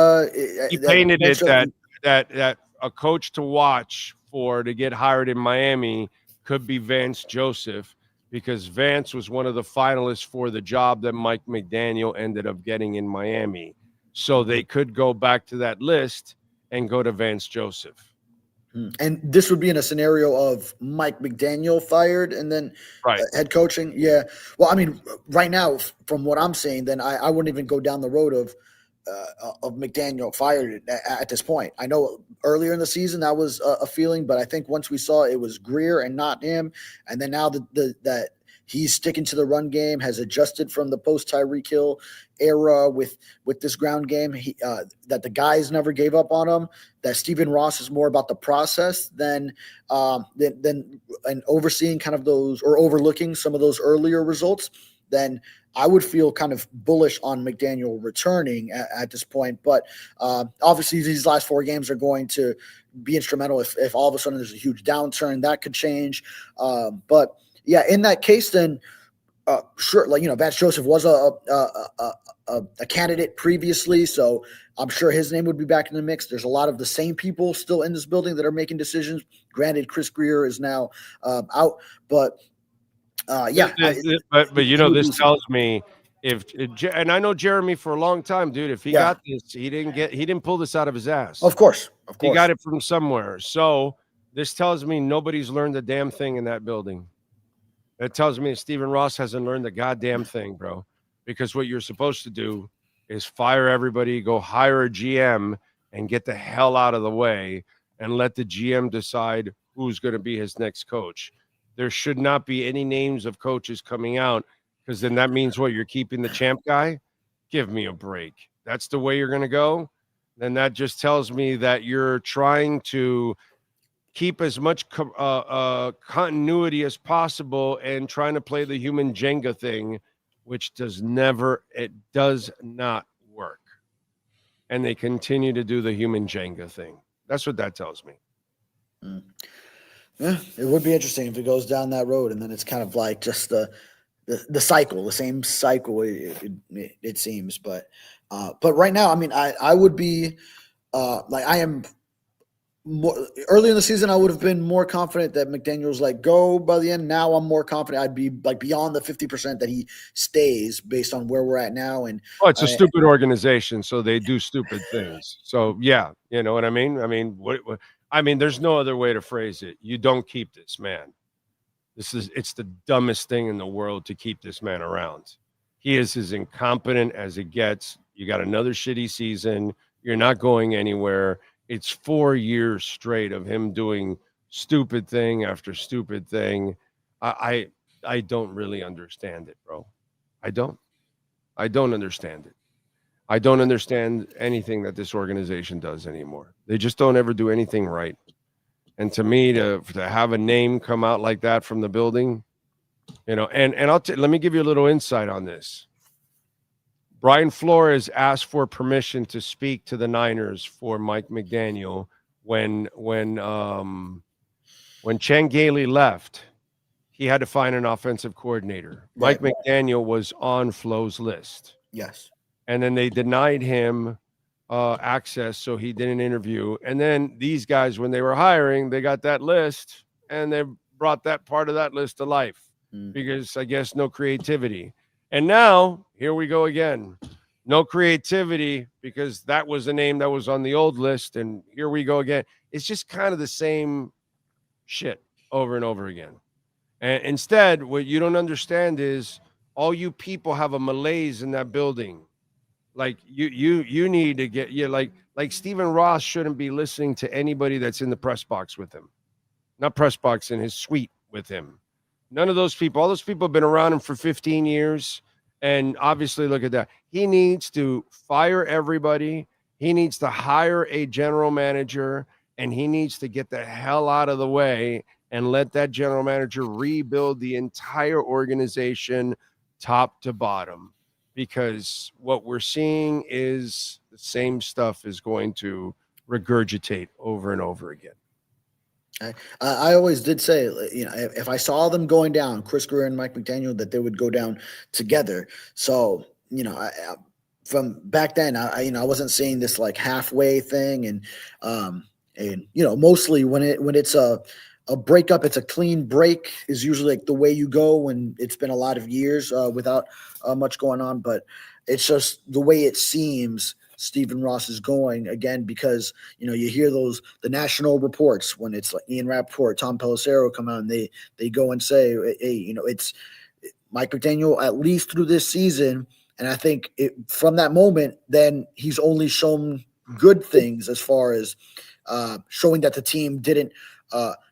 He painted it that a coach to watch to get hired in Miami could be Vance Joseph, because Vance was one of the finalists for the job that Mike McDaniel ended up getting in Miami. So they could go back to that list and go to Vance Joseph. And this would be in a scenario of Mike McDaniel fired and then head coaching. Yeah. Well, I mean, right now, from what I'm saying, then I wouldn't even go down the road of McDaniel fired at this point. I know earlier in the season that was a feeling, but I think once we saw it was Greer and not him, and then now that he's sticking to the run game, has adjusted from the post Tyreek Hill era with this ground game, that the guys never gave up on him, that Stephen Ross is more about the process than overseeing kind of those, or overlooking some of those earlier results, then I would feel kind of bullish on McDaniel returning at this point. But obviously these last 4 games are going to be instrumental. If all of a sudden there's a huge downturn, that could change. But yeah, in that case, then sure, like, Vance Joseph was a candidate previously, so I'm sure his name would be back in the mix. There's a lot of the same people still in this building that are making decisions. Granted, Chris Greer is now out, but yeah. But this tells me and I know Jeremy for a long time, dude. If he got this, he didn't pull this out of his ass. Of course. He got it from somewhere. So this tells me nobody's learned a damn thing in that building. It tells me Stephen Ross hasn't learned a goddamn thing, bro. Because what you're supposed to do is fire everybody, go hire a GM, and get the hell out of the way, and let the GM decide who's going to be his next coach. There should not be any names of coaches coming out, because then that means what? You're keeping the champ guy? Give me a break. That's the way you're going to go? Then that just tells me that you're trying to keep as much continuity as possible and trying to play the human Jenga thing, which does not work. And they continue to do the human Jenga thing. That's what that tells me. Yeah, it would be interesting if it goes down that road, and then it's kind of like just the cycle, the same cycle. It seems, but right now, I mean, I would be I am more early in the season. I would have been more confident that McDaniel's go by the end. Now I'm more confident. I'd be beyond the 50% that he stays based on where we're at now. And it's a stupid organization, so they do stupid things. So yeah, you know what I mean. I mean, what I mean, there's no other way to phrase it. You don't keep this man. It's the dumbest thing in the world to keep this man around. He is as incompetent as it gets. You got another shitty season. You're not going anywhere. It's 4 years straight of him doing stupid thing after stupid thing. I don't really understand it, bro. I don't understand it. I don't understand anything that this organization does anymore. They just don't ever do anything right. And to me, to have a name come out like that from the building, and let me give you a little insight on this. Brian Flores asked for permission to speak to the Niners for Mike McDaniel when Chan Gailey left. He had to find an offensive coordinator. Right. Mike McDaniel was on Flo's list. Yes. And then they denied him access, so he did an interview. And then these guys, when they were hiring, they got that list, and they brought that part of that list to life because, I guess, no creativity. And now, here we go again. No creativity because that was the name that was on the old list, and here we go again. It's just kind of the same shit over and over again. And instead, what you don't understand is all you people have a malaise in that building. Like you need to get like Stephen Ross shouldn't be listening to anybody that's in the press box with him, not press box, in his suite with him. None of those people. All those people have been around him for 15 years, and obviously, look at that. He needs to fire everybody. He needs to hire a general manager, and he needs to get the hell out of the way and let that general manager rebuild the entire organization top to bottom, because what we're seeing is the same stuff is going to regurgitate over and over again. I always did say, if I saw them going down, Chris Greer and Mike McDaniel, that they would go down together. So, from back then, I wasn't seeing this like halfway thing, and mostly when it's a breakup, it's a clean break is usually like the way you go when it's been a lot of years without much going on. But it's just the way it seems Stephen Ross is going again, because, you hear the national reports when it's like Ian Rappaport, Tom Pelissero come out and they go and say, hey, it's Mike McDaniel at least through this season. And I think from that moment, then he's only shown good things as far as showing that the team didn't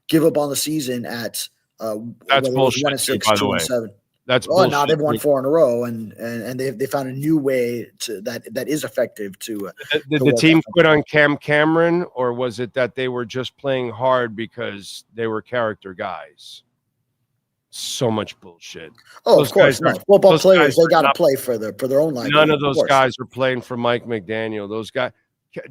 give up on the season at that's bullshit, 1-6, by the way. 2-7. That's bullshit. Now they've won 4 in a row, and they found a new way that is effective to. Did the team quit on Cam Cameron, or was it that they were just playing hard because they were character guys? So much bullshit. Oh, of course, no. Football players, they got to play for their own life. None of those guys are playing for Mike McDaniel. Those guys,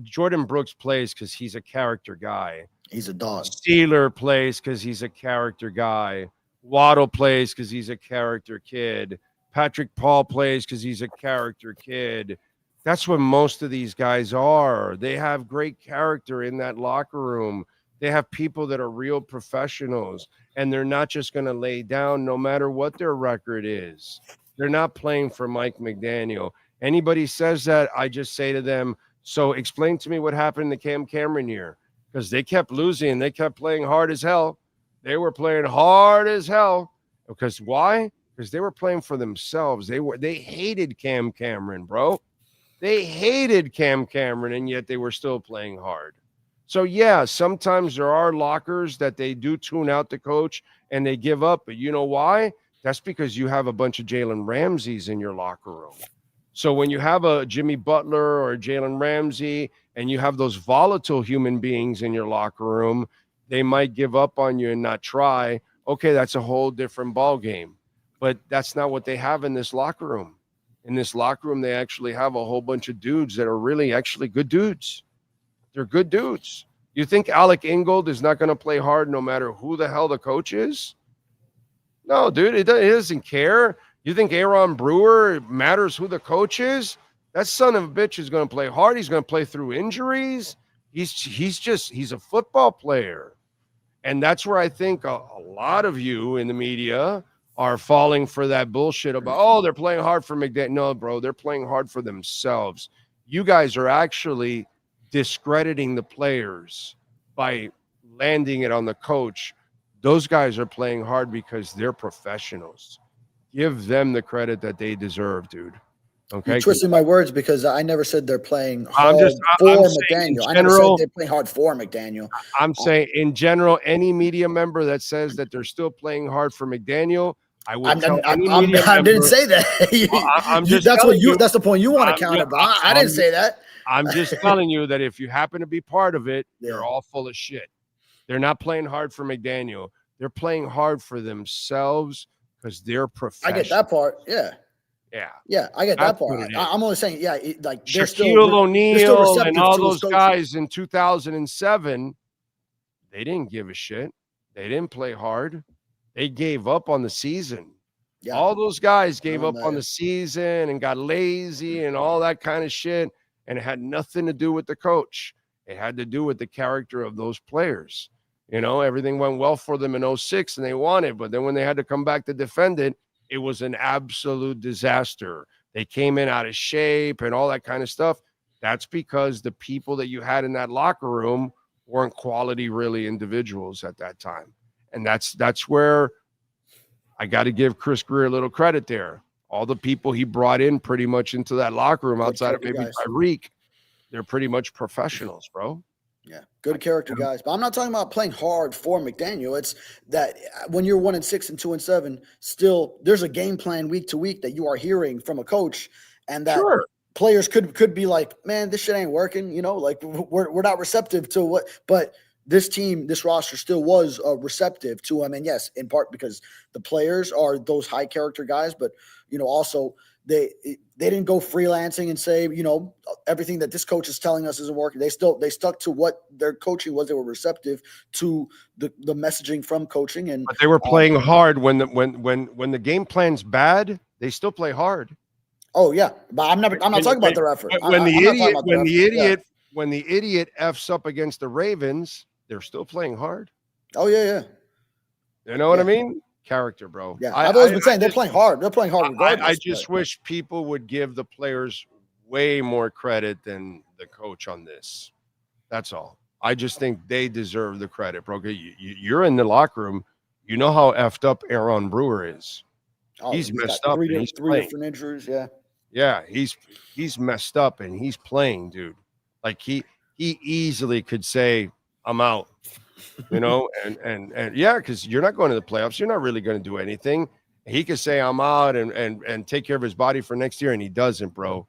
Jordan Brooks plays because he's a character guy. He's a dog. Steeler plays because he's a character guy. Waddle plays because he's a character kid. Patrick Paul plays because he's a character kid. That's what most of these guys are. They have great character in that locker room. They have people that are real professionals, and they're not just going to lay down no matter what their record is. They're not playing for Mike McDaniel. Anybody says that, I just say to them, so explain to me what happened in the Cam Cameron year, because they kept losing. They kept playing hard as hell. They were playing hard as hell. Because why? Because they were playing for themselves. They hated Cam Cameron, bro. They hated Cam Cameron, and yet they were still playing hard. So, yeah, sometimes there are lockers that they do tune out the coach and they give up. But you know why? That's because you have a bunch of Jalen Ramseys in your locker room. So when you have a Jimmy Butler or a Jalen Ramsey and you have those volatile human beings in your locker room, they might give up on you and not try. Okay, that's a whole different ball game. But that's not what they have in this locker room. In this locker room, they actually have a whole bunch of dudes that are really actually good dudes. They're good dudes. You think Alec Ingold is not going to play hard no matter who the hell the coach is? No, dude, he doesn't care. You think Aaron Brewer matters who the coach is? That son of a bitch is going to play hard. He's going to play through injuries. He's a football player. And that's where I think a lot of you in the media are falling for that bullshit about, oh, they're playing hard for McDaniel. No, bro, they're playing hard for themselves. You guys are actually discrediting the players by landing it on the coach. Those guys are playing hard because they're professionals. Give them the credit that they deserve, dude. Okay. You're twisting my words because I never said they're playing hard for McDaniel. I never said they're playing hard for McDaniel. I'm saying in general, any media member that says that they're still playing hard for McDaniel, I would tell any media member. I didn't say that. That's the point you want to counter, but I didn't say that. I'm just telling you that if you happen to be part of it, you're all full of shit. They're not playing hard for McDaniel. They're playing hard for themselves because they're professional. I get that part. Yeah. Yeah, I get that part. I'm only saying, like they're Shaquille O'Neal and all those coaches. guys in 2007, they didn't give a shit. They didn't play hard. They gave up on the season. Yeah. All those guys gave up on the season and got lazy and all that kind of shit. And it had nothing to do with the coach. It had to do with the character of those players. You know, everything went well for them in 06 and they won it. But then when they had to come back to defend it, it was an absolute disaster. They came in out of shape and all that kind of stuff. That's because the people that you had in that locker room weren't quality, really, individuals at that time. And that's where I got to give Chris Greer a little credit there. All the people he brought in pretty much into that locker room outside of maybe Tyreek, they're pretty much professionals, bro. Yeah, good character guys. But I'm not talking about playing hard for McDaniel. It's that when you're 1-6 and 2-7, still there's a game plan week to week that you are hearing from a coach, and that players could be like, man, this shit ain't working. You know, like we're not receptive to what, but this team, this roster still was receptive to him. And yes, in part because the players are those high character guys, but you know, also they didn't go freelancing and say, you know, everything that this coach is telling us isn't working. They stuck to what their coaching was. They were receptive to the messaging from coaching, and but they were playing hard when the game plan's bad. They still play hard. Oh yeah, but I'm not talking about their effort. When the idiot F's up against the Ravens, they're still playing hard. Oh yeah. You know what I mean? Character, bro. Yeah, I've always been saying they're playing hard. They're playing hard regardless. I just wish people would give the players way more credit than the coach on this. That's all. I just think they deserve the credit, bro. You're in the locker room. You know how effed up Aaron Brewer is. Oh, he's messed up. Three he's different injuries. Yeah. Yeah, he's messed up and he's playing, dude. Like he easily could say, "I'm out." You know, and yeah, because you're not going to the playoffs. You're not really going to do anything. He could say, "I'm out," and take care of his body for next year, and he doesn't, bro.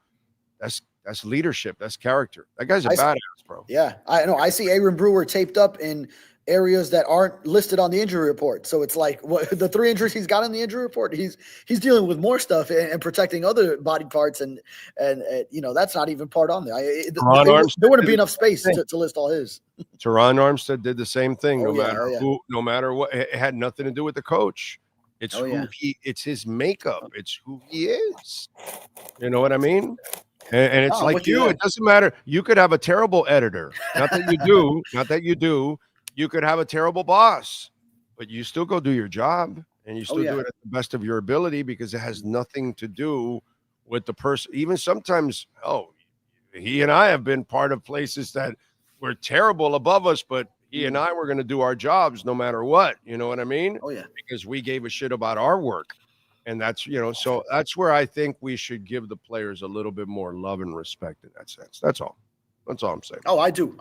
That's leadership. That's character. That guy's a badass, bro. Yeah, I know. I see Aaron Brewer taped up in areas that aren't listed on the injury report. So it's like the 3 injuries he's got in the injury report, he's dealing with more stuff and protecting other body parts, and you know, that's not even part on there. There wouldn't be enough space to list all his. Teron Armstead did the same thing. No matter what, it had nothing to do with the coach. It's it's his makeup. It's who he is. You know what I mean? And it's like you. It doesn't matter. You could have a terrible editor. Not that you do. Not that you do. You could have a terrible boss, but you still go do your job, and you still do it at the best of your ability, because it has nothing to do with the person. Even sometimes, he and I have been part of places that were terrible above us, but he and I were going to do our jobs no matter what. You know what I mean? Oh, yeah. Because we gave a shit about our work. And that's, you know, so that's where I think we should give the players a little bit more love and respect in that sense. That's all. That's all I'm saying. Oh, I do.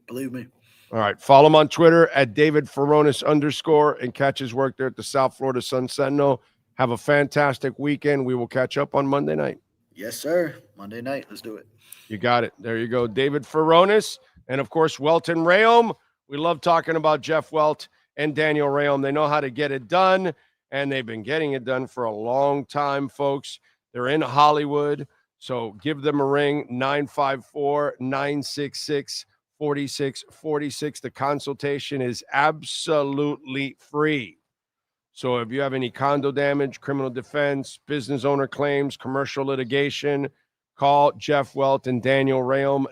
Believe me. All right. Follow him on Twitter at David Feronis _ and catch his work there at the South Florida Sun Sentinel. Have a fantastic weekend. We will catch up on Monday night. Yes, sir. Monday night. Let's do it. You got it. There you go. David Feronis. And, of course, Welton Rayom. We love talking about Jeff Welt and Daniel Rayom. They know how to get it done, and they've been getting it done for a long time, folks. They're in Hollywood, so give them a ring, 954-966-4646. The consultation is absolutely free. So if you have any condo damage, criminal defense, business owner claims, commercial litigation, call Jeff Welt and Daniel Rayom,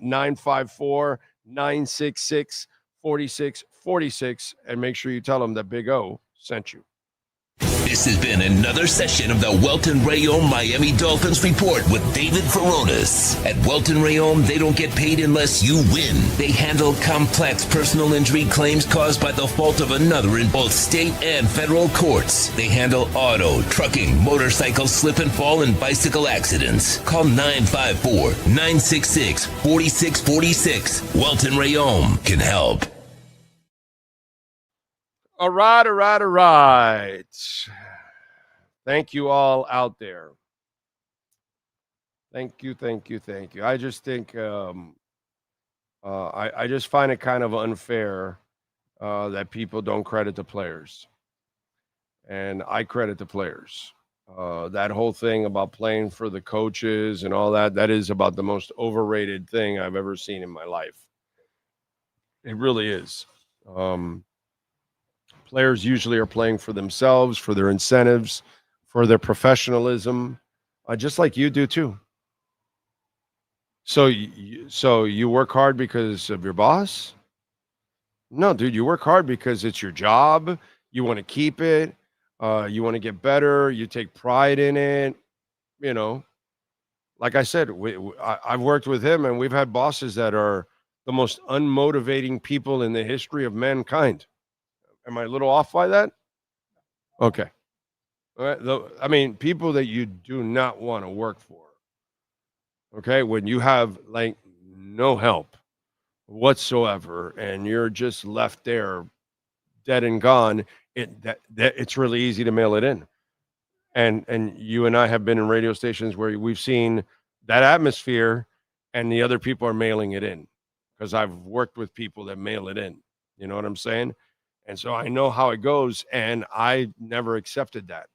954-966-4646, and make sure you tell them that Big O sent you. This has been another session of the Welton Rayom Miami Dolphins Report with David Feronis. At Welton Rayom, they don't get paid unless you win. They handle complex personal injury claims caused by the fault of another in both state and federal courts. They handle auto, trucking, motorcycle, slip and fall, and bicycle accidents. Call 954-966-4646. Welton Rayom can help. All right. Thank you all out there. Thank you. I just think I just find it kind of unfair that people don't credit the players. And I credit the players. That whole thing about playing for the coaches and all that, that is about the most overrated thing I've ever seen in my life. It really is. Players usually are playing for themselves, for their incentives, for their professionalism, just like you do too. So you work hard because of your boss? No, dude, you work hard because it's your job. You want to keep it. You want to get better. You take pride in it. You know, like I said, I've worked with him, and we've had bosses that are the most unmotivating people in the history of mankind. Am I a little off by that? Okay. All right. I mean, people that you do not want to work for. Okay. When you have like no help whatsoever and you're just left there dead and gone, it's really easy to mail it in. And you and I have been in radio stations where we've seen that atmosphere and the other people are mailing it in, because I've worked with people that mail it in. You know what I'm saying? And so I know how it goes, and I never accepted that.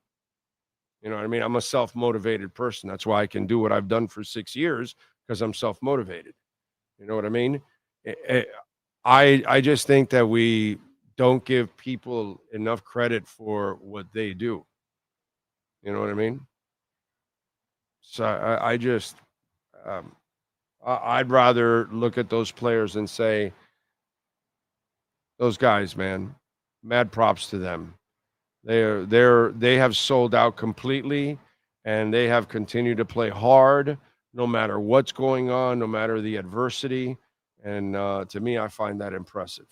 You know what I mean? I'm a self-motivated person. That's why I can do what I've done for 6 years, because I'm self-motivated. You know what I mean? I just think that we don't give people enough credit for what they do. You know what I mean? So I'd rather look at those players and say, those guys, man, mad props to them. They have sold out completely, and they have continued to play hard no matter what's going on, no matter the adversity. And to me, I find that impressive.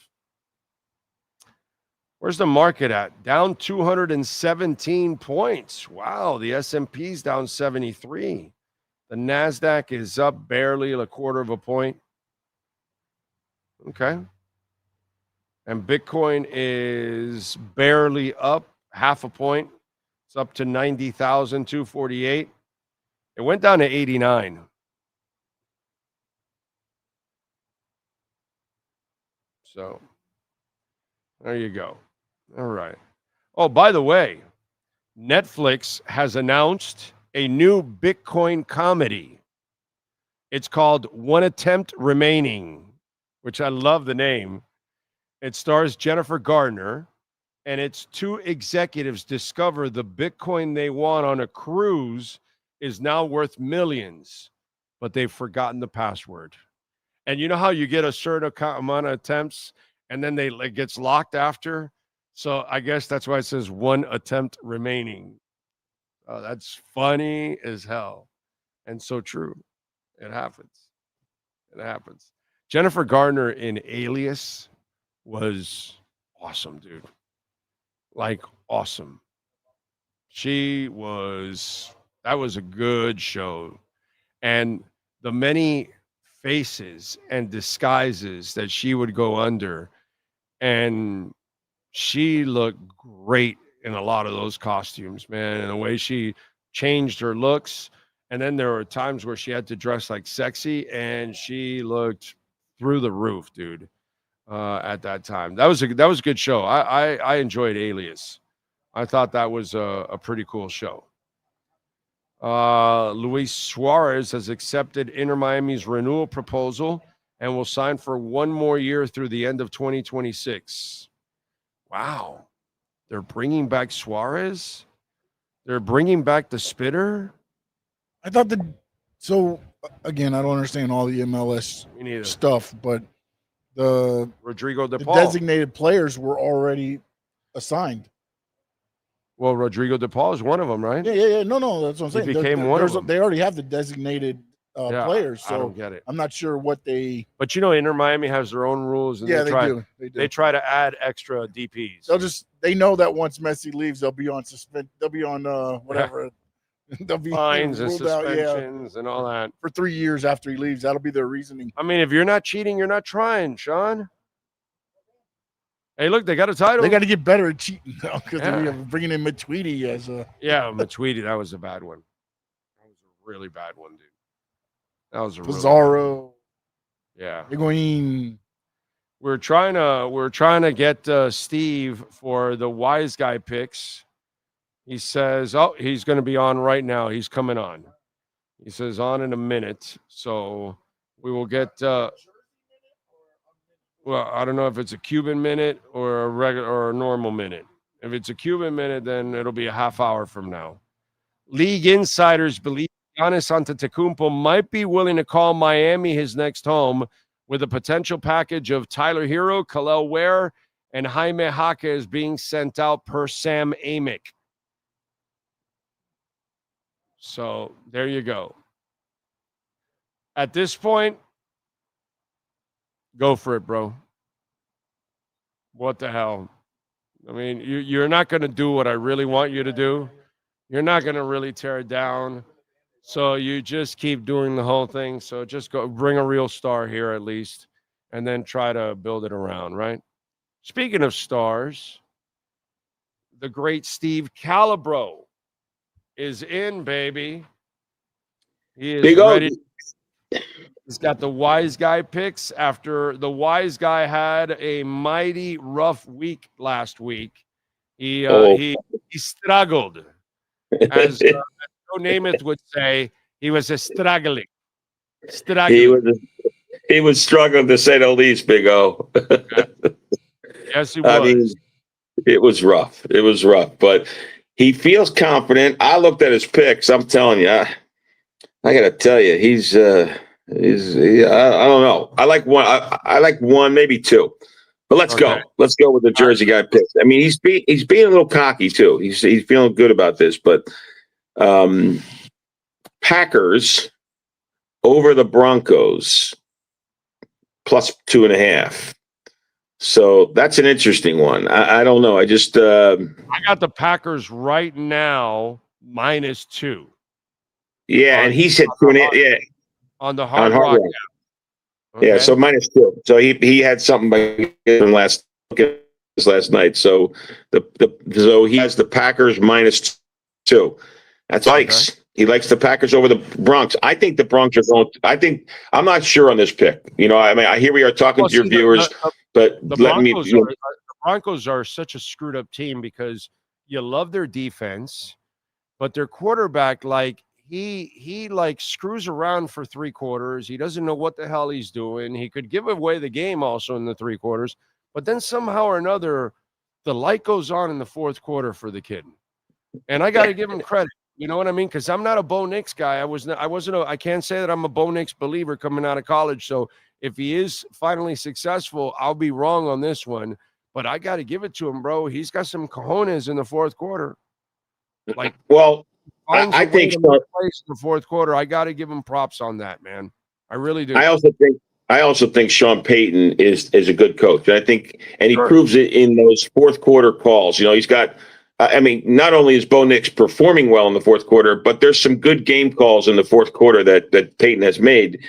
Where's the market at? Down 217 points. Wow, the S&P's down 73. The NASDAQ is up barely a quarter of a point. Okay. And Bitcoin is barely up half a point. It's up to 90,248. It went down to 89. So there you go. All right. Oh, by the way, Netflix has announced a new Bitcoin comedy. It's called One Attempt Remaining, which I love the name. It stars Jennifer Gardner, and it's two executives discover the Bitcoin they want on a cruise is now worth millions, but they've forgotten the password. And you know how you get a certain amount of attempts and then it gets locked after? So I guess that's why it says one attempt remaining. Oh, that's funny as hell. And so true. It happens. It happens. Jennifer Gardner in Alias was awesome, dude. Like, awesome. That was a good show. And the many faces and disguises that she would go under, and she looked great in a lot of those costumes, man, and the way she changed her looks. And then there were times where she had to dress like sexy, and she looked through the roof, dude, at that time. That was a good show. I enjoyed Alias. I thought that was a pretty cool show. Luis Suarez has accepted Inter Miami's renewal proposal and will sign for one more year through the end of 2026. Wow. They're bringing back Suarez? They're bringing back the spitter? I thought so again, I don't understand all the MLS stuff, but the Rodrigo De the Paul. designated players were already assigned. Well, Rodrigo De Paul is one of them, right? Yeah. No, that's what I'm saying. He became one of them. They already have the designated players, so I don't get it. I'm not sure what they. But you know, Inter Miami has their own rules, and Yeah, they do. They try to add extra DPs. They know that once Messi leaves, they'll be on They'll be on whatever. They'll be fines and ruled out, suspensions and all that for 3 years after he leaves. That'll be their reasoning. I mean, if you're not cheating, you're not trying, Sean. Hey, look, they got a title. They got to get better at cheating now, because they're bringing in Matuidi as a. Yeah, Matuidi, that was a bad one. That was a really bad one, dude. That was a Pizarro. Yeah. Higuain. we're trying to get Steve for the wise guy picks. He says, "Oh, he's going to be on right now. He's coming on." He says, "On in a minute." So we will get. Well, I don't know if it's a Cuban minute or a regular or a normal minute. If it's a Cuban minute, then it'll be a half hour from now. League insiders believe Giannis Antetokounmpo might be willing to call Miami his next home, with a potential package of Tyler Hero, Khalil Ware, and Jaime Jaquez being sent out per Sam Amick. So there you go. At this point, go for it, bro. What the hell? I mean, you're not going to do what I really want you to do. You're not going to really tear it down. So you just keep doing the whole thing. So just go bring a real star here at least, and then try to build it around, right? Speaking of stars, the great Steve Calabro is in, baby. He is ready. He's got the wise guy picks after the wise guy had a mighty rough week last week. He struggled. As Joe Namath would say, he was a struggling. He was struggling to say the least, Big O. Yes, he was. I mean, it was rough. It was rough, but he feels confident. I looked at his picks. I'm telling you, I got to tell you, I don't know. I like one. I like one, maybe two. But let's go. Let's go with the Jersey guy picks. I mean, he's being a little cocky too. He's feeling good about this. But Packers over the Broncos plus 2.5. So that's an interesting one. I don't know. I got the Packers right now -2. Yeah, and he said 2.5. Yeah, on the Hard Rock. Okay. Yeah, so -2. So he had something by last night. So so he has the Packers -2. That's likes. Okay. He likes the Packers over the Bronx. I think the Bronx are going. I'm not sure on this pick. You know, I mean, I hear we are talking to your viewers, but the Broncos are such a screwed up team because you love their defense, but their quarterback, like he like screws around for 3 quarters. He doesn't know what the hell he's doing. He could give away the game also in the 3 quarters, but then somehow or another, the light goes on in the 4th quarter for the kid, and I got to give him credit. You know what I mean? Because I'm not a Bo Nix guy. I can't say that I'm a Bo Nix believer coming out of college. So if he is finally successful, I'll be wrong on this one. But I got to give it to him, bro. He's got some cojones in the 4th quarter. Like, well, I think in the 4th quarter. I got to give him props on that, man. I really do. I also think Sean Payton is a good coach. And I think, and he proves it in those 4th quarter calls. You know, he's got. I mean, not only is Bo Nix performing well in the 4th quarter, but there's some good game calls in the 4th quarter that Peyton has made.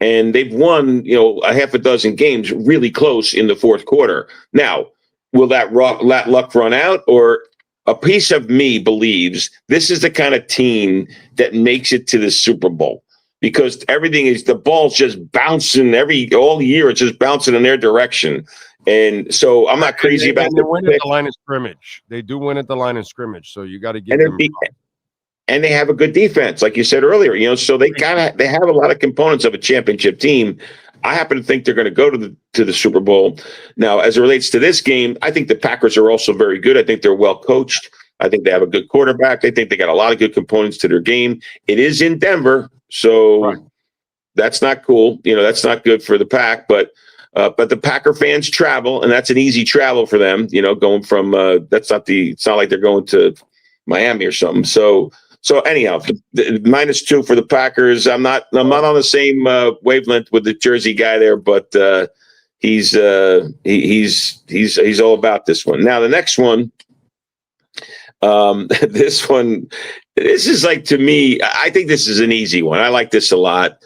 And they've won, a half a dozen games really close in the 4th quarter. Now, will that luck run out? Or a piece of me believes this is the kind of team that makes it to the Super Bowl. Because the ball's just bouncing all year. It's just bouncing in their direction. And so I'm not crazy about they win at the line of scrimmage. They do win at the line of scrimmage. So you got to give them. And they have a good defense, like you said earlier. So they have a lot of components of a championship team. I happen to think they're going to go to the Super Bowl. Now, as it relates to this game, I think the Packers are also very good. I think they're well coached. I think they have a good quarterback. I think they got a lot of good components to their game. It is in Denver, so that's not cool. That's not good for the Pack, but the Packer fans travel, and that's an easy travel for them. Going from it's not like they're going to Miami or something. So anyhow, the -2 for the Packers. I'm not on the same wavelength with the Jersey guy there, but he's all about this one. Now the next one, this is like, to me, I think this is an easy one. I like this a lot.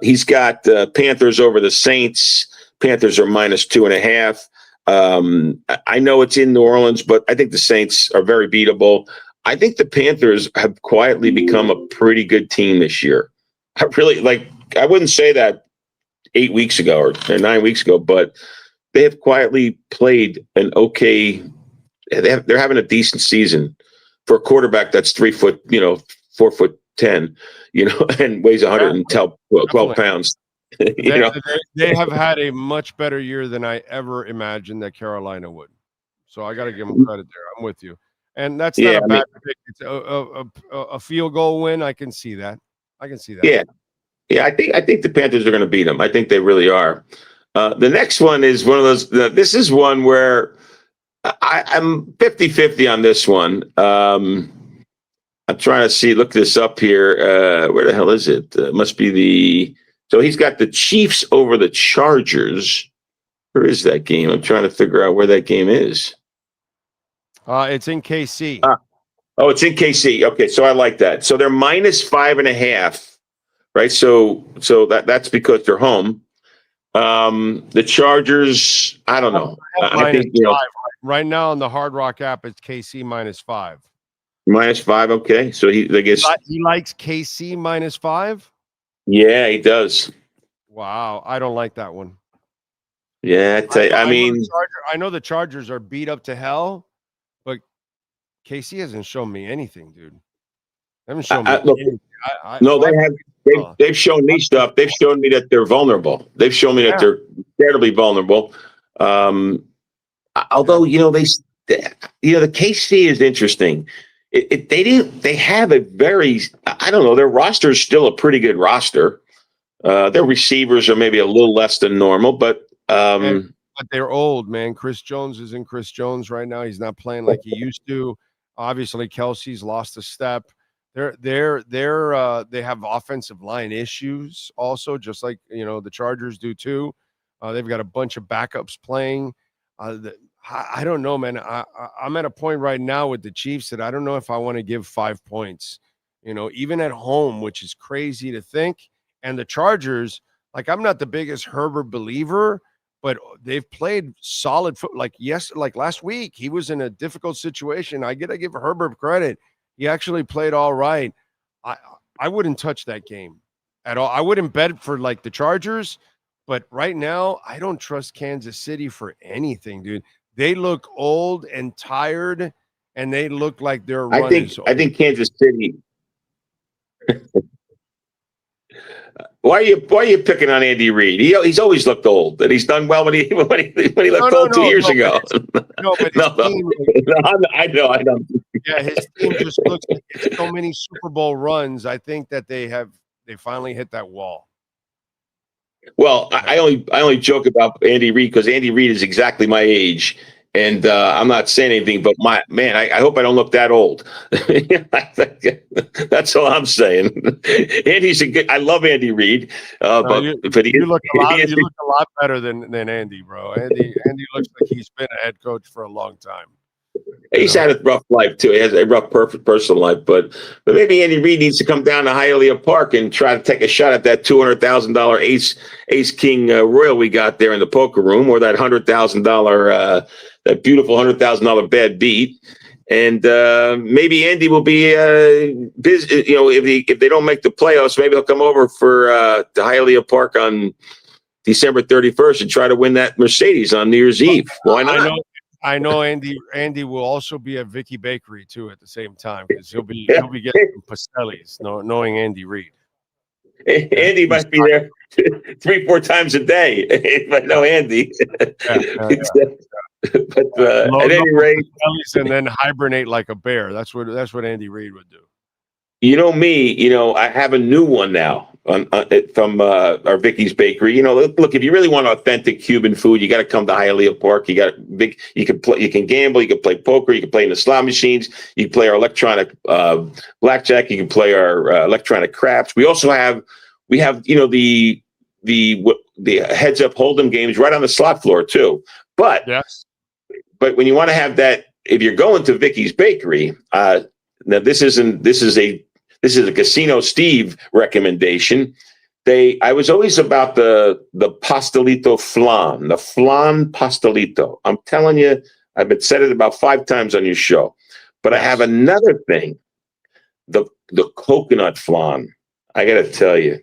He's got Panthers over the Saints. Panthers are -2.5. I know it's in New Orleans, but I think the Saints are very beatable. I think the Panthers have quietly become a pretty good team this year. I wouldn't say that 8 weeks ago or 9 weeks ago, but they have quietly played an okay. They're having a decent season for a quarterback that's 3 foot, 4'10", and weighs 112 pounds. They have had a much better year than I ever imagined that Carolina would. So I got to give them credit there. I'm with you. And that's not a bad pick. It's a field goal win. I can see that. Yeah. Yeah, I think the Panthers are going to beat them. I think they really are. The next one is one of those. This is one where I'm 50-50 on this one. I'm trying to look this up here. Where the hell is it? Must be so he's got the Chiefs over the Chargers. Where is that game? I'm trying to figure out where that game is. It's in KC. It's in KC. Okay, so I like that. So they're -5.5, right? So that's because they're home. The Chargers, I don't know. I think right now on the Hard Rock app, it's KC -5. -5. Okay, so he likes KC -5. Yeah, he does. Wow, I don't like that one. Yeah, I know the Chargers are beat up to hell, but KC hasn't shown me anything, dude. They haven't shown me anything. They've shown me stuff. They've shown me that they're vulnerable. They've shown me that they're incredibly vulnerable. Although the KC is interesting. They have a very, I don't know, their roster is still a pretty good roster. Their receivers are maybe a little less than normal, but they're old, man. Chris Jones isn't Chris Jones right now. He's not playing like he used to. Obviously, Kelsey's lost a step. They have offensive line issues also, just like the Chargers do too. They've got a bunch of backups playing. I don't know, man. I'm at a point right now with the Chiefs that I don't know if I want to give 5 points, even at home, which is crazy to think. And the Chargers, like, I'm not the biggest Herbert believer, but they've played solid foot. Like last week, he was in a difficult situation. I got to give Herbert credit. He actually played all right. I wouldn't touch that game at all. I wouldn't bet for like the Chargers, but right now I don't trust Kansas City for anything, dude. They look old and tired, and they look like they're running. I think Kansas City. Why are you picking on Andy Reid? He's always looked old, and he's done well when he looked old 2 years ago. I know. Yeah, his team just looks like so many Super Bowl runs. I think that they finally hit that wall. Well, I only joke about Andy Reid because Andy Reid is exactly my age, and I'm not saying anything. But I hope I don't look that old. That's all I'm saying. Andy's I love Andy Reid, but you look a lot better than Andy, bro. Andy looks like he's been a head coach for a long time. He's had a rough life too. He has a rough personal life, but maybe Andy Reid needs to come down to Hialeah Park and try to take a shot at that $200,000 Ace King Royal we got there in the poker room, or that $100,000 that beautiful $100,000 bad beat. And maybe Andy will be busy. If they don't make the playoffs, maybe he'll come over to Hialeah Park on December 31st and try to win that Mercedes on New Year's Eve. Why not? I know Andy will also be at Vicky Bakery too at the same time, because he'll be getting some pastellis, knowing Andy Reid. Andy must be there 3-4 times a day. If I know Andy. But at any rate, and then hibernate like a bear. That's what Andy Reid would do. You know me. I have a new one now from our Vicky's Bakery. Look, if you really want authentic Cuban food, you got to come to Hialeah Park. You can gamble, you can play poker, you can play in the slot machines, you can play our electronic blackjack, you can play our electronic craps. We also have the heads up hold'em games right on the slot floor too. But when you want to have that, if you're going to Vicky's Bakery, now this is a Casino Steve recommendation. I was always about the pastelito flan, the flan pastelito. I'm telling you, I've been said it about 5 times on your show. But I have another thing, the coconut flan. I got to tell you,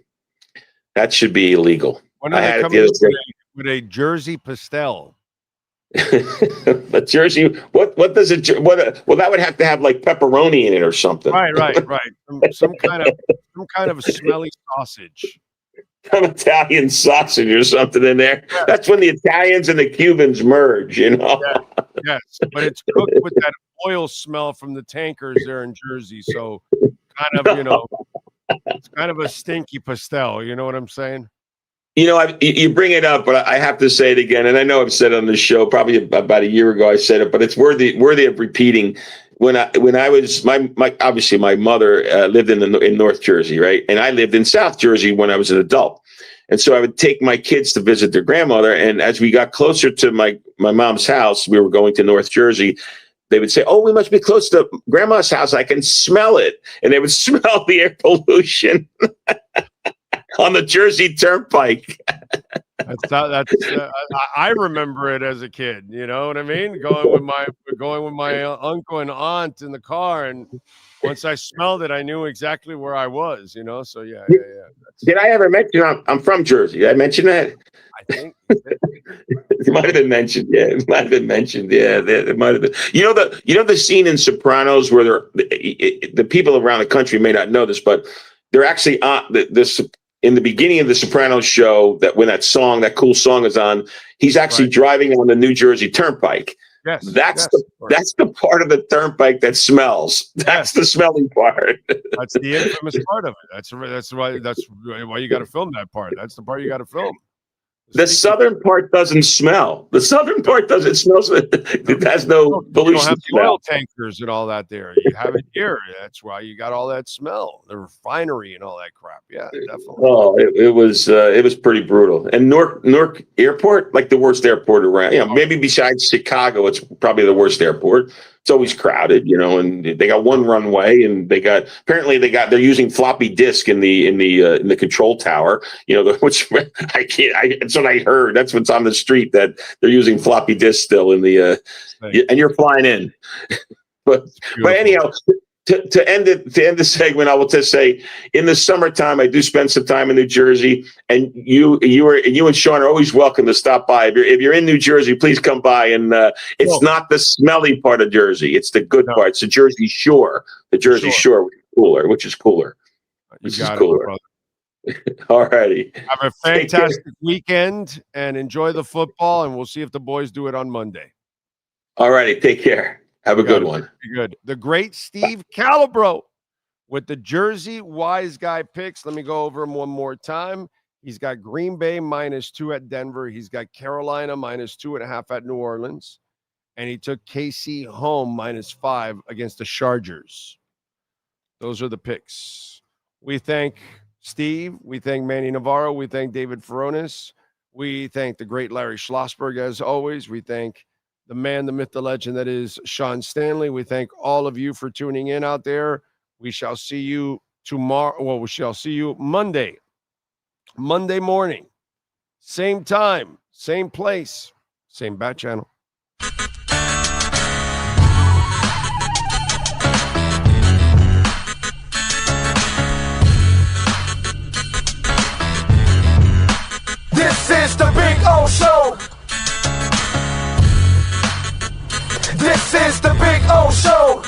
that should be illegal. When I had it the other day with a Jersey pastel. A jersey. What does it? Well, that would have to have like pepperoni in it or something. Right. Some kind of smelly sausage. Some Italian sausage or something in there. Yeah. That's when the Italians and the Cubans merge, you know. Yeah. Yes, but it's cooked with that oil smell from the tankers there in Jersey. So kind of, it's kind of a stinky pastel. You know what I'm saying? You bring it up, but I have to say it again. And I know I've said it on the show probably about a year ago. I said it, but it's worthy of repeating. When I was obviously my mother lived in North Jersey, right, and I lived in South Jersey when I was an adult, and so I would take my kids to visit their grandmother. And as we got closer to my mom's house, we were going to North Jersey. They would say, "Oh, we must be close to Grandma's house. I can smell it," and they would smell the air pollution on the Jersey Turnpike. I remember it as a kid. You know what I mean? Going with my uncle and aunt in the car, and once I smelled it, I knew exactly where I was. You know, so yeah. Did I ever mention I'm from Jersey? Did I mention that? I think it might have been mentioned. Yeah, it might have been mentioned. Yeah, it might have been. You know the scene in Sopranos where the people around the country may not know this, but they're actually on this. In the beginning of the Sopranos show, that when that cool song is on, he's actually driving on the New Jersey Turnpike. Yes, that's the part of the turnpike that smells. That's the smelly part. That's the infamous part of it. That's why you got to film that part. That's the part you got to film. The southern part doesn't smell. The southern part doesn't smell. It has no pollution. You don't have smell. Oil tankers and all that there. You have it here. That's why you got all that smell. The refinery and all that crap. Yeah, definitely. Oh, it was pretty brutal. And Newark Airport, like the worst airport around. Maybe besides Chicago, it's probably the worst airport. It's always crowded, and they got one runway, and they're using floppy disk in the control tower, which that's what I heard. That's what's on the street, that they're using floppy disk still in the and you're flying in. but anyhow, to end the segment, I will just say, in the summertime, I do spend some time in New Jersey, and you and Sean are always welcome to stop by. If you're in New Jersey, please come by. And it's not the smelly part of Jersey; it's the good part. It's the Jersey Shore. The Jersey Shore, which is cooler. All righty. Have a fantastic weekend and enjoy the football. And we'll see if the boys do it on Monday. All righty. Take care. Have a good one. Good. The great Steve Calabro with the Jersey Wise Guy picks. Let me go over them one more time. He's got Green Bay -2 at Denver. He's got Carolina -2.5 at New Orleans. And he took KC home -5 against the Chargers. Those are the picks. We thank Steve. We thank Manny Navaro. We thank David Feronis. We thank the great Larry Schlossberg, as always. We thank the man, the myth, the legend that is Sean Stanley. We thank all of you for tuning in out there. We shall see you tomorrow. Well, we shall see you Monday morning, same time, same place, same bat channel. This is the Big O Show. This is the Big O Show.